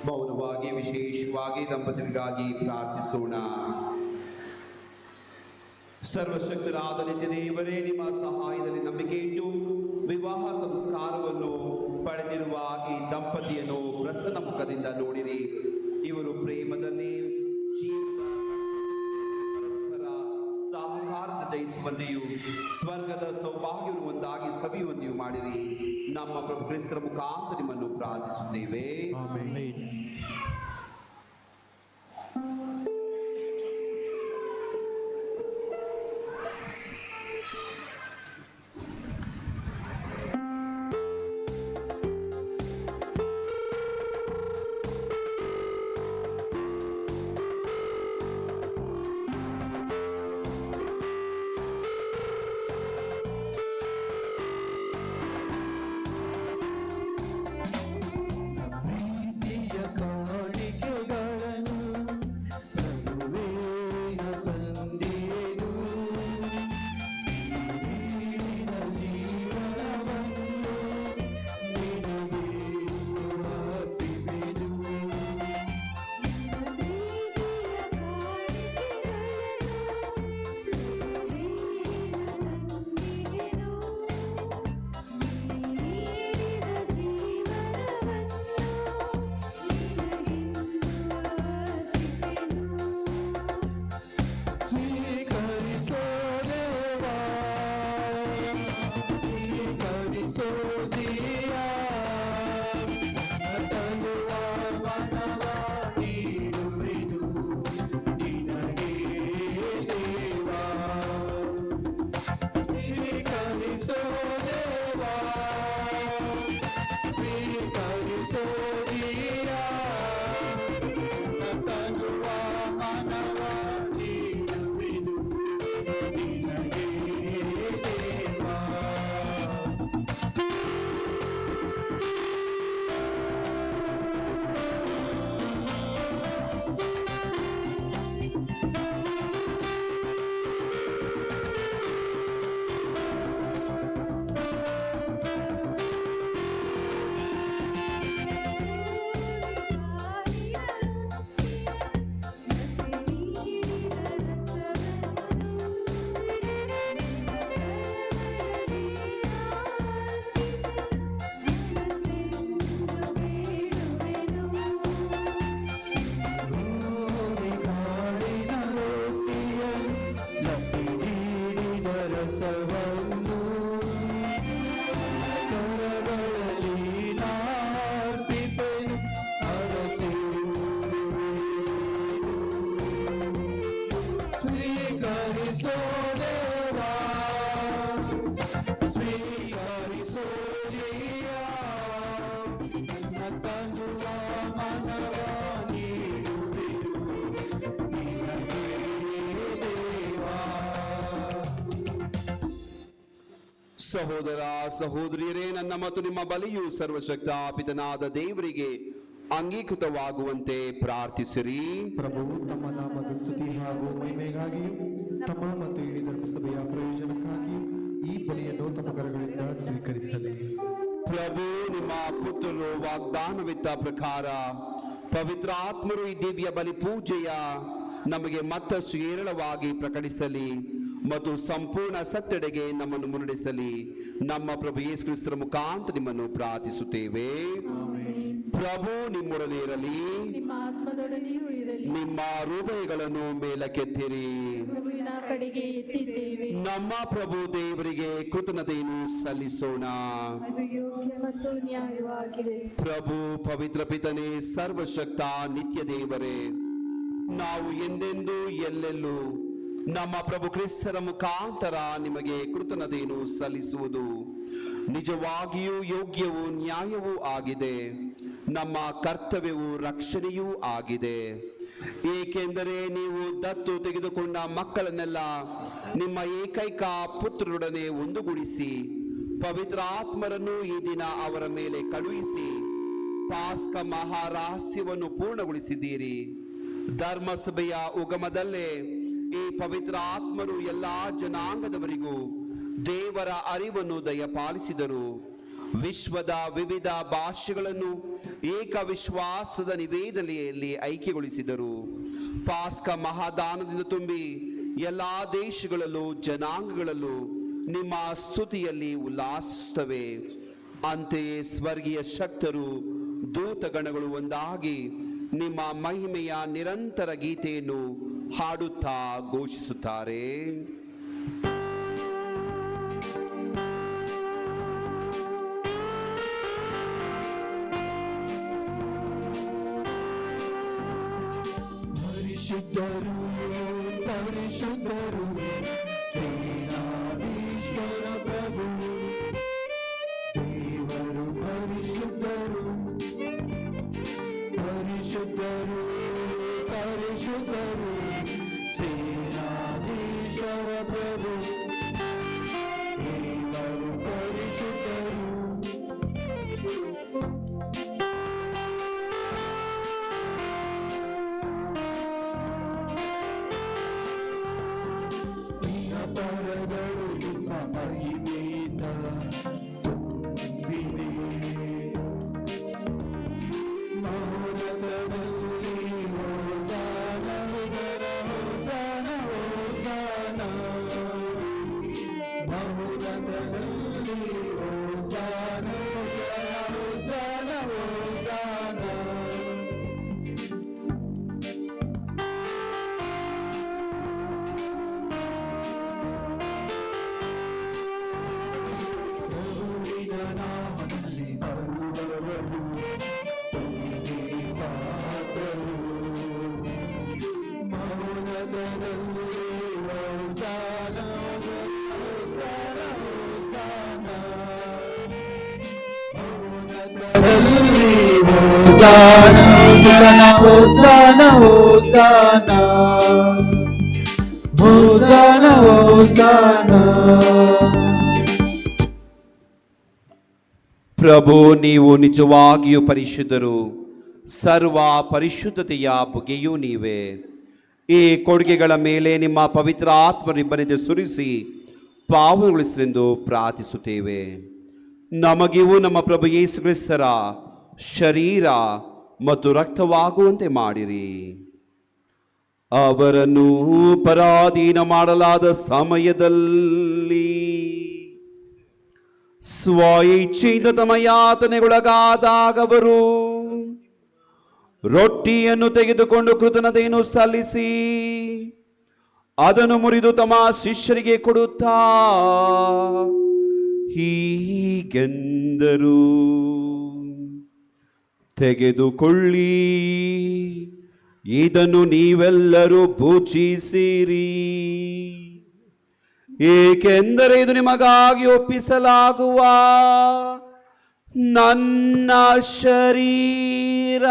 B: ಮೌನವಾಗಿ ವಿಶೇಷವಾಗಿ ದಂಪತಿಗಳಿಗಾಗಿ ಪ್ರಾರ್ಥಿಸೋಣ. ಸರ್ವಶಕ್ತರಾದ ನಿತ್ಯ ದೇವರೇ, ನಿಮ್ಮ ಸಹಾಯದಲ್ಲಿ ನಂಬಿಕೆ ಇಟ್ಟು ವಿವಾಹ ಸಂಸ್ಕಾರವನ್ನು ಪಡೆದಿರುವ ಈ ದಂಪತಿಯನ್ನು ಪ್ರಸನ್ನ ಮುಖದಿಂದ ನೋಡಿರಿ. ಇವರು ಪ್ರೇಮದಲ್ಲಿ ಜೀವನ ಜಯಿಸುವಂತೆಯೂ ಸ್ವರ್ಗದ ಸೌಭಾಗ್ಯವನ್ನು ಒಂದಾಗಿ ಸವಿಯುವಂತೆಯೂ ಮಾಡಿರಿ. ನಮ್ಮ ಪ್ರಭು ಕ್ರಿಸ್ತರ ಮುಖಾಂತರ ನಿಮ್ಮನ್ನು ಪ್ರಾರ್ಥಿಸುತ್ತೇವೆ. ಸಹೋದರ ಸಹೋದರಿಯರೇ, ನನ್ನ ಮತ್ತು ನಿಮ್ಮ ಬಲಿಯು ಸರ್ವಶಕ್ತ ಪಿತನಾದ ದೇವರಿಗೆ ಅಂಗೀಕೃತವಾಗುವಂತೆ ಪ್ರಾರ್ಥಿಸಿರಿ.
J: ಪ್ರಭುವು ತಮ್ಮ ನಾಮದ ಸ್ತುತಿ ಹಾಗೂ ಮಹಿಮೆಗಾಗಿ ತಮ್ಮ ಮತ್ತು ಇಡೀ ಧರ್ಮಸಭೆಯ ಪ್ರಯೋಜನಕ್ಕಾಗಿ ಈ ಬಲಿಯನ್ನು ತಮ್ಮ ಕರಗಳಿಂದ ಸ್ವೀಕರಿಸಲಿ.
B: ಪ್ರಭು ನಿಮ್ಮ ಪುತ್ರರು ವಾಗ್ದಾನವಿತ್ತ ಪ್ರಕಾರ ಪವಿತ್ರಾತ್ಮರು ಈ ದಿವ್ಯ ಬಲಿ ಪೂಜೆಯ ನಮಗೆ ಮತ್ತಷ್ಟು ಏರಳವಾಗಿ ಪ್ರಕಟಿಸಲಿ ಮತ್ತು ಸಂಪೂರ್ಣ ಸತ್ಯಡೆಗೆ ನಮ್ಮನ್ನು ಮುನ್ನಡೆಸಲಿ. ನಮ್ಮ ಪ್ರಭು ಯೇಸು ಕ್ರಿಸ್ತರ ಮುಖಾಂತರ ನಿಮ್ಮನ್ನು ಪ್ರಾರ್ಥಿಸುತ್ತೇವೆ. ಪ್ರಭು ನಿಮ್ಮೊಡನೆ ಇರಲಿ,
I: ನಿಮ್ಮ ಆತ್ಮದೊಡನೆಯೂ ಇರಲಿ.
B: ನಿಮ್ಮ ಹೃದಯಗಳನ್ನು ಮೇಲಕ್ಕೆತ್ತಿರಿ.
I: ಕಡೆಗೆ ಎತ್ತಿದ್ದೇವೆ.
B: ನಮ್ಮ ಪ್ರಭು ದೇವರಿಗೆ ಕೃತಜ್ಞತೆಯನ್ನು ಸಲ್ಲಿಸೋಣ.
I: ಅದು ಯೋಗ್ಯ ಮತ್ತು ನ್ಯಾಯವಾಗಿದೆ.
B: ಪ್ರಭು ಪವಿತ್ರ ಪಿತನೇ, ಸರ್ವಶಕ್ತ ನಿತ್ಯ ದೇವರೇ, ನಾವು ಎಂದೆಂದೂ ಎಲ್ಲೆಲ್ಲೂ ನಮ್ಮ ಪ್ರಭು ಕ್ರಿಸ್ತರ ಮುಖಾಂತರ ನಿಮಗೆ ಕೃತಜ್ಞತೆಯನ್ನು ಸಲ್ಲಿಸುವುದು ನಿಜವಾಗಿಯೂ ಯೋಗ್ಯವೂ ನ್ಯಾಯವೂ ಆಗಿದೆ. ನಮ್ಮ ಕರ್ತವ್ಯವೂ ರಕ್ಷಣೆಯೂ ಆಗಿದೆ. ಏಕೆಂದರೆ ನೀವು ದತ್ತು ತೆಗೆದುಕೊಂಡ ಮಕ್ಕಳನ್ನೆಲ್ಲ ನಿಮ್ಮ ಏಕೈಕ ಪುತ್ರರೊಡನೆ ಒಂದುಗೂಡಿಸಿ ಪವಿತ್ರ ಆತ್ಮರನ್ನು ಈ ದಿನ ಅವರ ಮೇಲೆ ಕಳುಹಿಸಿ ಪಾಸ್ಕ ಮಹಾರಹಸ್ಯವನ್ನು ಪೂರ್ಣಗೊಳಿಸಿದ್ದೀರಿ. ಧರ್ಮಸಭೆಯ ಉಗಮದಲ್ಲೇ ಈ ಪವಿತ್ರ ಆತ್ಮರು ಎಲ್ಲಾ ಜನಾಂಗದವರಿಗೂ ದೇವರ ಅರಿವನ್ನು ದಯಪಾಲಿಸಿದರು. ವಿಶ್ವದ ವಿವಿಧ ಭಾಷೆಗಳನ್ನು ಏಕ ವಿಶ್ವಾಸದ ನಿವೇದನೆಯಲ್ಲಿ ಐಕ್ಯಗೊಳಿಸಿದರು. ಪಾಸ್ಕ ಮಹಾದಾನದಿಂದ ತುಂಬಿ ಎಲ್ಲಾ ದೇಶಗಳಲ್ಲೂ ಜನಾಂಗಗಳಲ್ಲೂ ನಿಮ್ಮ ಸ್ತುತಿಯಲ್ಲಿ ಉಲ್ಲಾಸಿಸುತ್ತವೆ. ಅಂತೆಯೇ ಸ್ವರ್ಗೀಯ ಶಕ್ತರು ದೂತಗಣಗಳು ಒಂದಾಗಿ ನಿಮ್ಮ ಮಹಿಮೆಯ ನಿರಂತರ ಗೀತೆಯನ್ನು ಹಾಡುತ್ತಾ ಘೋಷಿಸುತ್ತಾರೆ.
E: ಪರಿಶುದ್ಧರು ಪರಿಶುದ್ಧರು ಸೇನಾಧೀಶ್ವರ ಪ್ರಭು ದೇವರು ಪರಿಶುದ್ಧರು ಪರಿಶುದ್ಧರು ಪರಿಶುದ್ಧರು ಸೇನಾಧೀಶ್ವರ ಪ್ರಭು ದೇವರು ಪರಿಶುದ್ಧರು. ಪರಗಳು ನಿಮ್ಮ ಮಹಿಮೆಯಿಂದ ತುಂಬಿವೆ. ಮಹೋನ್ನತದಲ್ಲಿ ಹೋಸಾನ ಹೋಸಾನ ಹೋಸಾನ ಮಹೋನ್ನತದಲ್ಲಿ ಹೋಸಾನ ಹೋಸಾನ ಹೋಸಾನ. ನಾಮದಲ್ಲಿ ಬರುವವರು ಸ್ತುತಿಗೆ ಪಾತ್ರರು. ಮೌನದಲ್ಲಿ ಹೋಸಾನ ಹೋಸಾನ ಹೋಸಾನ ಮೌನದಲ್ಲಿ ಹೋಸಾನ ಹೋಸಾನ ಹೋಸಾನ ಹೋಸಾನ ಹೋಸಾನ.
B: ಪ್ರಭು, ನೀವು ನಿಜವಾಗಿಯೂ ಪರಿಶುದ್ಧರು, ಸರ್ವ ಪರಿಶುದ್ಧತೆಯ ಬಗೆಯೂ ನೀವೇ. ಈ ಕೊಡುಗೆಗಳ ಮೇಲೆ ನಿಮ್ಮ ಪವಿತ್ರ ಆತ್ಮನಿಬ್ಬನಿಂದ ಸುರಿಸಿ ಪಾವನಗೊಳಿಸಲೆಂದು ಪ್ರಾರ್ಥಿಸುತ್ತೇವೆ. ನಮಗಿವು ನಮ್ಮ ಪ್ರಭು ಯೇಸು ಕ್ರಿಸ್ತರ ಶರೀರ ಮತ್ತು ರಕ್ತವಾಗುವಂತೆ ಮಾಡಿರಿ. ಅವರನ್ನು ಪರಾಧೀನ ಮಾಡಲಾದ ಸಮಯದಲ್ಲಿ ಸ್ವಇಚ್ಛೆಯಿಂದ ತಮ್ಮ ಯಾತನೆಗೊಳಗಾದಾಗ ಅವರು ರೊಟ್ಟಿಯನ್ನು ತೆಗೆದುಕೊಂಡು ಕೃತಜ್ಞತೆಯನ್ನು ಸಲ್ಲಿಸಿ ಅದನ್ನು ಮುರಿದು ತಮ್ಮ ಶಿಷ್ಯರಿಗೆ ಕೊಡುತ್ತಾ ಹೀಗೆಂದರು, ತೆಗೆದುಕೊಳ್ಳಿ, ಇದನ್ನು ನೀವೆಲ್ಲರೂ ಭುಜಿಸಿರಿ, ಏಕೆಂದರೆ ಇದು ನಿಮಗಾಗಿ ಒಪ್ಪಿಸಲಾಗುವ ನನ್ನ ಶರೀರ.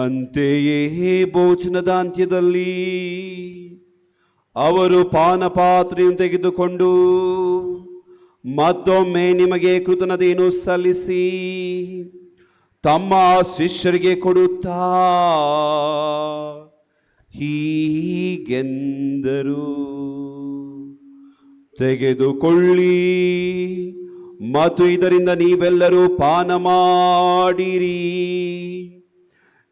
B: ಅಂತೆಯೇ ಭೋಜನದ ಅಂತ್ಯದಲ್ಲಿ ಅವರು ಪಾನಪಾತ್ರೆಯನ್ನು ತೆಗೆದುಕೊಂಡು ಮತ್ತೊಮ್ಮೆ ನಿಮಗೆ ಕೃತಜ್ಞತೆಯನ್ನು ಸಲ್ಲಿಸಿ ತಮ್ಮ ಶಿಷ್ಯರಿಗೆ ಕೊಡುತ್ತಾ ಹೀಗೆಂದರು, ತೆಗೆದುಕೊಳ್ಳಿ ಮತ್ತು ಇದರಿಂದ ನೀವೆಲ್ಲರೂ ಪಾನ ಮಾಡಿರಿ,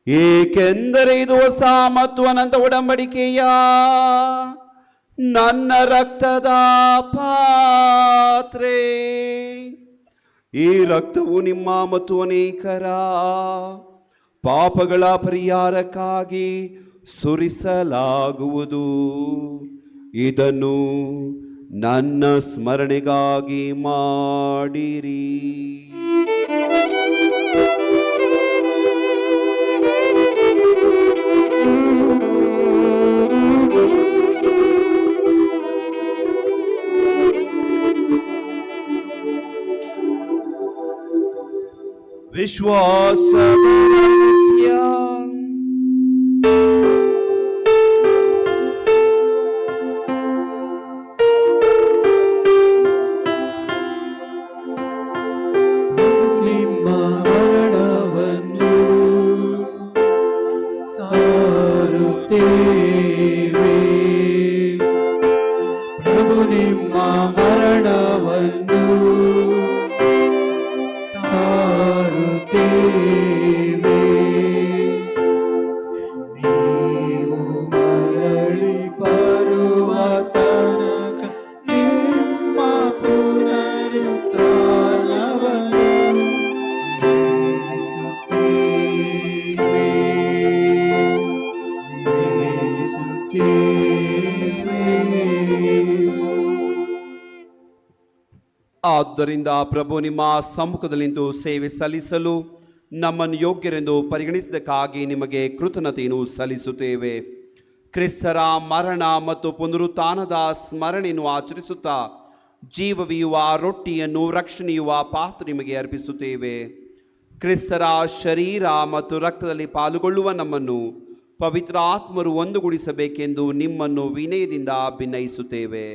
B: ಏಕೆಂದರೆ ಇದು ಹೊಸ ಮತ್ತು ಅನಂತ ಒಡಂಬಡಿಕೆಯ ನನ್ನ ರಕ್ತದ ಪಾತ್ರೆ. ಈ ರಕ್ತವು ನಿಮ್ಮ ಮತ್ತು ಅನೇಕರ ಪಾಪಗಳ ಪರಿಹಾರಕ್ಕಾಗಿ ಸುರಿಸಲಾಗುವುದು. ಇದನ್ನು ನನ್ನ ಸ್ಮರಣೆಗಾಗಿ ಮಾಡಿರಿ. ವಿಶ್ವಾಸ
E: ನಿಮ್ಮ ಮರಣವನ್ನು ಸಾರುತ್ತೇವೆ, ಪ್ರಭು ನಿಮ್ಮ ಮರಣವನ್ನು ಸಾರುತ್ತೇವೆ.
B: ಆದ್ದರಿಂದ ಪ್ರಭು, ನಿಮ್ಮ ಸಮ್ಮುಖದಲ್ಲಿ ನಿಂತು ಸೇವೆ ಸಲ್ಲಿಸಲು ನಮ್ಮನ್ನು ಯೋಗ್ಯರೆಂದು ಪರಿಗಣಿಸಿದ್ದಕ್ಕಾಗಿ ನಿಮಗೆ ಕೃತಜ್ಞತೆಯನ್ನು ಸಲ್ಲಿಸುತ್ತೇವೆ. ಕ್ರಿಸ್ತರ ಮರಣ ಮತ್ತು ಪುನರುತ್ಥಾನದ ಸ್ಮರಣೆಯನ್ನು ಆಚರಿಸುತ್ತಾ ಜೀವವಿಯುವ ರೊಟ್ಟಿಯನ್ನು ರಕ್ಷಣೆಯುವ ಪಾತ್ರ ನಿಮಗೆ ಅರ್ಪಿಸುತ್ತೇವೆ. ಕ್ರಿಸ್ತರ ಶರೀರ ಮತ್ತು ರಕ್ತದಲ್ಲಿ ಪಾಲುಗೊಳ್ಳುವ ನಮ್ಮನ್ನು ಪವಿತ್ರ ಆತ್ಮರು ಒಂದುಗೂಡಿಸಬೇಕೆಂದು ನಿಮ್ಮನ್ನು ವಿನಯದಿಂದ ಭಿನ್ನಯಿಸುತ್ತೇವೆ.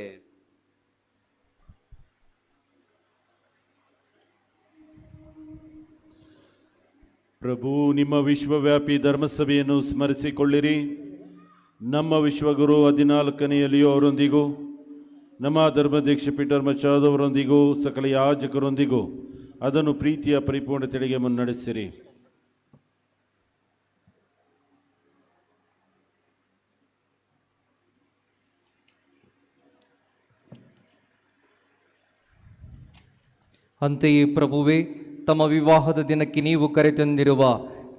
A: ಪ್ರಭು, ನಿಮ್ಮ ವಿಶ್ವವ್ಯಾಪಿ ಧರ್ಮಸಭೆಯನ್ನು ಸ್ಮರಿಸಿಕೊಳ್ಳಿರಿ. ನಮ್ಮ ವಿಶ್ವಗುರು 14ನೇ ಲಿಯೋ ಅವರೊಂದಿಗೂ, ನಮ್ಮ ಧರ್ಮಾಧ್ಯಕ್ಷ ಪೀಟರ್ ಮಚಾದ್ ಅವರೊಂದಿಗೂ, ಸಕಲ ಯಾಜಕರೊಂದಿಗೂ ಅದನ್ನು ಪ್ರೀತಿಯ ಪರಿಪೂರ್ಣತೆಡೆಗೆ ಮುನ್ನಡೆಸಿರಿ.
K: ಅಂತೆಯೇ ಪ್ರಭುವೇ, ತಮ್ಮ ವಿವಾಹದ ದಿನಕ್ಕೆ ನೀವು ಕರೆತಂದಿರುವ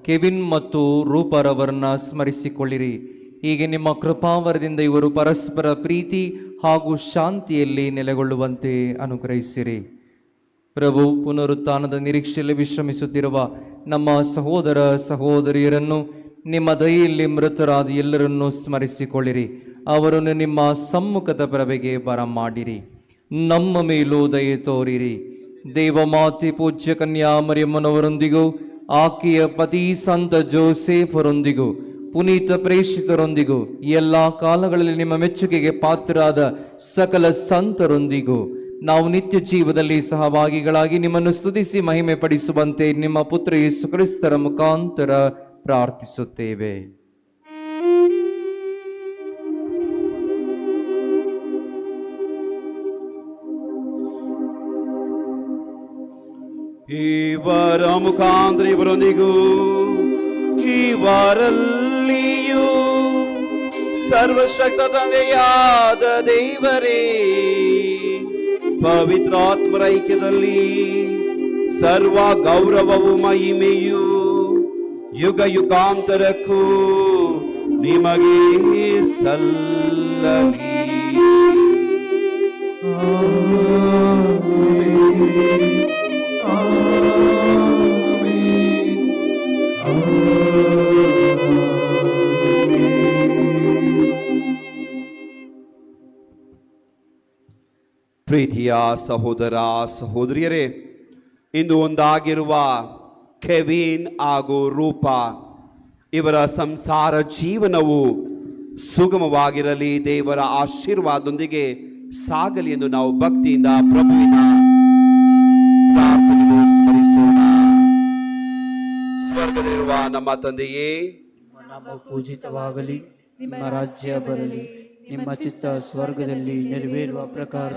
K: ಕೆವಿನ್ ಮತ್ತು ರೂಪರವರನ್ನ ಸ್ಮರಿಸಿಕೊಳ್ಳಿರಿ. ಹೀಗೆ ನಿಮ್ಮ ಕೃಪಾವರದಿಂದ ಇವರು ಪರಸ್ಪರ ಪ್ರೀತಿ ಹಾಗೂ ಶಾಂತಿಯಲ್ಲಿ ನೆಲೆಗೊಳ್ಳುವಂತೆ ಅನುಗ್ರಹಿಸಿರಿ. ಪ್ರಭು, ಪುನರುತ್ಥಾನದ ನಿರೀಕ್ಷೆಯಲ್ಲಿ ವಿಶ್ರಮಿಸುತ್ತಿರುವ ನಮ್ಮ ಸಹೋದರ ಸಹೋದರಿಯರನ್ನು, ನಿಮ್ಮ ದಯೆಯಲ್ಲಿ ಮೃತರಾದ ಎಲ್ಲರನ್ನೂ ಸ್ಮರಿಸಿಕೊಳ್ಳಿರಿ. ಅವರನ್ನು ನಿಮ್ಮ ಸಮ್ಮುಖದ ಪ್ರಭೆಗೆ ಬರಮಾಡಿರಿ. ನಮ್ಮ ಮೇಲೂ ದಯೆ ತೋರಿರಿ. ದೇವಮಾತೆ ಪೂಜ್ಯ ಕನ್ಯಾ ಮರಿಯಮ್ಮನವರೊಂದಿಗೂ, ಆಕೆಯ ಪತಿ ಸಂತ ಜೋಸೇಫರೊಂದಿಗೂ, ಪುನೀತ ಪ್ರೇಷಿತರೊಂದಿಗೂ, ಎಲ್ಲ ಕಾಲಗಳಲ್ಲಿ ನಿಮ್ಮ ಮೆಚ್ಚುಗೆಗೆ ಪಾತ್ರರಾದ ಸಕಲ ಸಂತರೊಂದಿಗೂ ನಾವು ನಿತ್ಯ ಜೀವದಲ್ಲಿ ಸಹಭಾಗಿಗಳಾಗಿ ನಿಮ್ಮನ್ನು ಸ್ತುತಿಸಿ ಮಹಿಮೆ ಪಡಿಸುವಂತೆ ನಿಮ್ಮ ಪುತ್ರ ಯೇಸು ಕ್ರಿಸ್ತರ ಮುಖಾಂತರ ಪ್ರಾರ್ಥಿಸುತ್ತೇವೆ.
B: ಇವರ ಮುಖಾಂತರ ಇವರೊಂದಿಗೂ ಇವರಲ್ಲಿಯೂ ಸರ್ವಶಕ್ತ ತಂದೆಯಾದ ದೇವರೇ, ಪವಿತ್ರಾತ್ಮರ ಐಕ್ಯದಲ್ಲಿ ಸರ್ವ ಗೌರವವು ಮಹಿಮೆಯು ಯುಗ ಯುಗಾಂತರಕ್ಕೂ ನಿಮಗೆ ಸಲ್ಲಲಿ. ಪ್ರೀತಿಯ ಸಹೋದರ ಸಹೋದರಿಯರೇ, ಇಂದು ಒಂದಾಗಿರುವ ಕೆವಿನ್ ಹಾಗೂ ರೂಪ ಇವರ ಸಂಸಾರ ಜೀವನವು ಸುಗಮವಾಗಿರಲಿ, ದೇವರ ಆಶೀರ್ವಾದದೊಂದಿಗೆ ಸಾಗಲಿ ಎಂದು ನಾವು ಭಕ್ತಿಯಿಂದ ಪ್ರಭುವಿನ ಪ್ರಾರ್ಥನೆಯನ್ನು ಸ್ಮರಿಸೋಣ. ಸ್ವರ್ಗದಲ್ಲಿರುವ ನಮ್ಮ ತಂದೆಯೇ,
E: ನಿಮ್ಮ ನಾಮ ಪೂಜಿತವಾಗಲಿ, ನಿಮ್ಮ ರಾಜ್ಯ ಬರಲಿ, ನಿಮ್ಮ ಚಿತ್ತ ಸ್ವರ್ಗದಲ್ಲಿ ನೆರವೇರುವ ಪ್ರಕಾರ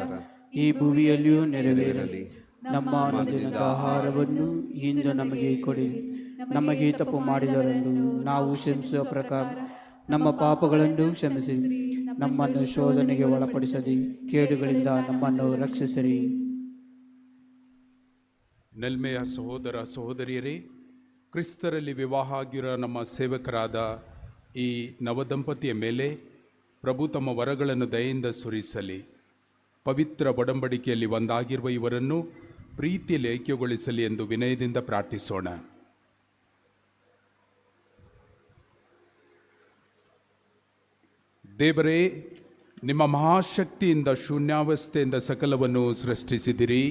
E: ಈ ಭೂಮಿಯಲ್ಲಿಯೂ ನೆರವೇರಲಿ. ನಮ್ಮ ಅನುದಿನದ ಆಹಾರವನ್ನು ಇಂದು ನಮಗೆ ಕೊಡಿ. ನಮಗೆ ತಪ್ಪು ಮಾಡಿದವರನ್ನು ನಾವು ಕ್ಷಮಿಸುವ ಪ್ರಕಾರ ನಮ್ಮ ಪಾಪಗಳನ್ನು ಕ್ಷಮಿಸಿ, ನಮ್ಮನ್ನು ಶೋಧನೆಗೆ ಒಳಪಡಿಸದೆ ಕೇಡುಗಳಿಂದ ನಮ್ಮನ್ನು ರಕ್ಷಿಸಿರಿ.
L: ನಲ್ಮೆಯ ಸಹೋದರ ಸಹೋದರಿಯರೇ, ಕ್ರಿಸ್ತರಲ್ಲಿ ವಿವಾಹ ಆಗಿರೋ ನಮ್ಮ ಸೇವಕರಾದ ಈ ನವದಂಪತಿಯ ಮೇಲೆ ಪ್ರಭು ತಮ್ಮ ವರಗಳನ್ನು ದಯೆಯಿಂದ ಸುರಿಸಲಿ. ಪವಿತ್ರ ಒಡಂಬಡಿಕೆಯಲ್ಲಿ ಒಂದಾಗಿರುವ ಇವರನ್ನು ಪ್ರೀತಿಯಲ್ಲಿ ಐಕ್ಯಗೊಳಿಸಲಿ ಎಂದು ವಿನಯದಿಂದ ಪ್ರಾರ್ಥಿಸೋಣ. ದೇವರೇ, ನಿಮ್ಮ ಮಹಾಶಕ್ತಿಯಿಂದ ಶೂನ್ಯಾವಸ್ಥೆಯಿಂದ ಸಕಲವನ್ನು ಸೃಷ್ಟಿಸಿದಿರಿ.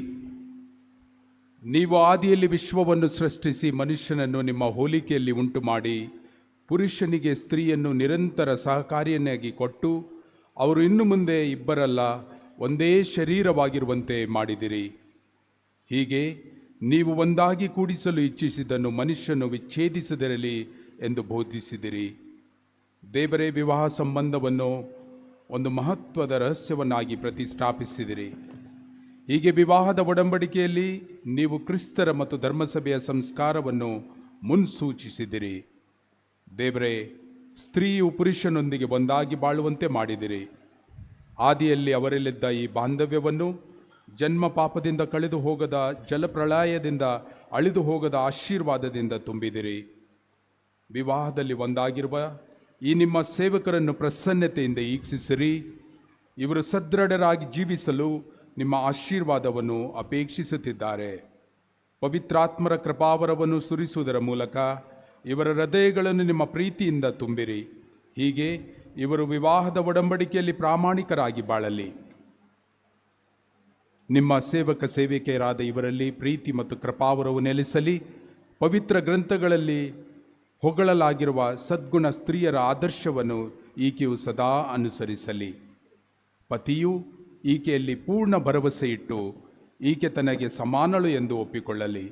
L: ನೀವು ಆದಿಯಲ್ಲಿ ವಿಶ್ವವನ್ನು ಸೃಷ್ಟಿಸಿ ಮನುಷ್ಯನನ್ನು ನಿಮ್ಮ ಹೋಲಿಕೆಯಲ್ಲಿ ಉಂಟು ಮಾಡಿ ಪುರುಷನಿಗೆ ಸ್ತ್ರೀಯನ್ನು ನಿರಂತರ ಸಹಕಾರಿಯನ್ನಾಗಿ ಕೊಟ್ಟು ಅವರು ಇನ್ನು ಮುಂದೆ ಇಬ್ಬರಲ್ಲ ಒಂದೇ ಶರೀರವಾಗಿರುವಂತೆ ಮಾಡಿದಿರಿ. ಹೀಗೆ ನೀವು ಒಂದಾಗಿ ಕೂಡಿಸಲು ಇಚ್ಛಿಸಿದ್ದನ್ನು ಮನುಷ್ಯನು ವಿಚ್ಛೇದಿಸದಿರಲಿ ಎಂದು ಬೋಧಿಸಿದಿರಿ. ದೇವರೇ, ವಿವಾಹ ಸಂಬಂಧವನ್ನು ಒಂದು ಮಹತ್ವದ ರಹಸ್ಯವನ್ನಾಗಿ ಪ್ರತಿಷ್ಠಾಪಿಸಿದಿರಿ. ಹೀಗೆ ವಿವಾಹದ ಒಡಂಬಡಿಕೆಯಲ್ಲಿ ನೀವು ಕ್ರಿಸ್ತರ ಮತ್ತು ಧರ್ಮಸಭೆಯ ಸಂಸ್ಕಾರವನ್ನು ಮುನ್ಸೂಚಿಸಿದಿರಿ. ದೇವರೇ, ಸ್ತ್ರೀಯು ಪುರುಷನೊಂದಿಗೆ ಒಂದಾಗಿ ಬಾಳುವಂತೆ ಮಾಡಿದಿರಿ. ಆದಿಯಲ್ಲಿ ಅವರಲ್ಲಿದ್ದ ಈ ಬಾಂಧವ್ಯವನ್ನು ಜನ್ಮ ಪಾಪದಿಂದ ಕಳೆದು ಹೋಗದ ಜಲಪ್ರಳಯದಿಂದ ಅಳಿದು ಹೋಗದ ಆಶೀರ್ವಾದದಿಂದ ತುಂಬಿದಿರಿ. ವಿವಾಹದಲ್ಲಿ ಒಂದಾಗಿರುವ ಈ ನಿಮ್ಮ ಸೇವಕರನ್ನು ಪ್ರಸನ್ನತೆಯಿಂದ ಈಕ್ಷಿಸಿರಿ. ಇವರು ಸದೃಢರಾಗಿ ಜೀವಿಸಲು ನಿಮ್ಮ ಆಶೀರ್ವಾದವನ್ನು ಅಪೇಕ್ಷಿಸುತ್ತಿದ್ದಾರೆ. ಪವಿತ್ರಾತ್ಮರ ಕೃಪಾವರವನ್ನು ಸುರಿಸುವುದರ ಮೂಲಕ ಇವರ ಹೃದಯಗಳನ್ನು ನಿಮ್ಮ ಪ್ರೀತಿಯಿಂದ ತುಂಬಿರಿ. ಹೀಗೆ ಇವರು ವಿವಾಹದ ಒಡಂಬಡಿಕೆಯಲ್ಲಿ ಪ್ರಾಮಾಣಿಕರಾಗಿ ಬಾಳಲಿ. ನಿಮ್ಮ ಸೇವಕ ಸೇವಿಕೆಯರಾದ ಇವರಲ್ಲಿ ಪ್ರೀತಿ ಮತ್ತು ಕೃಪಾವರವು ನೆಲೆಸಲಿ. ಪವಿತ್ರ ಗ್ರಂಥಗಳಲ್ಲಿ ಹೊಗಳಲಾಗಿರುವ ಸದ್ಗುಣ ಸ್ತ್ರೀಯರ ಆದರ್ಶವನ್ನು ಈಕೆಯು ಸದಾ ಅನುಸರಿಸಲಿ. ಪತಿಯು ಈಕೆಯಲ್ಲಿ ಪೂರ್ಣ ಭರವಸೆ ಇಟ್ಟು ಈಕೆ ತನಗೆ ಸಮಾನಳು ಎಂದು ಒಪ್ಪಿಕೊಳ್ಳಲಿ.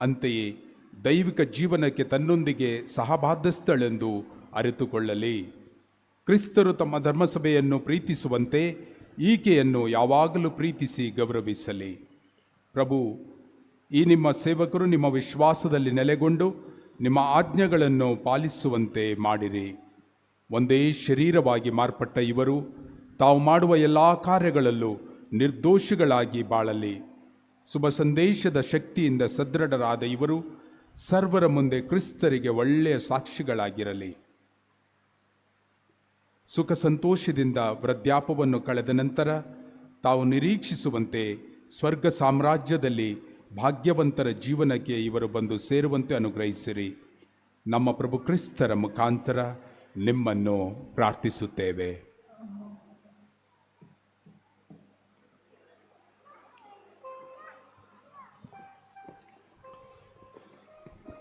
L: ಅಂತೆಯೇ ದೈವಿಕ ಜೀವನಕ್ಕೆ ತನ್ನೊಂದಿಗೆ ಸಹಬಾಧ್ಯಸ್ಥಳೆಂದು ಅರಿತುಕೊಳ್ಳಲಿ. ಕ್ರಿಸ್ತರು ತಮ್ಮ ಧರ್ಮಸಭೆಯನ್ನು ಪ್ರೀತಿಸುವಂತೆ ಈಕೆಯನ್ನು ಯಾವಾಗಲೂ ಪ್ರೀತಿಸಿ ಗೌರವಿಸಲಿ. ಪ್ರಭು, ಈ ನಿಮ್ಮ ಸೇವಕರು ನಿಮ್ಮ ವಿಶ್ವಾಸದಲ್ಲಿ ನೆಲೆಗೊಂಡು ನಿಮ್ಮ ಆಜ್ಞೆಗಳನ್ನು ಪಾಲಿಸುವಂತೆ ಮಾಡಿರಿ. ಒಂದೇ ಶರೀರವಾಗಿ ಮಾರ್ಪಟ್ಟ ಇವರು ತಾವು ಮಾಡುವ ಎಲ್ಲ ಕಾರ್ಯಗಳಲ್ಲೂ ನಿರ್ದೋಷಿಗಳಾಗಿ ಬಾಳಲಿ. ಶುಭ ಸಂದೇಶದ ಶಕ್ತಿಯಿಂದ ಸದೃಢರಾದ ಇವರು ಸರ್ವರ ಮುಂದೆ ಕ್ರಿಸ್ತರಿಗೆ ಒಳ್ಳೆಯ ಸಾಕ್ಷಿಗಳಾಗಿರಲಿ. ಸುಖ ಸಂತೋಷದಿಂದ ವೃದ್ಧಾಪವನ್ನು ಕಳೆದ ನಂತರ ತಾವು ನಿರೀಕ್ಷಿಸುವಂತೆ ಸ್ವರ್ಗ ಸಾಮ್ರಾಜ್ಯದಲ್ಲಿ ಭಾಗ್ಯವಂತರ ಜೀವನಕ್ಕೆ ಇವರು ಬಂದು ಸೇರುವಂತೆ ಅನುಗ್ರಹಿಸಿರಿ. ನಮ್ಮ ಪ್ರಭು ಕ್ರಿಸ್ತರ ಮುಖಾಂತರ ನಿಮ್ಮನ್ನು ಪ್ರಾರ್ಥಿಸುತ್ತೇವೆ.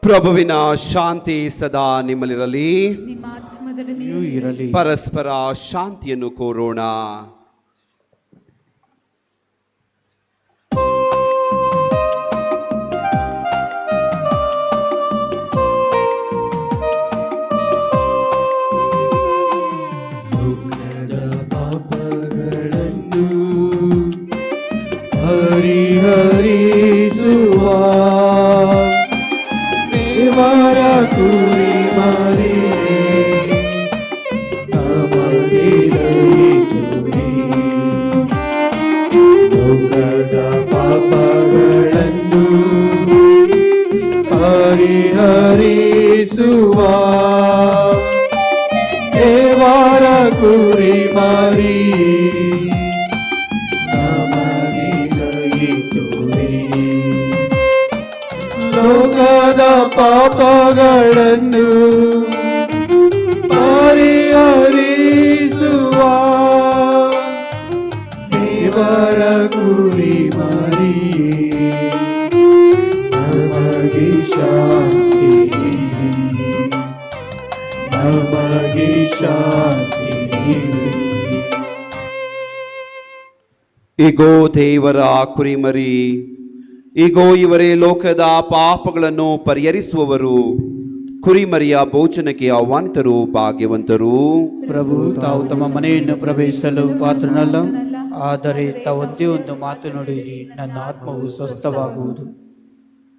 B: ಪ್ರಭುವಿನ ಶಾಂತಿ ಸದಾ ನಿಮ್ಮಲ್ಲಿರಲಿ,
I: ನಿಮ್ಮ ಆತ್ಮದಲ್ಲಿಯೂ
E: ಇರಲಿ.
B: ಪರಸ್ಪರ ಶಾಂತಿಯನ್ನು ಕೋರೋಣ.
J: ಪಾಪಗಳನ್ನು ಪರಿಹರಿಸುವ ದೇವರ ಕುರಿಮರಿಯೇ, ನಮಗೆ ದಯೆತೋರಿ. ಲೋಕದ ಪಾಪಗಳನ್ನು ಪರಿಹರಿಸುವ ದೇವರ ಕುರಿಮರಿಯೇ, ನಮಗೆ ದಯೆತೋರಿ. ಲೋಕದ ಪಾಪಗಳನ್ನು ಪರಿಹರಿಸುವ ದೇವರ ಕುರಿಮರಿಯೇ, ನಮಗೆ ಶಾಂತಿ ನೀಡಿ, ನಮಗೆ ಶಾಂತಿ ನೀಡಿ.
B: ಇಗೋ ದೇವರ ಕುರಿಮರಿ, ಇಗೋ ಇವರೇ ಲೋಕದ ಪಾಪಗಳನ್ನು ಪರಿಹರಿಸುವವರು. ಕುರಿಮರಿಯ ಭೋಜನಕ್ಕೆ ಆಹ್ವಾನಿತರು ಭಾಗ್ಯವಂತರು.
E: ಪ್ರಭು, ತಾವು ತಮ್ಮ ಮನೆಯನ್ನು ಪ್ರವೇಶಿಸಲು ಪಾತ್ರನಲ್ಲ, ಆದರೆ ತಾವೊಂದೇ ಒಂದು ಮಾತು ನುಡಿಯಿರಿ, ನನ್ನ ಆತ್ಮವು ಸ್ವಸ್ಥವಾಗುವುದು.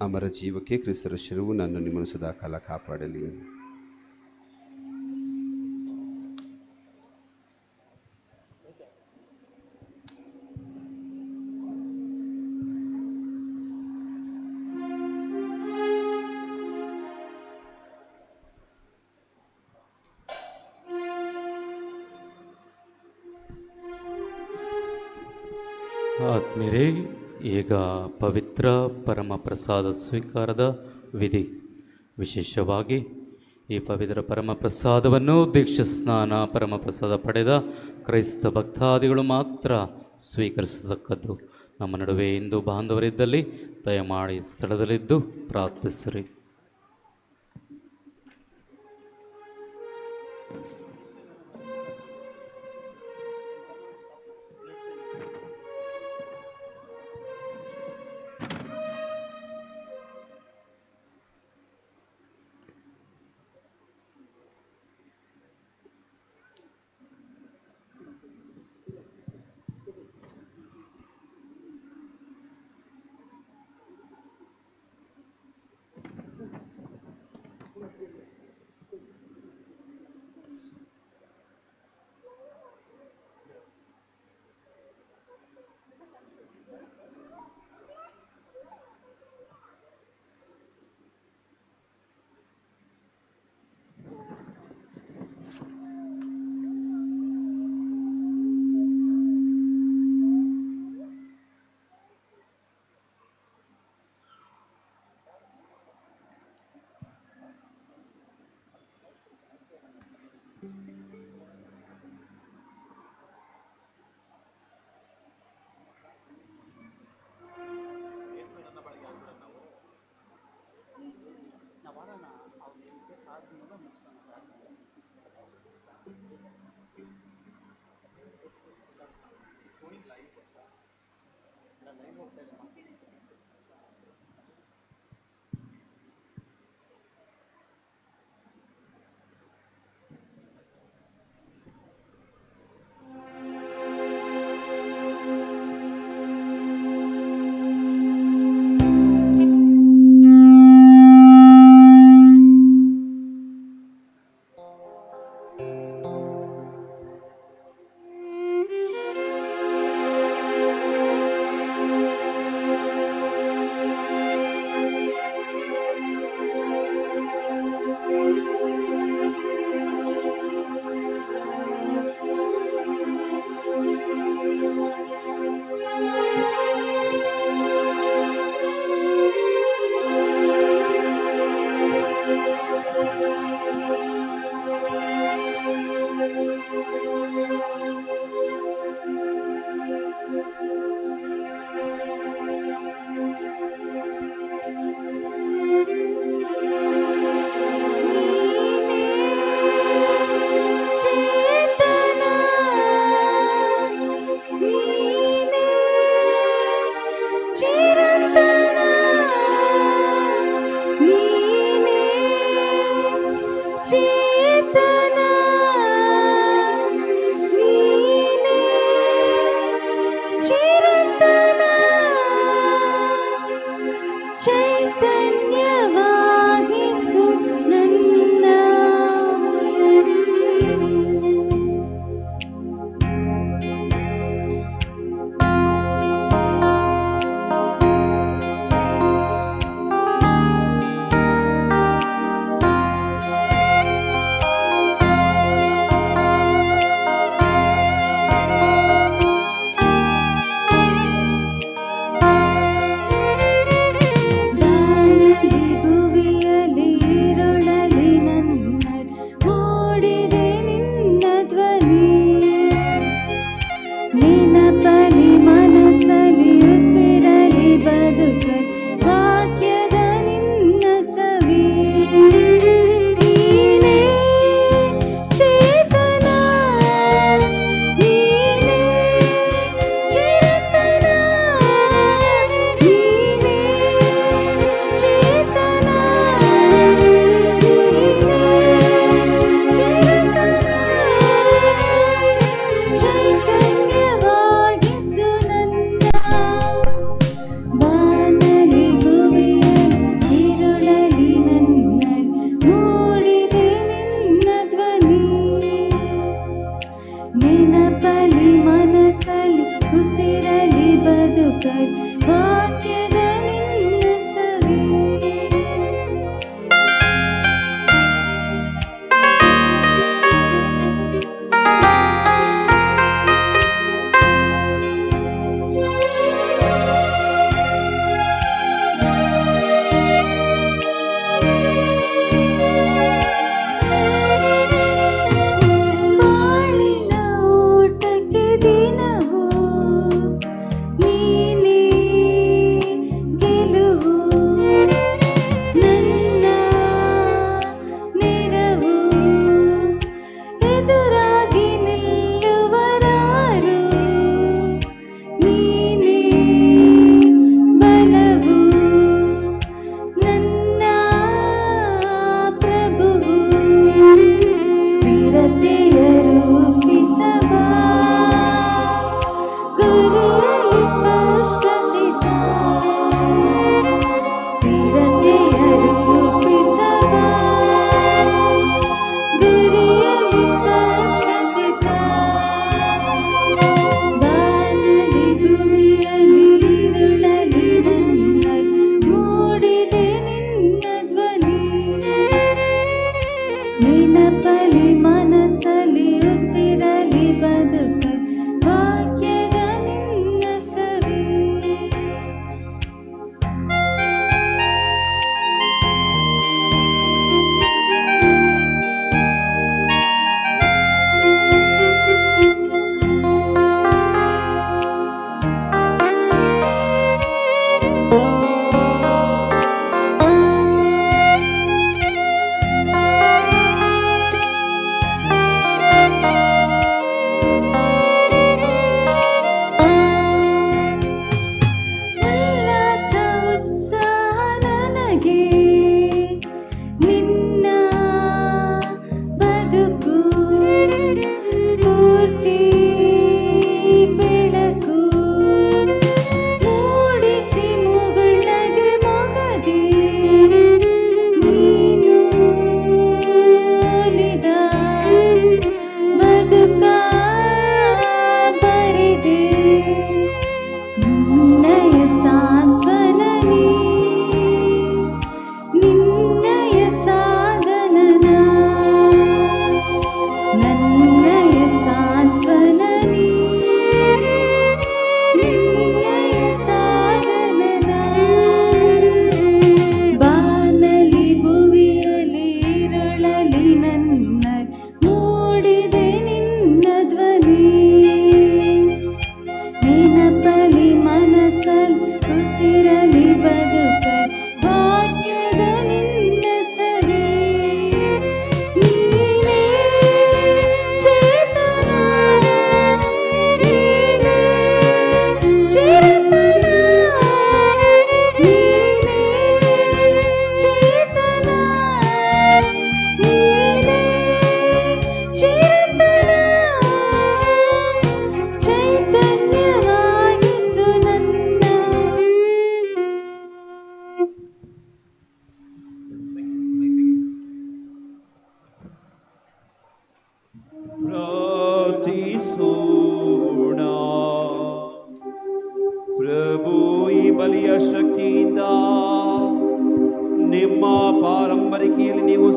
B: ಅಮರ ಜೀವಕ್ಕೆ ಕ್ರಿಸ್ತರ ಶಿರವು ನನ್ನ ನಿಮ್ಮನ್ನು ಸದಾಕಾಲ ಕಾಪಾಡಲಿ.
G: ಆತ್ಮೀಯರೇ, ಈಗ ಪವಿತ್ರ ಪರಮ ಪ್ರಸಾದ ಸ್ವೀಕಾರದ ವಿಧಿ. ವಿಶೇಷವಾಗಿ ಈ ಪವಿತ್ರ ಪರಮ ಪ್ರಸಾದವನ್ನು ದೀಕ್ಷಾ ಸ್ನಾನ ಪರಮ ಪ್ರಸಾದ ಪಡೆದ ಕ್ರೈಸ್ತ ಭಕ್ತಾದಿಗಳು ಮಾತ್ರ ಸ್ವೀಕರಿಸತಕ್ಕದ್ದು. ನಮ್ಮ ನಡುವೆ ಇಂದು ಬಾಂಧವರಿದ್ದಲ್ಲಿ ದಯಮಾಡಿ ಸ್ಥಳದಲ್ಲಿದ್ದು ಪ್ರಾರ್ಥಿಸಿರಿ.
M: ಚೈತನ್ಯವಾಗಿಸು ನನ್ನ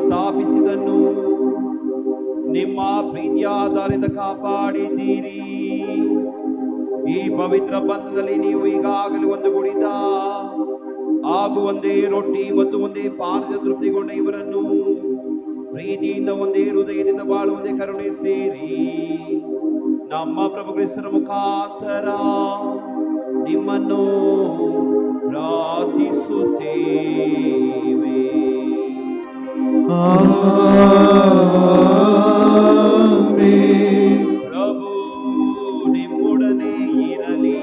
B: ಸ್ಥಾಪಿಸಿದನ್ನು ನಿಮ್ಮ ಪ್ರೀತಿಯ ಆಧಾರದಿಂದ ಕಾಪಾಡಿದ್ದೀರಿ. ಈ ಪವಿತ್ರ ಬಂಧದಲ್ಲಿ ನೀವು ಈಗಾಗಲೇ ಒಂದುಗೂಡಿದ ಹಾಗೂ ಒಂದೇ ರೊಟ್ಟಿ ಮತ್ತು ಒಂದೇ ಪಾನದ ತೃಪ್ತಿಗೊಂಡ ಇವರನ್ನು ಪ್ರೀತಿಯಿಂದ ಒಂದೇ ಹೃದಯದಿಂದ ಬಾಳುವಂತೆ ಕರುಣಿಸಿರಿ. ನಮ್ಮ ಪ್ರಭು ಕ್ರಿಸ್ತನ ಮುಖಾಂತರ ನಿಮ್ಮನ್ನು ಪ್ರಾರ್ಥಿಸುತ್ತೇವೆ. ಪ್ರಭು ನಿಮ್ಮೊಡನೆ ಇರಲಿ,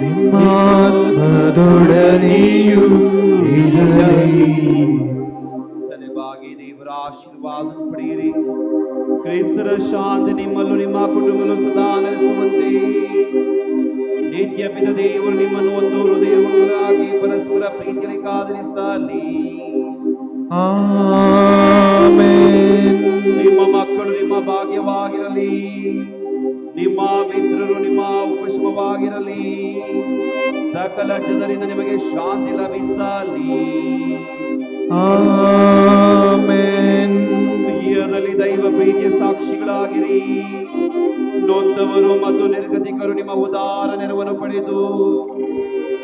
J: ನಿಮ್ಮಾತ್ಮದೊಡನೆಯೂ ಇರಲಿ.
B: ತಲೆಬಾಗಿ ದೇವರ ಆಶೀರ್ವಾದ ಪಡೆಯಿರಿ. ಕ್ರಿಸ್ತರ ಶಾಂತಿ ನಿಮ್ಮಲ್ಲೂ ನಿಮ್ಮ ಕುಟುಂಬದಲ್ಲೂ ಸದಾ ನೆಲೆಸುವಂತೆ ನಿತ್ಯ ಪಿತ ದೇವರು ನಿಮ್ಮನ್ನು ಒಂದು ಹೃದಯವಾಗಿ ಪರಸ್ಪರ ಪ್ರೀತಿಯಲ್ಲಿ ಕಾದರಿಸಲಿ. ನಿಮ್ಮ ಮಕ್ಕಳು ನಿಮ್ಮ ಭಾಗ್ಯವಾಗಿರಲಿ, ನಿಮ್ಮ ಮಿತ್ರರು ನಿಮ್ಮ ಉಪಶಮವಾಗಿರಲಿ, ಸಕಲ ಜನರಿಂದ ನಿಮಗೆ ಶಾಂತಿ ಲಭಿಸಲಿ. ದಲ್ಲಿ ದೈವ ಪ್ರೀತಿಯ ಸಾಕ್ಷಿಗಳಾಗಿರಿ. ನೊಂದವರು ಮತ್ತು ನಿರ್ಗತಿಕರು ನಿಮ್ಮ ಉದಾರ ನೆರವನ್ನು ಪಡೆದು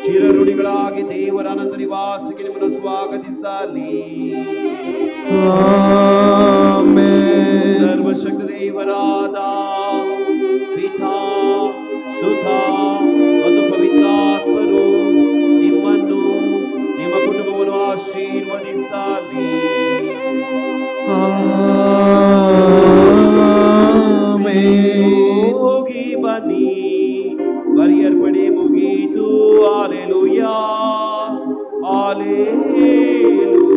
B: ಚಿರಋಣಿಗಳಾಗಿ ದೇವರ ಅನಂತ ನಿವಾಸಕ್ಕೆ ನಿಮ್ಮನ್ನು ಸ್ವಾಗತಿಸಲಿ. ಸರ್ವಶಕ್ತ ದೇವರಾದ ಪಿತಾ, ಸುತ ಮತ್ತು ಪವಿತ್ರಾತ್ಮರು ನಿಮ್ಮನ್ನು ನಿಮ್ಮ ಕುಟುಂಬವನ್ನು ಆಶೀರ್ವದಿಸಲಿ. ಹೋಗಿ ಬನ್ನಿ, ಬರಿಯರ್ಪಣೆ ಮುಗೀತು. Hallelujah, hallelujah.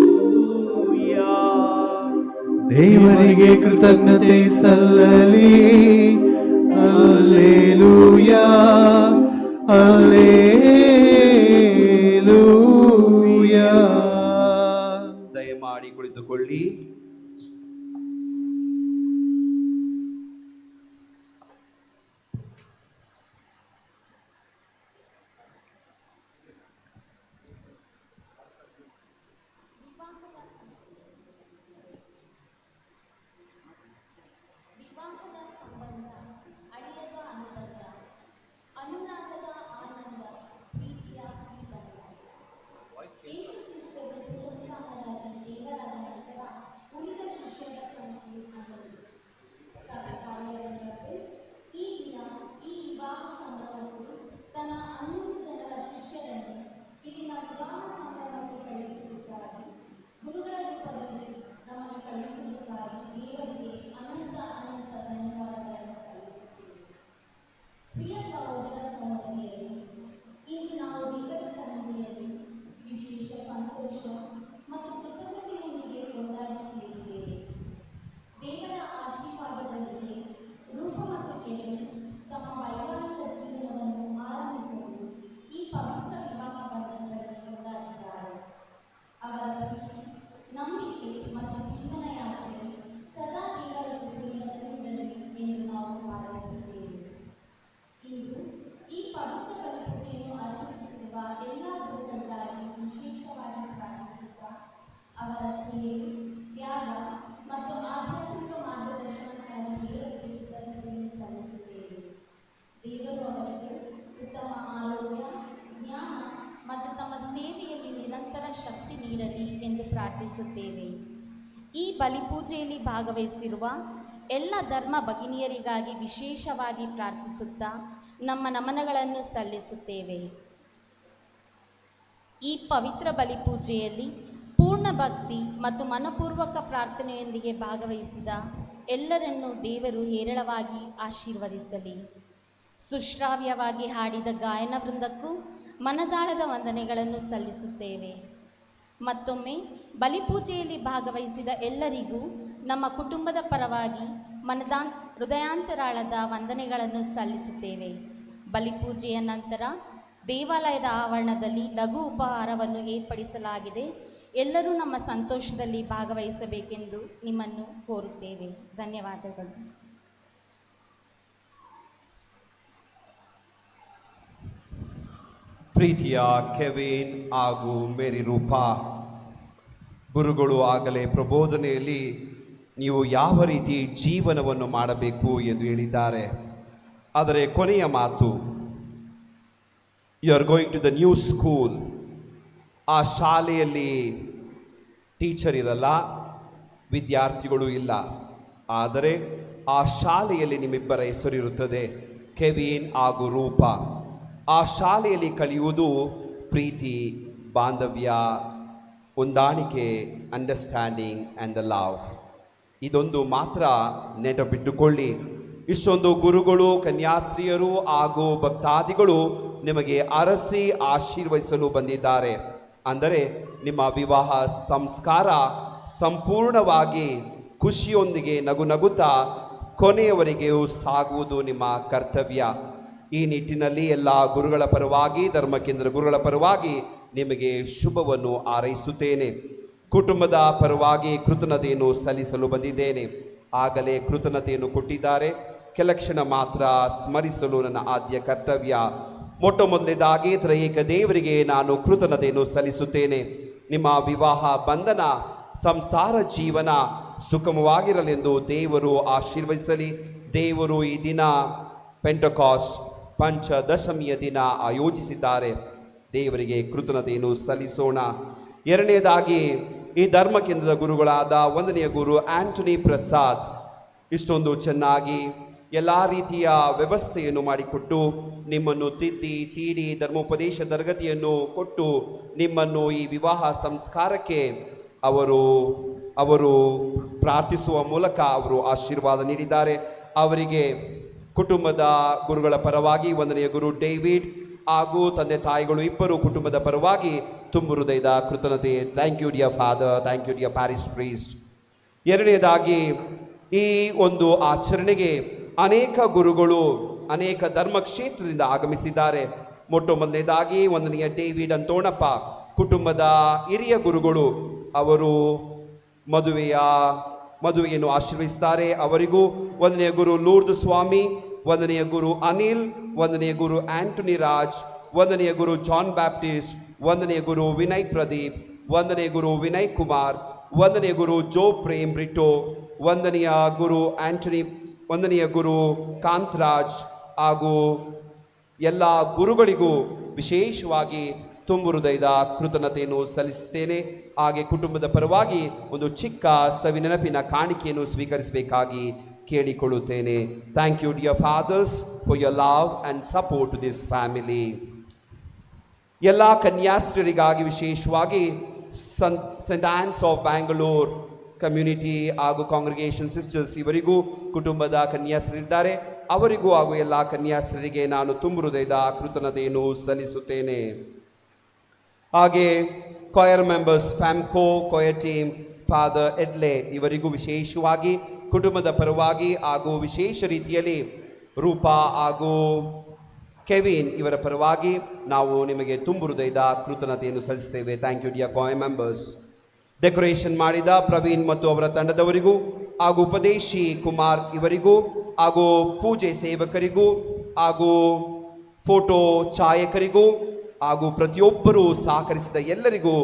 J: ದೇವರಿಗೆ ಕೃತಜ್ಞತೆ ಸಲ್ಲಲಿ. Hallelujah, hallelujah.
B: ದಯಮಾಡಿ ಕುಳಿತುಕೊಳ್ಳಿ.
N: ವಿವಾಹದ ಸಂಬಂಧ, ಅಳಿಯದ ಅನುಬಂಧ, ಅನುರಾಗದ ಆನಂದ, ಪ್ರೀತಿಯ ಈ ಬಂಧ. ಯೇಸು ಕ್ರಿಸ್ತರು ಪುನರುತ್ಥಾನರಾಗಿ ದೇವರಾದ ನಂತರ ಉಳಿದ ಶಿಷ್ಯರ ಸಂಖ್ಯೆಯು ಅನ್ನೋದು. ಕಾರ್ಯವಂತರು ಈ ದಿನ ಈ ವಿವಾಹ ಸಂಭ್ರಮವು ತನ್ನ 11 ಜನರ ಶಿಷ್ಯರನ್ನು ಇಲ್ಲಿನ ವಿವಾಹ ಸಂಭ್ರಮಕ್ಕೆ ಕಳುಹಿಸಿರುತ್ತಾರೆ. ಗುರುಗಳ ರೂಪದಲ್ಲಿ ನಮಗೆ ಕಳುಹಿಸಿರುತ್ತಾರೆ. ದೇವರಿಗೆ ಅನಂತ ಅನಂತ ಧನ್ಯವಾದಗಳನ್ನು ಸಲ್ಲಿಸುತ್ತೇವೆ. ಪ್ರಿಯ ಸಹೋದರ ಸಹೋದರಿಯರು, ಇಂದು ನಾವು ದೇವರ ಸನ್ನಿಧಿಯಲ್ಲಿ ವಿಶೇಷ ಸಂತೋಷ ಮತ್ತು ಕೃತಜ್ಞತೆಯೊಂದಿಗೆ ಕೊಂಡಾಡಿಸಿದ್ದೇವೆ. ದೇವರ ಆಶೀರ್ವಾದದೊಂದಿಗೆ ರೂಪ ಮತ್ತು ಕೆವಿನ್ ತಮ್ಮ ವೈವಾಹಿಕ ಜೀವನವನ್ನು ಆರಂಭಿಸಲು ಈ ಪವಿತ್ರ ವಿವಾಹ ಬಂಧನದಲ್ಲಿ ಕೊಂಡಾಡಿದ್ದಾರೆ. ಅವರ ಪ್ರೀತಿ, ನಂಬಿಕೆ ಮತ್ತು ಜೀವನ ಯಾತ್ರೆ ಸದಾ ದೇವರ ಕೃಪೆಯಿಂದ ತುಂಬಿರಲಿ ಎಂದು ನಾವು ಪ್ರಾರ್ಥಿಸುತ್ತೇವೆ. ಇಂದು ಈ ಪವಿತ್ರ ಬಲಿಪೂಜೆಯನ್ನು ಅರ್ಪಿಸುತ್ತಿರುವ ಎಲ್ಲ ಗುರುಗಳಿಗಾಗಿ ವಿಶೇಷವಾಗಿ ಪ್ರಾರ್ಥಿಸುತ್ತಾ ಅವರ ಸೇವೆ, ತ್ಯಾಗ ಮತ್ತು ಆಧ್ಯಾತ್ಮಿಕ ಮಾರ್ಗದರ್ಶನಕ್ಕಾಗಿ ದೇವರಿಗೆ ಕೃತಜ್ಞತೆಯನ್ನು ಸಲ್ಲಿಸುತ್ತೇವೆ. ದೇವರು ಅವರಿಗೆ ಉತ್ತಮ ಆರೋಗ್ಯ, ಜ್ಞಾನ ಮತ್ತು ತಮ್ಮ ಸೇವೆಯಲ್ಲಿ ನಿರಂತರ ಶಕ್ತಿ ನೀಡಲಿ ಎಂದು ಪ್ರಾರ್ಥಿಸುತ್ತೇವೆ. ಈ ಬಲಿಪೂಜೆಯಲ್ಲಿ ಭಾಗವಹಿಸಿರುವ ಎಲ್ಲ ಧರ್ಮ ಭಗಿನಿಯರಿಗಾಗಿ ವಿಶೇಷವಾಗಿ ಪ್ರಾರ್ಥಿಸುತ್ತಾ ನಮ್ಮ ನಮನಗಳನ್ನು ಸಲ್ಲಿಸುತ್ತೇವೆ. ಈ ಪವಿತ್ರ ಬಲಿಪೂಜೆಯಲ್ಲಿ ಪೂರ್ಣ ಭಕ್ತಿ ಮತ್ತು ಮನಪೂರ್ವಕ ಪ್ರಾರ್ಥನೆಯೊಂದಿಗೆ ಭಾಗವಹಿಸಿದ ಎಲ್ಲರನ್ನೂ ದೇವರು ಹೇರಳವಾಗಿ ಆಶೀರ್ವದಿಸಲಿ. ಸುಶ್ರಾವ್ಯವಾಗಿ ಹಾಡಿದ ಗಾಯನ ವೃಂದಕ್ಕೂ ಮನದಾಳದ ವಂದನೆಗಳನ್ನು ಸಲ್ಲಿಸುತ್ತೇವೆ. ಮತ್ತೊಮ್ಮೆ ಬಲಿಪೂಜೆಯಲ್ಲಿ ಭಾಗವಹಿಸಿದ ಎಲ್ಲರಿಗೂ ನಮ್ಮ ಕುಟುಂಬದ ಪರವಾಗಿ ಹೃದಯಾಂತರಾಳದ ವಂದನೆಗಳನ್ನು ಸಲ್ಲಿಸುತ್ತೇವೆ. ಬಲಿಪೂಜೆಯ ನಂತರ ದೇವಾಲಯದ ಆವರಣದಲ್ಲಿ ಲಘು ಉಪಹಾರವನ್ನು ಏರ್ಪಡಿಸಲಾಗಿದೆ. ಎಲ್ಲರೂ ನಮ್ಮ ಸಂತೋಷದಲ್ಲಿ ಭಾಗವಹಿಸಬೇಕೆಂದು ನಿಮ್ಮನ್ನು ಕೋರುತ್ತೇವೆ. ಧನ್ಯವಾದಗಳು.
B: ಪ್ರೀತಿಯ ಕೆವಿನ್ ಹಾಗೂ ಮೇರಿ ರೂಪ, ಗುರುಗಳು ಆಗಲೇ ಪ್ರಬೋಧನೆಯಲ್ಲಿ ನೀವು ಯಾವ ರೀತಿ ಜೀವನವನ್ನು ಮಾಡಬೇಕು ಎಂದು ಹೇಳಿದ್ದಾರೆ. ಆದರೆ ಕೊನೆಯ ಮಾತು, you are going to the new school. ಆ ಶಾಲೆಯಲ್ಲಿ ಟೀಚರ್ ಇರಲ್ಲ, ವಿದ್ಯಾರ್ಥಿಗಳು ಇಲ್ಲ, ಆದರೆ ಆ ಶಾಲೆಯಲ್ಲಿ ನಿಮ್ಮಿಬ್ಬರ ಹೆಸರಿರುತ್ತದೆ, ಕೆವಿನ್ ಹಾಗೂ ರೂಪ. ಆ ಶಾಲೆಯಲ್ಲಿ ಕಲಿಯುವುದು ಪ್ರೀತಿ, ಬಾಂಧವ್ಯ, ಹೊಂದಾಣಿಕೆ, ಅಂಡರ್ಸ್ಟ್ಯಾಂಡಿಂಗ್ ಆ್ಯಂಡ್ ದ ಲವ್. ಇದೊಂದು ಮಾತ್ರ ನೆನಪಿಟ್ಟುಕೊಳ್ಳಿ. ಇಷ್ಟೊಂದು ಗುರುಗಳು, ಕನ್ಯಾಶ್ರೀಯರು ಹಾಗೂ ಭಕ್ತಾದಿಗಳು ನಿಮಗೆ ಅರಸಿ ಆಶೀರ್ವದಿಸಲು ಬಂದಿದ್ದಾರೆ. ಅಂದರೆ ನಿಮ್ಮ ವಿವಾಹ ಸಂಸ್ಕಾರ ಸಂಪೂರ್ಣವಾಗಿ ಖುಷಿಯೊಂದಿಗೆ ನಗು ನಗುತ್ತಾ ಕೊನೆಯವರೆಗೂ ಸಾಗುವುದು ನಿಮ್ಮ ಕರ್ತವ್ಯ. ಈ ನಿಟ್ಟಿನಲ್ಲಿ ಎಲ್ಲ ಗುರುಗಳ ಪರವಾಗಿ, ಧರ್ಮಕೇಂದ್ರ ಗುರುಗಳ ಪರವಾಗಿ ನಿಮಗೆ ಶುಭವನ್ನು ಹಾರೈಸುತ್ತೇನೆ. ಕುಟುಂಬದ ಪರವಾಗಿ ಕೃತಜ್ಞತೆಯನ್ನು ಸಲ್ಲಿಸಲು ಬಂದಿದ್ದೇನೆ. ಆಗಲೇ ಕೃತಜ್ಞತೆಯನ್ನು ಕೊಟ್ಟಿದ್ದಾರೆ, ಕೆಲ ಕ್ಷಣ ಮಾತ್ರ ಸ್ಮರಿಸಲು ನನ್ನ ಆದ್ಯ ಕರ್ತವ್ಯ. ಮೊಟ್ಟ ಮೊದಲನೇದಾಗಿ ತ್ರಯೇಕ ದೇವರಿಗೆ ನಾನು ಕೃತಜ್ಞತೆಯನ್ನು ಸಲ್ಲಿಸುತ್ತೇನೆ. ನಿಮ್ಮ ವಿವಾಹ ಬಂಧನ, ಸಂಸಾರ ಜೀವನ ಸುಗಮವಾಗಿರಲೆಂದು ದೇವರು ಆಶೀರ್ವದಿಸಲಿ. ದೇವರು ಈ ದಿನ ಪೆಂಟಕಾಸ್ಟ್ ಪಂಚದಶಮಿಯ ದಿನ ಆಯೋಜಿಸಿದ್ದಾರೆ. ದೇವರಿಗೆ ಕೃತಜ್ಞತೆಯನ್ನು ಸಲ್ಲಿಸೋಣ. ಎರಡನೇದಾಗಿ ಈ ಧರ್ಮಕೇಂದ್ರದ ಗುರುಗಳಾದ ವಂದನೆಯ ಗುರು ಆಂಟನಿ ಪ್ರಸಾದ್ ಇಷ್ಟೊಂದು ಚೆನ್ನಾಗಿ ಎಲ್ಲ ರೀತಿಯ ವ್ಯವಸ್ಥೆಯನ್ನು ಮಾಡಿಕೊಟ್ಟು, ನಿಮ್ಮನ್ನು ತಿದ್ದಿ ತೀಡಿ ಧರ್ಮೋಪದೇಶ ತರಗತಿಯನ್ನು ಕೊಟ್ಟು ನಿಮ್ಮನ್ನು ಈ ವಿವಾಹ ಸಂಸ್ಕಾರಕ್ಕೆ ಅವರು ಪ್ರಾರ್ಥಿಸುವ ಮೂಲಕ ಅವರು ಆಶೀರ್ವಾದ ನೀಡಿದ್ದಾರೆ. ಅವರಿಗೆ ಕುಟುಂಬದ ಗುರುಗಳ ಪರವಾಗಿ ವಂದನೆಯ ಗುರು ಡೇವಿಡ್ ಹಾಗೂ ತಂದೆ ತಾಯಿಗಳು ಇಬ್ಬರು ಕುಟುಂಬದ ಪರವಾಗಿ ತುಂಬ ಹೃದಯದ ಕೃತಜ್ಞತೆ. Thank you dear father, thank you dear parish priest. ಎರಡನೇದಾಗಿ ಈ ಒಂದು ಆಚರಣೆಗೆ ಅನೇಕ ಗುರುಗಳು ಅನೇಕ ಧರ್ಮ ಕ್ಷೇತ್ರದಿಂದ ಆಗಮಿಸಿದ್ದಾರೆ. ಮೊಟ್ಟ ಮೊದಲನೇದಾಗಿ ವಂದನೆಯ ಡೇವಿಡ್ ಅಂತೋಣಪ್ಪ ಕುಟುಂಬದ ಹಿರಿಯ ಗುರುಗಳು, ಅವರು ಮದುವೆಯನ್ನು ಆಶೀರ್ವದಿಸ್ತಾರೆ. ಅವರಿಗೂ ವಂದನೆಯ ಗುರು ಲೂರ್ದ್ ಸ್ವಾಮಿ, ವಂದನೆಯ ಗುರು ಅನಿಲ್, ವಂದನೆಯ ಗುರು ಆಂಟನಿ ರಾಜ್, ವಂದನೆಯ ಗುರು ಜಾನ್ ಬ್ಯಾಪ್ಟಿಸ್ಟ್, ವಂದನೆಯ ಗುರು ವಿನಯ್ ಪ್ರದೀಪ್, ವಂದನೆಯ ಗುರು ವಿನಯ್ ಕುಮಾರ್, ವಂದನೆಯ ಗುರು ಜೋ ಪ್ರೇಮ್ ಬ್ರಿಟೋ, ವಂದನೆಯ ಗುರು ಆಂಟನಿ, ವಂದನೆಯ ಗುರು ಕಾಂತರಾಜ್ ಹಾಗೂ ಎಲ್ಲ ಗುರುಗಳಿಗೂ ವಿಶೇಷವಾಗಿ ತುಂಬ ಹೃದಯದ ಕೃತಜ್ಞತೆಯನ್ನು ಸಲ್ಲಿಸುತ್ತೇನೆ. ಹಾಗೆ ಕುಟುಂಬದ ಪರವಾಗಿ ಒಂದು ಚಿಕ್ಕ ಸವಿನೆನಪಿನ ಕಾಣಿಕೆಯನ್ನು ಸ್ವೀಕರಿಸಬೇಕಾಗಿ ಕೇಳಿಕೊಳ್ಳುತ್ತೇನೆ. Thank you dear fathers for your love and support to this family. ಎಲ್ಲ ಕನ್ಯಾಸ್ತ್ರೀಯರಿಗಾಗಿ ವಿಶೇಷವಾಗಿ saint Ann's of Bangalore community ಹಾಗೂ ಕಾಂಗ್ರಿಗೇಷನ್ ಸಿಸ್ಟರ್ಸ್ ಇವರಿಗೂ ಕುಟುಂಬದ ಕನ್ಯಾಸ್ತ್ರೀಯರಿದ್ದಾರೆ. ಅವರಿಗೂ ಹಾಗೂ ಎಲ್ಲ ಕನ್ಯಾಸ್ತ್ರೀಯರಿಗೆ ನಾನು ತುಂಬ ಹೃದಯದ ಕೃತಜ್ಞತೆಯನ್ನು ಸಲ್ಲಿಸುತ್ತೇನೆ. ಹಾಗೆ choir members, Famco choir team, father Edle ಇವರಿಗೂ ವಿಶೇಷವಾಗಿ ಕುಟುಂಬದ ಪರವಾಗಿ ಹಾಗೂ ವಿಶೇಷ ರೀತಿಯಲ್ಲಿ ರೂಪಾ ಹಾಗೂ ಕೆವಿನ್ ಇವರ ಪರವಾಗಿ ನಾವು ನಿಮಗೆ ತುಂಬ ಹೃದಯದ ಕೃತಜ್ಞತೆಯನ್ನು ಸಲ್ಲಿಸ್ತೇವೆ. Thank you dear choir members. Decoration ಮಾಡಿದ ಪ್ರವೀಣ್ ಮತ್ತು ಅವರ ತಂಡದವರಿಗೂ ಹಾಗೂ ಉಪದೇಶಿ ಕುಮಾರ್ ಇವರಿಗೂ ಹಾಗೂ ಪೂಜೆ ಸೇವಕರಿಗೂ ಹಾಗೂ ಫೋಟೋ ಛಾಯಕರಿಗೂ ಹಾಗೂ ಪ್ರತಿಯೊಬ್ಬರೂ ಸಹಕರಿಸಿದ ಎಲ್ಲರಿಗೂ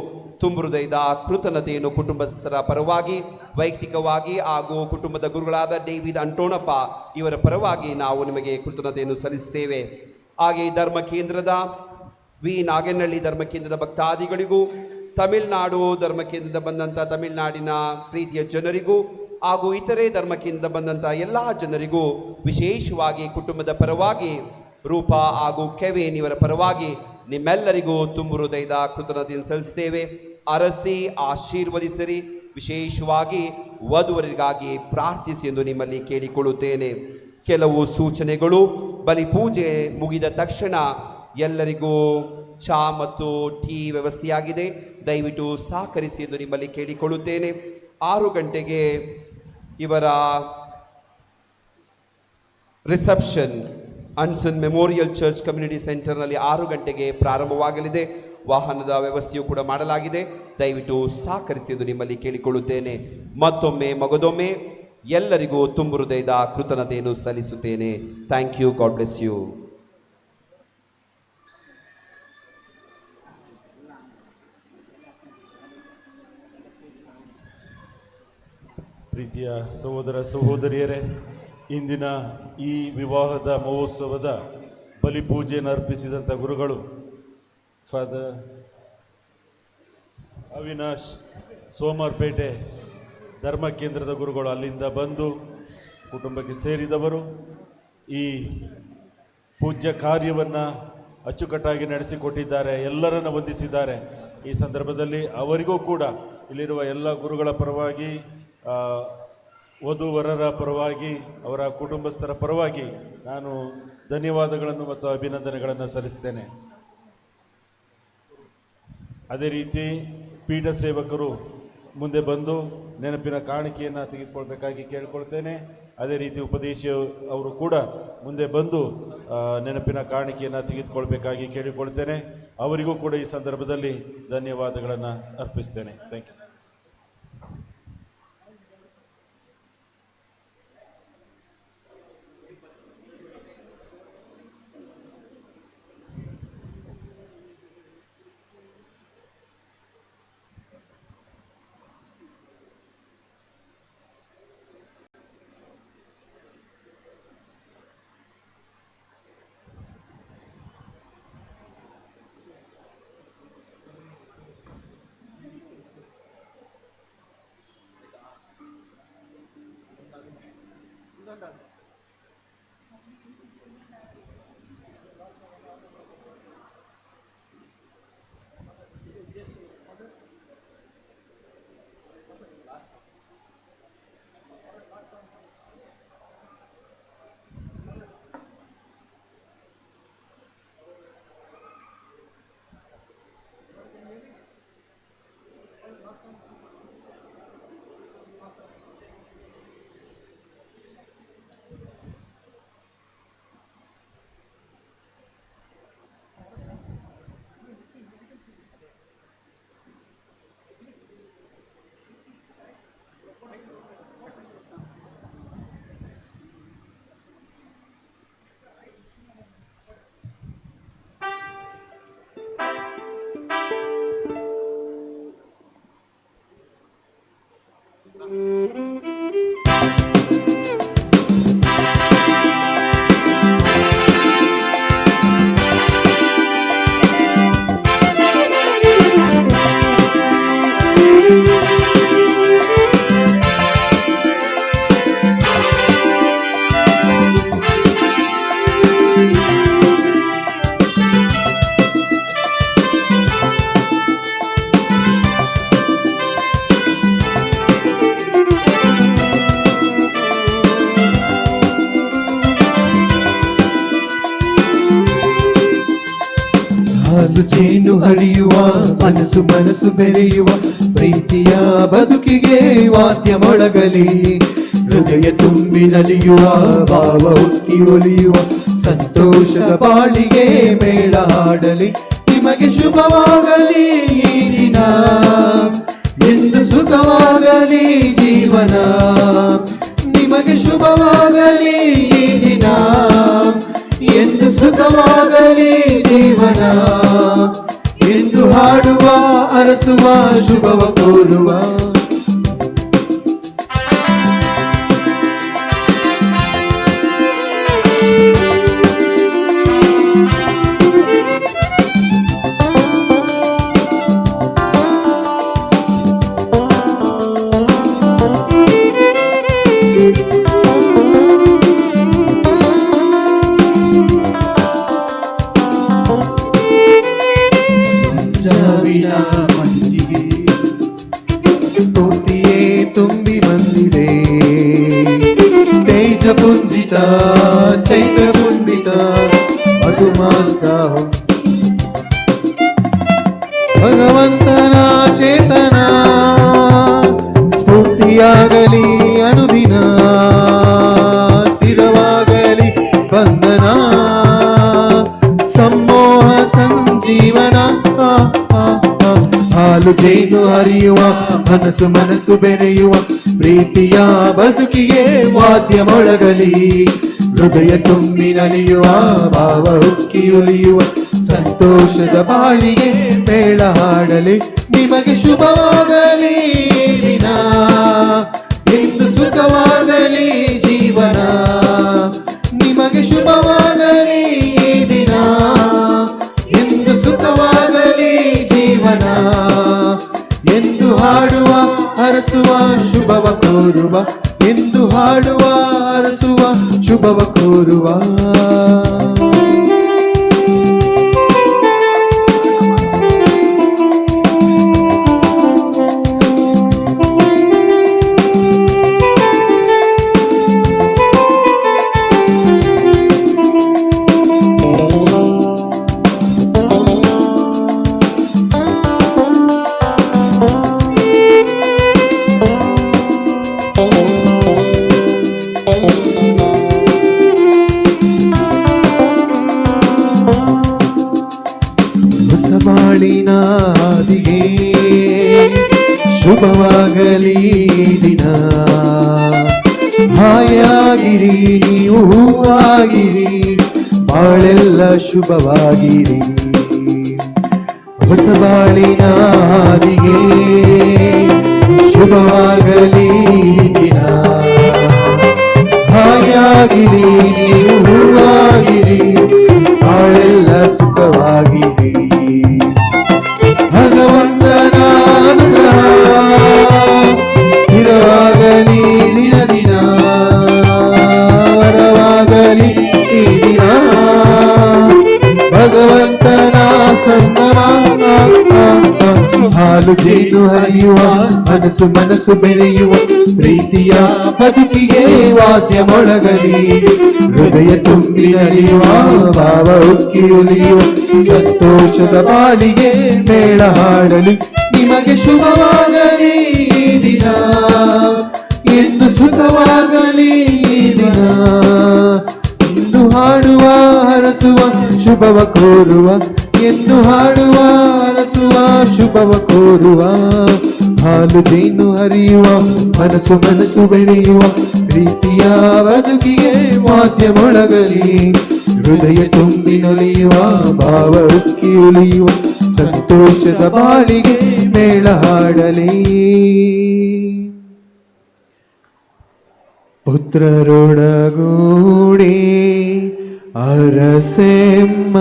B: ತುಂಬ ಹೃದಯದ ಕೃತಜ್ಞತೆಯನ್ನು ಕುಟುಂಬಸ್ಥರ ಪರವಾಗಿ, ವೈಯಕ್ತಿಕವಾಗಿ ಹಾಗೂ ಕುಟುಂಬದ ಗುರುಗಳಾದ ಡೇವಿಡ್ ಅಂಟೋಣಪ್ಪ ಇವರ ಪರವಾಗಿ ನಾವು ನಿಮಗೆ ಕೃತಜ್ಞತೆಯನ್ನು ಸಲ್ಲಿಸುತ್ತೇವೆ. ಹಾಗೆ ಈ ಧರ್ಮ ಕೇಂದ್ರದ ವಿ ನಾಗನಹಳ್ಳಿ ಧರ್ಮ ಕೇಂದ್ರದ ಭಕ್ತಾದಿಗಳಿಗೂ, ತಮಿಳುನಾಡು ಧರ್ಮ ಕೇಂದ್ರದ ಬಂದಂಥ ತಮಿಳುನಾಡಿನ ಪ್ರೀತಿಯ ಜನರಿಗೂ ಹಾಗೂ ಇತರೆ ಧರ್ಮ ಕೇಂದ್ರದ ಬಂದಂಥ ಎಲ್ಲ ಜನರಿಗೂ ವಿಶೇಷವಾಗಿ ಕುಟುಂಬದ ಪರವಾಗಿ ರೂಪಾ ಹಾಗೂ ಕೆವಿನ್ ಇವರ ಪರವಾಗಿ ನಿಮ್ಮೆಲ್ಲರಿಗೂ ತುಂಬ ಹೃದಯದ ಕೃತಜ್ಞತೆಯನ್ನು ಸಲ್ಲಿಸ್ತೇವೆ. ಅರಸಿ ಆಶೀರ್ವದಿಸಿರಿ, ವಿಶೇಷವಾಗಿ ವಧುವರಿಗಾಗಿ ಪ್ರಾರ್ಥಿಸಿ ಎಂದು ನಿಮ್ಮಲ್ಲಿ ಕೇಳಿಕೊಳ್ಳುತ್ತೇನೆ. ಕೆಲವು ಸೂಚನೆಗಳು. ಬಲಿಪೂಜೆ ಮುಗಿದ ತಕ್ಷಣ ಎಲ್ಲರಿಗೂ ಚಹಾ ಮತ್ತು ಟೀ ವ್ಯವಸ್ಥೆಯಾಗಿದೆ, ದಯವಿಟ್ಟು ಸಹಕರಿಸಿ ಎಂದು ನಿಮ್ಮಲ್ಲಿ ಕೇಳಿಕೊಳ್ಳುತ್ತೇನೆ. 6 ಗಂಟೆಗೆ ಇವರ reception unsung memorial church community ಸೆಂಟರ್ನಲ್ಲಿ 6 ಗಂಟೆಗೆ ಪ್ರಾರಂಭವಾಗಲಿದೆ. ವಾಹನದ ವ್ಯವಸ್ಥೆಯೂ ಕೂಡ ಮಾಡಲಾಗಿದೆ, ದಯವಿಟ್ಟು ಸಹಕರಿಸಿ ಎಂದು ನಿಮ್ಮಲ್ಲಿ ಕೇಳಿಕೊಳ್ಳುತ್ತೇನೆ. ಮತ್ತೊಮ್ಮೆ ಮಗದೊಮ್ಮೆ ಎಲ್ಲರಿಗೂ ತುಂಬ ಹೃದಯದ ಕೃತಜ್ಞತೆಯನ್ನು ಸಲ್ಲಿಸುತ್ತೇನೆ. Thank you. God bless you.
A: ಪ್ರೀತಿಯ ಸಹೋದರ ಸಹೋದರಿಯರೇ, ಇಂದಿನ ಈ ವಿವಾಹದ ಮಹೋತ್ಸವದ ಬಲಿಪೂಜೆಯನ್ನು ಅರ್ಪಿಸಿದಂಥ ಗುರುಗಳು ಫಾದರ್ ಅವಿನಾಶ್ ಸೋಮವಾರಪೇಟೆ ಧರ್ಮ ಕೇಂದ್ರದ ಗುರುಗಳು. ಅಲ್ಲಿಂದ ಬಂದು ಕುಟುಂಬಕ್ಕೆ ಸೇರಿದವರು ಈ ಪೂಜ್ಯ ಕಾರ್ಯವನ್ನು ಅಚ್ಚುಕಟ್ಟಾಗಿ ನಡೆಸಿಕೊಟ್ಟಿದ್ದಾರೆ, ಎಲ್ಲರನ್ನು ವಂದಿಸಿದ್ದಾರೆ. ಈ ಸಂದರ್ಭದಲ್ಲಿ ಅವರಿಗೂ ಕೂಡ ಇಲ್ಲಿರುವ ಎಲ್ಲ ಗುರುಗಳ ಪರವಾಗಿ, ವಧುವರರ ಪರವಾಗಿ, ಅವರ ಕುಟುಂಬಸ್ಥರ ಪರವಾಗಿ ನಾನು ಧನ್ಯವಾದಗಳನ್ನು ಮತ್ತು ಅಭಿನಂದನೆಗಳನ್ನು ಸಲ್ಲಿಸ್ತೇನೆ. ಅದೇ ರೀತಿ ಪೀಠ ಸೇವಕರು ಮುಂದೆ ಬಂದು ನೆನಪಿನ ಕಾಣಿಕೆಯನ್ನು ತೆಗೆದುಕೊಳ್ಬೇಕಾಗಿ ಕೇಳಿಕೊಳ್ತೇನೆ. ಅದೇ ರೀತಿ ಉಪದೇಶ ಅವರು ಕೂಡ ಮುಂದೆ ಬಂದು ನೆನಪಿನ ಕಾಣಿಕೆಯನ್ನು ತೆಗೆದುಕೊಳ್ಬೇಕಾಗಿ ಕೇಳಿಕೊಳ್ತೇನೆ. ಅವರಿಗೂ ಕೂಡ ಈ ಸಂದರ್ಭದಲ್ಲಿ ಧನ್ಯವಾದಗಳನ್ನು ಅರ್ಪಿಸ್ತೇನೆ. Thank you.
J: ಹಾಲು ಜೇನು ಹರಿಯುವ ಮನಸ್ಸು ಮನಸ್ಸು ಬೆರೆಯುವ ಪ್ರೀತಿಯ ಬದುಕಿಗೆ ವಾದ್ಯ ಮೊಳಗಲಿ, ಹೃದಯ ತುಂಬಿ ನಲಿಯುವ ಭಾವ ಉಕ್ಕಿ ಒಲಿಯುವ ಸಂತೋಷದ ಬಾಳಿಗೆ ಮೇಳ ಹಾಡಲಿ. ನಿಮಗೆ ಶುಭವಾಗಲಿ ಈ ದಿನ, ಎಂದು ಸುಖವಾಗಲಿ ಜೀವನ. ನಿಮಗೆ ಶುಭವಾಗಲಿ ಈ ದಿನ, ಎಂದು ಸುಖವಾಗಲಿ ಜೀವನ. ಎಂದು ಹಾಡುವ ಅರಸುವ ಶುಭವ ಕೋರುವ. ಮಂಜಿಗೆ ಸ್ಫೂರ್ತಿಯೇ ತುಂಬಿ ಬಂದಿದೆ, ತೇಜ ಪುಂಜಿತ ಚೈತ್ರ ಪುಂಬಿತ ಮಧುಮಾಸ. ಭಗವಂತನ ಚೇತನ ಸ್ಫೂರ್ತಿಯಾಗಲಿ ಅನುದಿನ, ಸ್ಥಿರವಾಗಲಿ ಬಂಧನ ಸಮ್ಮೋಹ ಸಂಜೀವನ. ಹಾಲು ಜೇನು ಹರಿಯುವ ಮನಸ್ಸು ಮನಸ್ಸು ಬೆರೆಯುವ ಪ್ರೀತಿಯ ಬದುಕಿಗೆ ವಾದ್ಯ ಮೊಳಗಲಿ, ಹೃದಯ ತುಂಬಿ ನಲಿಯುವ ಭಾವ ಉಕ್ಕಿ ಒಲಿಯುವ ಸಂತೋಷದ ಬಾಳಿಗೆ ಮೇಳ ಹಾಡಲಿ. ನಿಮಗೆ ಶುಭವಾಗಲಿ ದಿನ, ಎಂದು ಅರಸುವ ಶುಭವ ಕೋರುವ ಎಂದು ಹಾಡುವ ಅರಸುವ ಶುಭವ ಕೋರುವ ಬಾಳಿನ ಹಾದಿಗೆ ಶುಭವಾಗಲಿ ದಿನ ಹಾಯಾಗಿರಿ ನೀವು ಹೂವಾಗಿರಿ ಬಾಳೆಲ್ಲ ಶುಭವಾಗಿರಿ ಹೊಸ ಬಾಳಿನ ಹಾದಿಗೆ ಶುಭವಾಗಲಿ ದಿನ ಹಾಯಾಗಿರಿ ನೀವು ಹೂವಾಗಿರಿ ಬಾಳೆಲ್ಲ ಸುಖವಾಗಿರಿ ಭಗವಂತನ ಅನುಗ್ರಹ ಸ್ಥಿರವಾಗಲಿ ದಿನ ದಿನ ವರವಾಗಲಿ ಈ ದಿನ ಭಗವಂತನ ಸಂಗಮ ಹಾಲು ಜೇನು ಹರಿಯುವ ಮನಸ್ಸು ಮನಸ್ಸು ಬೆಳೆಯುವ ಪ್ರೀತಿಯ ಬದುಕಿಗೆ ವಾದ್ಯ ಮೊಳಗಲಿ ಹೃದಯ ತುಂಬಿ ನಡೆಯುವ ಭಾವ ಉಕ್ಕಿ ಉಲಿಯುವ ಸಂತೋಷದ ಬಾಳಿಗೆ ಮೇಳ ಹಾಡಲಿ ನಿಮಗೆ ಶುಭವಾಗಲಿ ಈ ದಿನ ಎಂದು ಸುಖವಾಗಲಿ ಈ ದಿನ ಎಂದು ಹಾಡುವ ಹರಸುವ ಶುಭವ ಕೋರುವ ಎಂದು ಹಾಡುವ ಹರಸುವ ಶುಭವ ಕೋರುವ ಹಾಲು ಜೇನು ಹರಿಯುವ ಮನಸ್ಸು ಮನಸ್ಸು ಬೆರೆಯುವ ಪ್ರೀತಿಯ ಬದುಕಿಗೆ ವಾದ್ಯ ಮೊಳಗಲಿ ಹೃದಯ ತುಂಬಿ ನಲಿಯುವ ಭಾವ ಉಕ್ಕಿ ಉಲಿಯುವ ಸಂತೋಷದ ಬಾಳಿಗೆ ಮೇಳ ಹಾಡಲಿ ಪುತ್ರರೊಡಗೂಡಿ ಅರಸೆಮ್ಮ